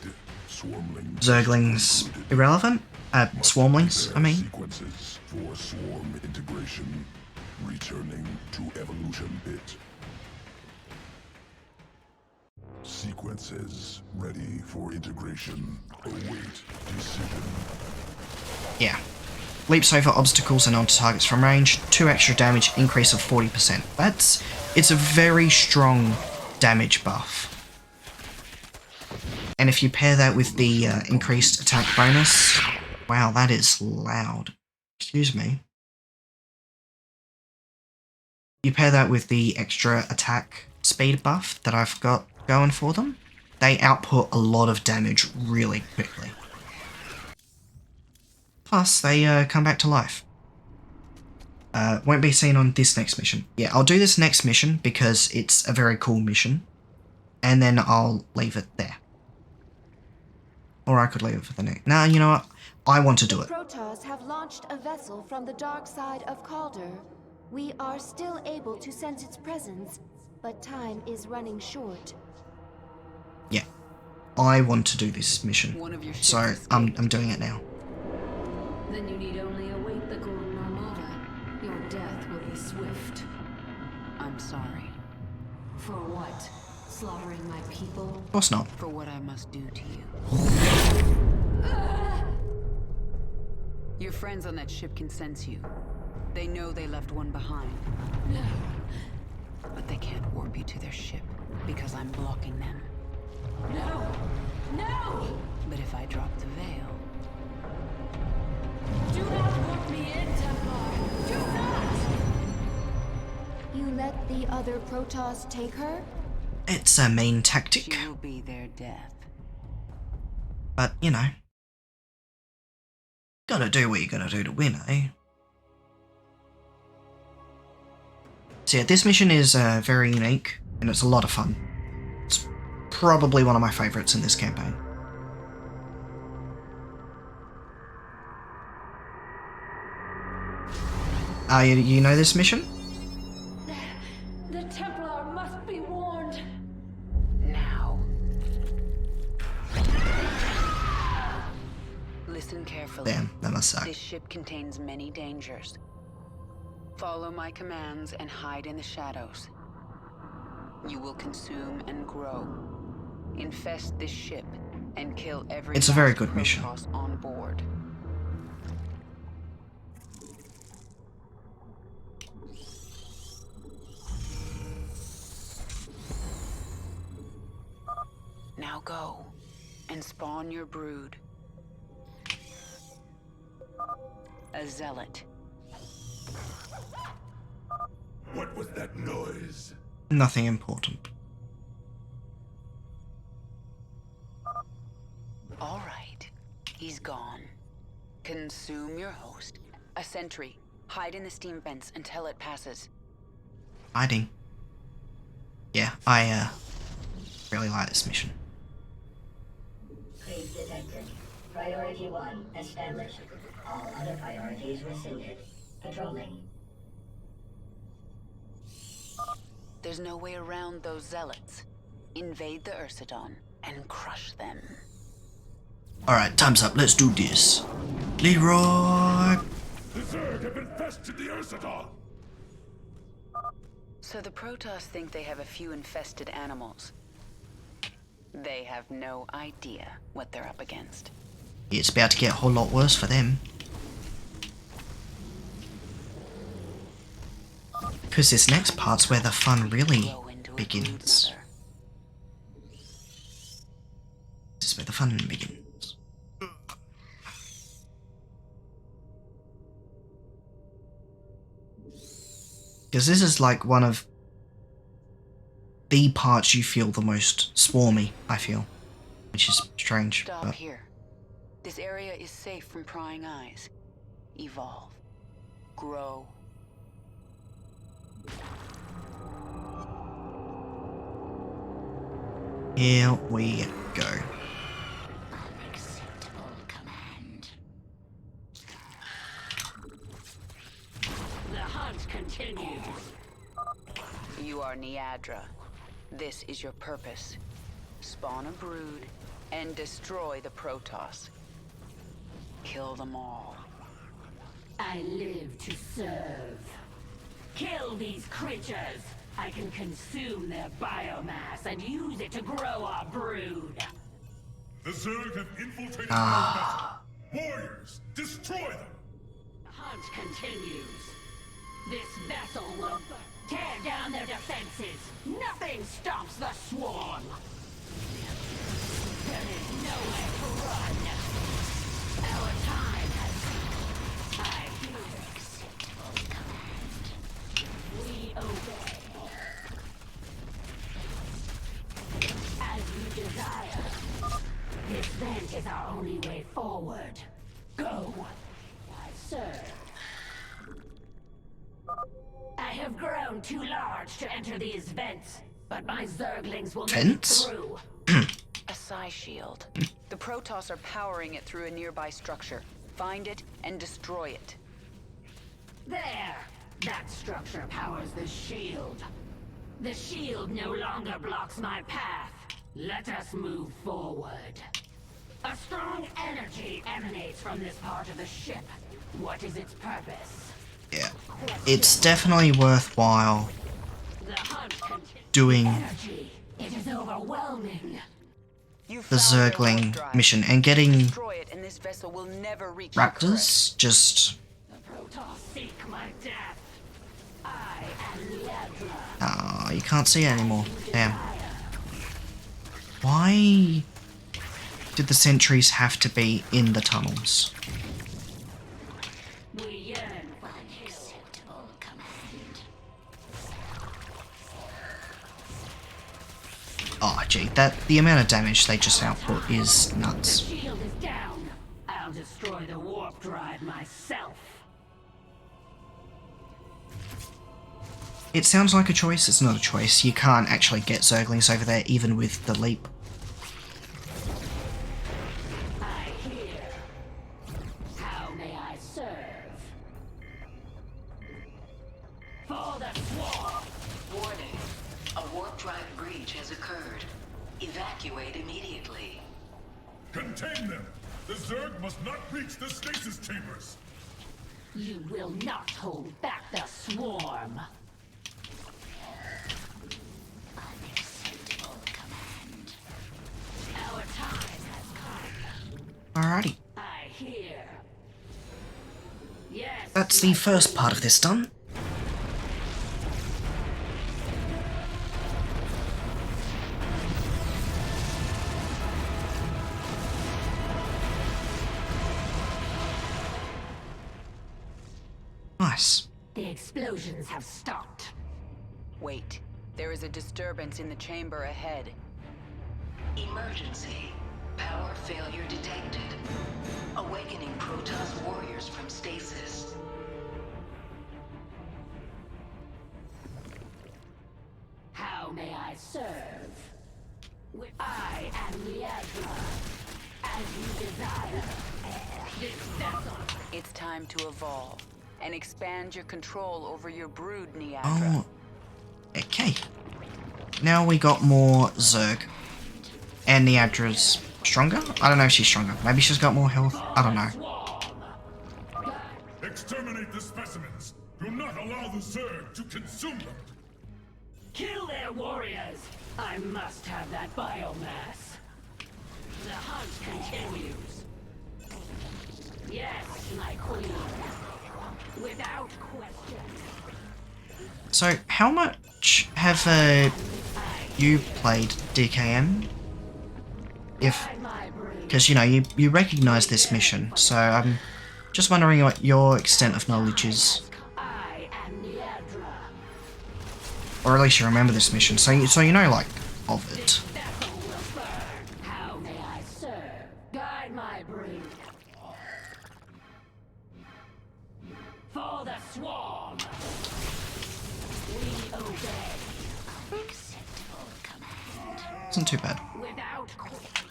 [SPEAKER 21] Zerglings irrelevant. Swarmlings, I mean.
[SPEAKER 20] Sequences for swarm integration. Returning to evolution bit. Sequences ready for integration. Await decision.
[SPEAKER 21] Yeah. Leaps over obstacles and onto targets from range. 2 extra damage, increase of 40%. It's a very strong damage buff. And if you pair that with the increased attack bonus... Wow, that is loud. Excuse me. You pair that with the extra attack speed buff that I've got going for them, they output a lot of damage really quickly. Plus, they come back to life. Won't be seen on this next mission. Yeah, I'll do this next mission because it's a very cool mission, and then I'll leave it there. Or I could leave it for the next. Nah, you know what? I want to do it.
[SPEAKER 19] The Protoss have launched a vessel from the dark side of Calder. We are still able to sense its presence, but time is running short.
[SPEAKER 21] Yeah, I want to do this mission, so I'm doing it now.
[SPEAKER 2] Then you need only await the Golden Armada. Your death will be swift.
[SPEAKER 6] I'm sorry.
[SPEAKER 2] For what? Slaughtering my people?
[SPEAKER 21] Of course not.
[SPEAKER 6] For what I must do to you. Your friends on that ship can sense you. They know they left one behind.
[SPEAKER 2] No.
[SPEAKER 6] But they can't warp you to their ship, because I'm blocking them.
[SPEAKER 2] No! No!
[SPEAKER 6] But if I drop the veil...
[SPEAKER 2] Do not warp me in, Templar! Do not!
[SPEAKER 19] You let the other Protoss take her?
[SPEAKER 21] It's a main tactic.
[SPEAKER 6] She will be their death.
[SPEAKER 21] But, you know. Gotta do what you gotta do to win, eh? So yeah, this mission is very unique, and it's a lot of fun. It's probably one of my favourites in this campaign. You know this mission?
[SPEAKER 2] The Templar must be warned.
[SPEAKER 6] Now. Listen carefully.
[SPEAKER 21] Damn, that must suck.
[SPEAKER 6] This ship contains many dangers. Follow my commands and hide in the shadows. You will consume and grow. Infest this ship and kill every
[SPEAKER 21] It's a very good mission.
[SPEAKER 6] on board. Now go and spawn your brood. A zealot.
[SPEAKER 20] What was that noise?
[SPEAKER 21] Nothing important.
[SPEAKER 6] All right. He's gone. Consume your host. A sentry. Hide in the steam vents until it passes.
[SPEAKER 21] Hiding. Yeah, I really like this mission.
[SPEAKER 9] Creep detected. Priority 1 established. All other priorities rescinded. Patrolling.
[SPEAKER 6] There's no way around those zealots. Invade the Ursidon and crush them.
[SPEAKER 21] Alright, time's up. Let's do this. Leroy!
[SPEAKER 20] The Zerg have infested the Ursidon!
[SPEAKER 6] So the Protoss think they have a few infested animals. They have no idea what they're up against.
[SPEAKER 21] It's about to get a whole lot worse for them. Because this next part's where the fun really begins. This is where the fun begins. Because this is like one of the parts you feel the most swarmy, I feel. Which is strange.
[SPEAKER 6] Stop
[SPEAKER 21] But
[SPEAKER 6] here. This area is safe from prying eyes. Evolve. Grow.
[SPEAKER 21] here we go.
[SPEAKER 16] Unacceptable command. The hunt continues.
[SPEAKER 6] You are Niadra. This is your purpose. Spawn a brood and destroy the Protoss. Kill them all.
[SPEAKER 16] I live to serve. Kill these creatures. I can consume their biomass and use it to grow our brood.
[SPEAKER 20] The Zerg have infiltrated
[SPEAKER 21] Ah.
[SPEAKER 20] our vessel. Warriors, destroy them!
[SPEAKER 16] The hunt continues. This vessel will tear down their defenses. Nothing stops the swarm. There is nowhere to run. Our time has come. I hear acceptable command. We obey. As you desire. This vent is our only way forward. Go. Sir. I have grown too large to enter these vents, but my Zerglings will make it
[SPEAKER 21] Vents?
[SPEAKER 16] through.
[SPEAKER 6] A psi shield. The Protoss are powering it through a nearby structure. Find it and destroy it.
[SPEAKER 16] There! That structure powers the shield. The shield no longer blocks my path. Let us move forward. A strong energy emanates from this part of the ship. What is its purpose?
[SPEAKER 21] Yeah. It's definitely worthwhile
[SPEAKER 16] The hunt continues.
[SPEAKER 21] doing
[SPEAKER 16] Energy. It is overwhelming.
[SPEAKER 21] the Zergling mission and getting
[SPEAKER 6] Destroy it and this vessel will never reach the
[SPEAKER 21] raptors. Just
[SPEAKER 16] The Protoss seek my death. I am Niadra.
[SPEAKER 21] you can't see it anymore. Damn. Why did the sentries have to be in the tunnels?
[SPEAKER 16] We yearn for unacceptable command.
[SPEAKER 21] Oh, gee, the amount of damage they just output is nuts.
[SPEAKER 16] The shield is down. I'll destroy the warp drive myself.
[SPEAKER 21] It sounds like a choice, it's not a choice. You can't actually get Zerglings over there even with the leap.
[SPEAKER 16] I hear. How may I serve? For the swarm.
[SPEAKER 8] Warning. A warp drive breach has occurred. Evacuate immediately.
[SPEAKER 20] Contain them! The Zerg must not reach the stasis chambers!
[SPEAKER 16] You will not hold back the swarm. Unacceptable command. Our time has come.
[SPEAKER 21] Alrighty.
[SPEAKER 16] I hear. Yes.
[SPEAKER 21] That's the first part of this done. Nice.
[SPEAKER 16] The explosions have stopped.
[SPEAKER 6] Wait. There is a disturbance in the chamber ahead.
[SPEAKER 8] Emergency. Power failure detected. Awakening Protoss warriors from stasis.
[SPEAKER 16] How may I serve? I am Liadra. As you desire. This vessel.
[SPEAKER 6] It's time to evolve and expand your control over your brood, Niadra.
[SPEAKER 21] Oh, okay. Now we got more Zerg. And Niadra's stronger? I don't know if she's stronger. Maybe she's got more health? I don't know.
[SPEAKER 20] Exterminate the specimens! Do not allow the Zerg to consume them!
[SPEAKER 16] Kill their warriors! I must have that biomass. The hunt continues. Yes, my queen. Without question.
[SPEAKER 21] So, how much have you played DKM? Because, you know, you recognise this mission, so I'm just wondering what your extent of knowledge is. Or at least you remember this mission, so you know, like, of it.
[SPEAKER 16] How may I serve? Guide my brood. For the swarm. We obey. Acceptable command.
[SPEAKER 21] Isn't too bad.
[SPEAKER 16] Without question.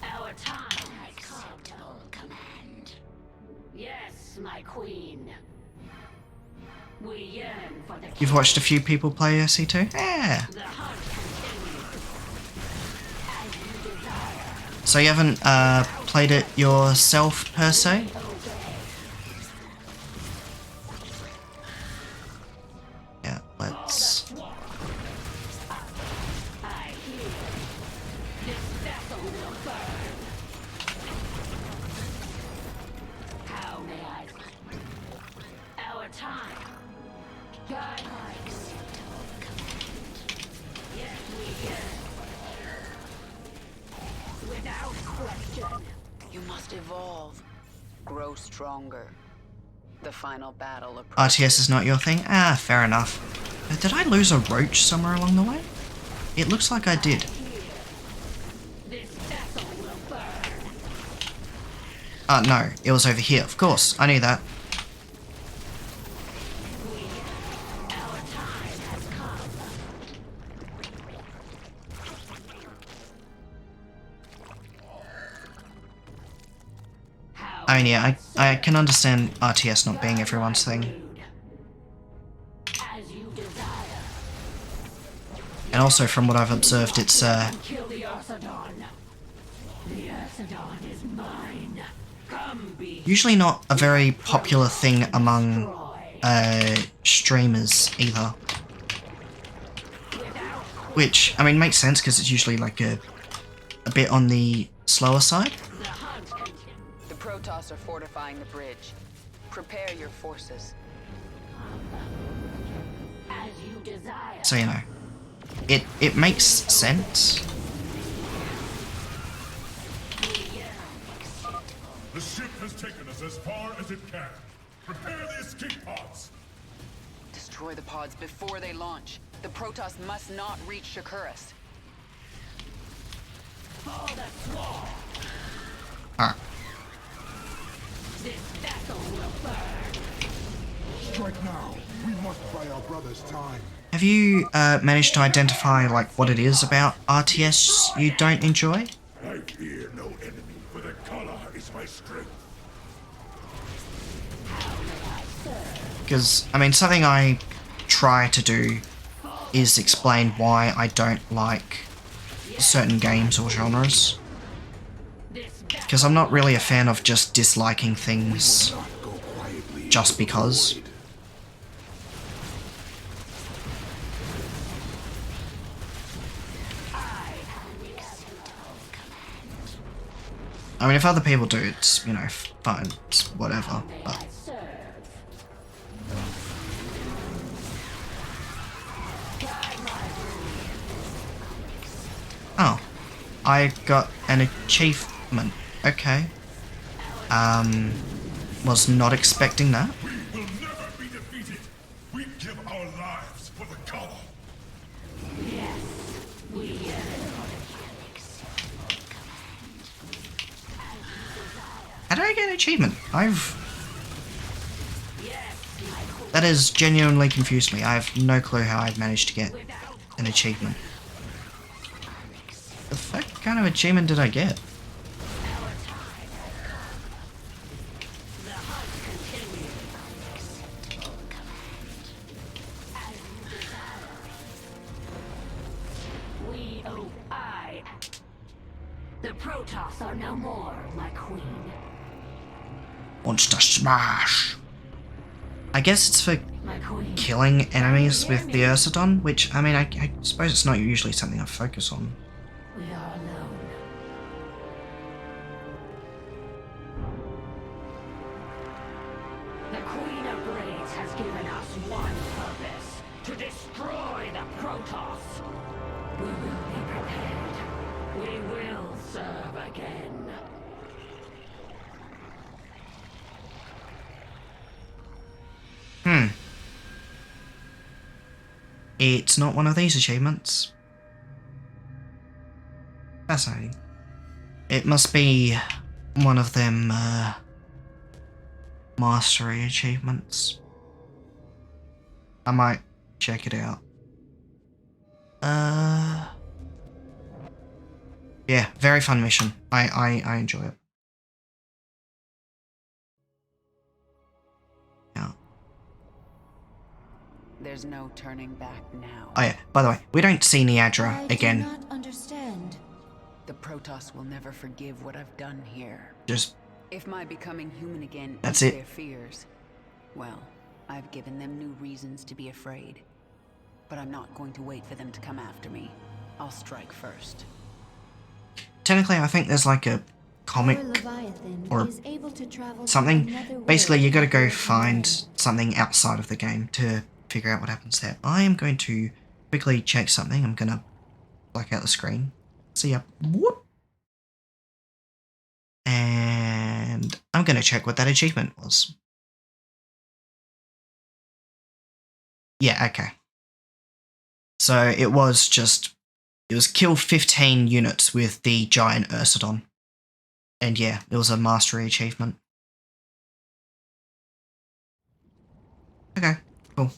[SPEAKER 16] Our time has come. Acceptable command. Yes, my queen. We yearn for the.
[SPEAKER 21] You've watched a few people play SC2? Yeah.
[SPEAKER 16] The hunt continues. As you desire.
[SPEAKER 21] So you haven't played it yourself, per se? Yeah, let's...
[SPEAKER 16] I hear. This vessel will burn. How may I? Our time. Guide my acceptable command. Yes, we yearn. Without question.
[SPEAKER 6] You must evolve. Grow stronger. The final battle approaches.
[SPEAKER 21] RTS is not your thing? Ah, fair enough. Did I lose a roach somewhere along the way? It looks like I did.
[SPEAKER 16] This vessel will burn.
[SPEAKER 21] No, it was over here, of course. I knew that.
[SPEAKER 16] Our time has come.
[SPEAKER 21] I mean, yeah, I can understand RTS not being everyone's thing.
[SPEAKER 16] As you desire.
[SPEAKER 21] And also, from what I've observed, it's
[SPEAKER 16] Kill the Ursadon. The Ursadon is mine. Come be.
[SPEAKER 21] usually not a very popular thing among streamers either. Which, I mean, makes sense because it's usually like a bit on the slower side.
[SPEAKER 6] The Protoss are fortifying the bridge. Prepare your forces.
[SPEAKER 16] As you desire.
[SPEAKER 21] So, you know, it makes sense.
[SPEAKER 20] The ship has taken us as far as it can. Prepare the escape pods!
[SPEAKER 6] Destroy the pods before they launch. The Protoss must not reach Shakuras.
[SPEAKER 16] For the swarm.
[SPEAKER 21] Alright.
[SPEAKER 16] This vessel will burn.
[SPEAKER 3] Strike now. We must buy our brothers time.
[SPEAKER 21] Have you managed to identify, like, what it is about RTS you don't enjoy?
[SPEAKER 20] I fear no enemy, for the color is my strength.
[SPEAKER 21] Because, I mean, something I try to do is explain why I don't like certain games or genres. Because I'm not really a fan of just disliking things just because. I mean, if other people do, it's, you know, fine, it's whatever, but... Oh, I got an achievement. Okay. was not expecting that.
[SPEAKER 20] We will never be defeated. We give our lives for the color.
[SPEAKER 16] Yes, we
[SPEAKER 21] How did I get an achievement? That has genuinely confused me. I have no clue how I've managed to get an achievement. The fuck kind of achievement did I get?
[SPEAKER 16] The Protoss are no more, my queen.
[SPEAKER 21] Wants to smash. I guess it's for killing enemies with the Ursidon, which, I mean, I suppose it's not usually something I focus on.
[SPEAKER 16] We are alone. The Queen of Blades has given us one purpose: to destroy the Protoss. We will be prepared. We will serve again.
[SPEAKER 21] It's not one of these achievements. Fascinating. It must be one of them, mastery achievements. I might check it out. Yeah, very fun mission. I enjoy it. Yeah.
[SPEAKER 6] There's no turning back now.
[SPEAKER 21] Oh yeah, by the way, we don't see Niadra again.
[SPEAKER 19] I do not understand.
[SPEAKER 6] The Protoss will never forgive what I've done here.
[SPEAKER 21] Just...
[SPEAKER 6] If my becoming human again
[SPEAKER 21] That's
[SPEAKER 6] is
[SPEAKER 21] it.
[SPEAKER 6] their fears, well, I've given them new reasons to be afraid. But I'm not going to wait for them to come after me. I'll strike first.
[SPEAKER 21] Technically, I think there's like a comic
[SPEAKER 19] Our Leviathan
[SPEAKER 21] or
[SPEAKER 19] is able to travel to
[SPEAKER 21] something.
[SPEAKER 19] another world
[SPEAKER 21] Basically, you gotta
[SPEAKER 19] at
[SPEAKER 21] go
[SPEAKER 19] your
[SPEAKER 21] find
[SPEAKER 19] command.
[SPEAKER 21] something outside of the game to figure out what happens there. I am going to quickly check something. I'm gonna black out the screen. See ya. Whoop. And I'm gonna check what that achievement was. Yeah, okay. So it was kill 15 units with the giant Ursidon. And yeah, it was a mastery achievement. Okay, cool.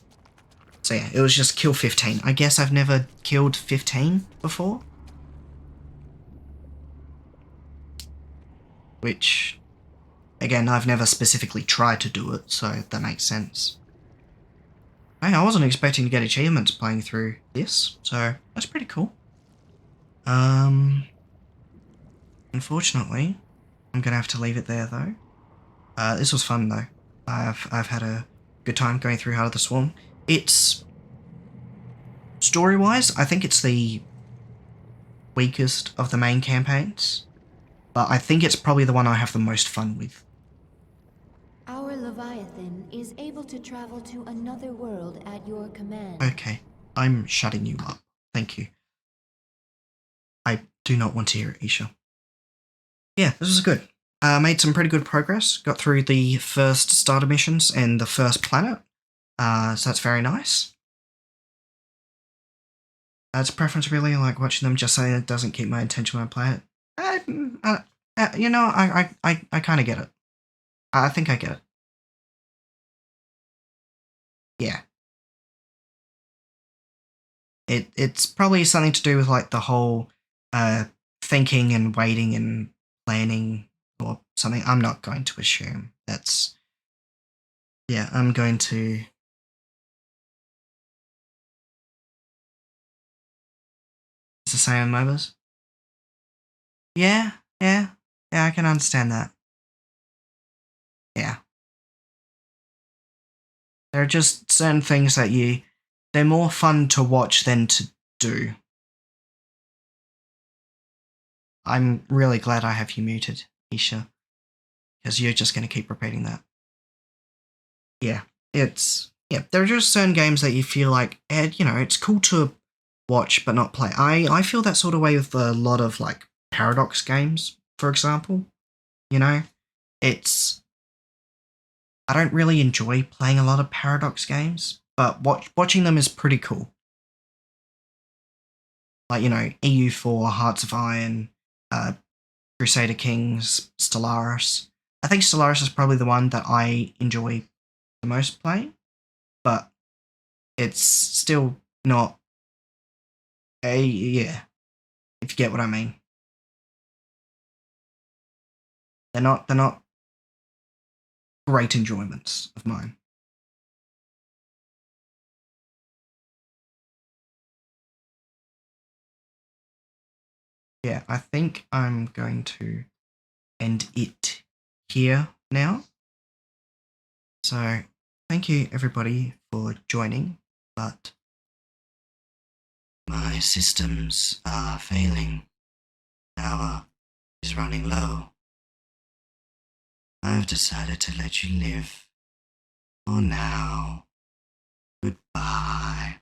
[SPEAKER 21] So yeah, it was just kill 15. I guess I've never killed 15 before. Which, again, I've never specifically tried to do it, so that makes sense. Hey, I wasn't expecting to get achievements playing through this, so that's pretty cool. Unfortunately, I'm gonna have to leave it there though. This was fun though. I've had a good time going through Heart of the Swarm. It's story-wise, I think it's the weakest of the main campaigns, but I think it's probably the one I have the most fun with.
[SPEAKER 19] Our Leviathan is able to travel to another world at your command.
[SPEAKER 21] Okay, I'm shutting you up. Thank you. I do not want to hear it, Isha. Yeah, this was good. Made some pretty good progress. Got through the first starter missions and the first planet. So that's very nice. It's a preference really, like watching them just saying it doesn't keep my attention when I play it. You know, I kind of get it. I think I get it. Yeah. It's probably something to do with like the whole thinking and waiting and planning or something. I'm not going to assume. That's... Yeah, I'm going to... It's the same with MOBAs? Yeah, I can understand that. Yeah. There are just certain things that they're more fun to watch than to do. I'm really glad I have you muted, Isha, because you're just going to keep repeating that. Yeah, there are just certain games that you feel like, you know, it's cool to watch but not play. I feel that sort of way with a lot of like Paradox games, for example. You know, it's I don't really enjoy playing a lot of Paradox games, but watching them is pretty cool. Like, EU4, Hearts of Iron, Crusader Kings, Stellaris. I think Stellaris is probably the one that I enjoy the most playing, but it's still not yeah, if you get what I mean. They're not great enjoyments of mine. Yeah, I think I'm going to end it here now. So, thank you everybody for joining, but
[SPEAKER 1] my systems are failing. Power is running low. I've decided to let you live. For now. Goodbye.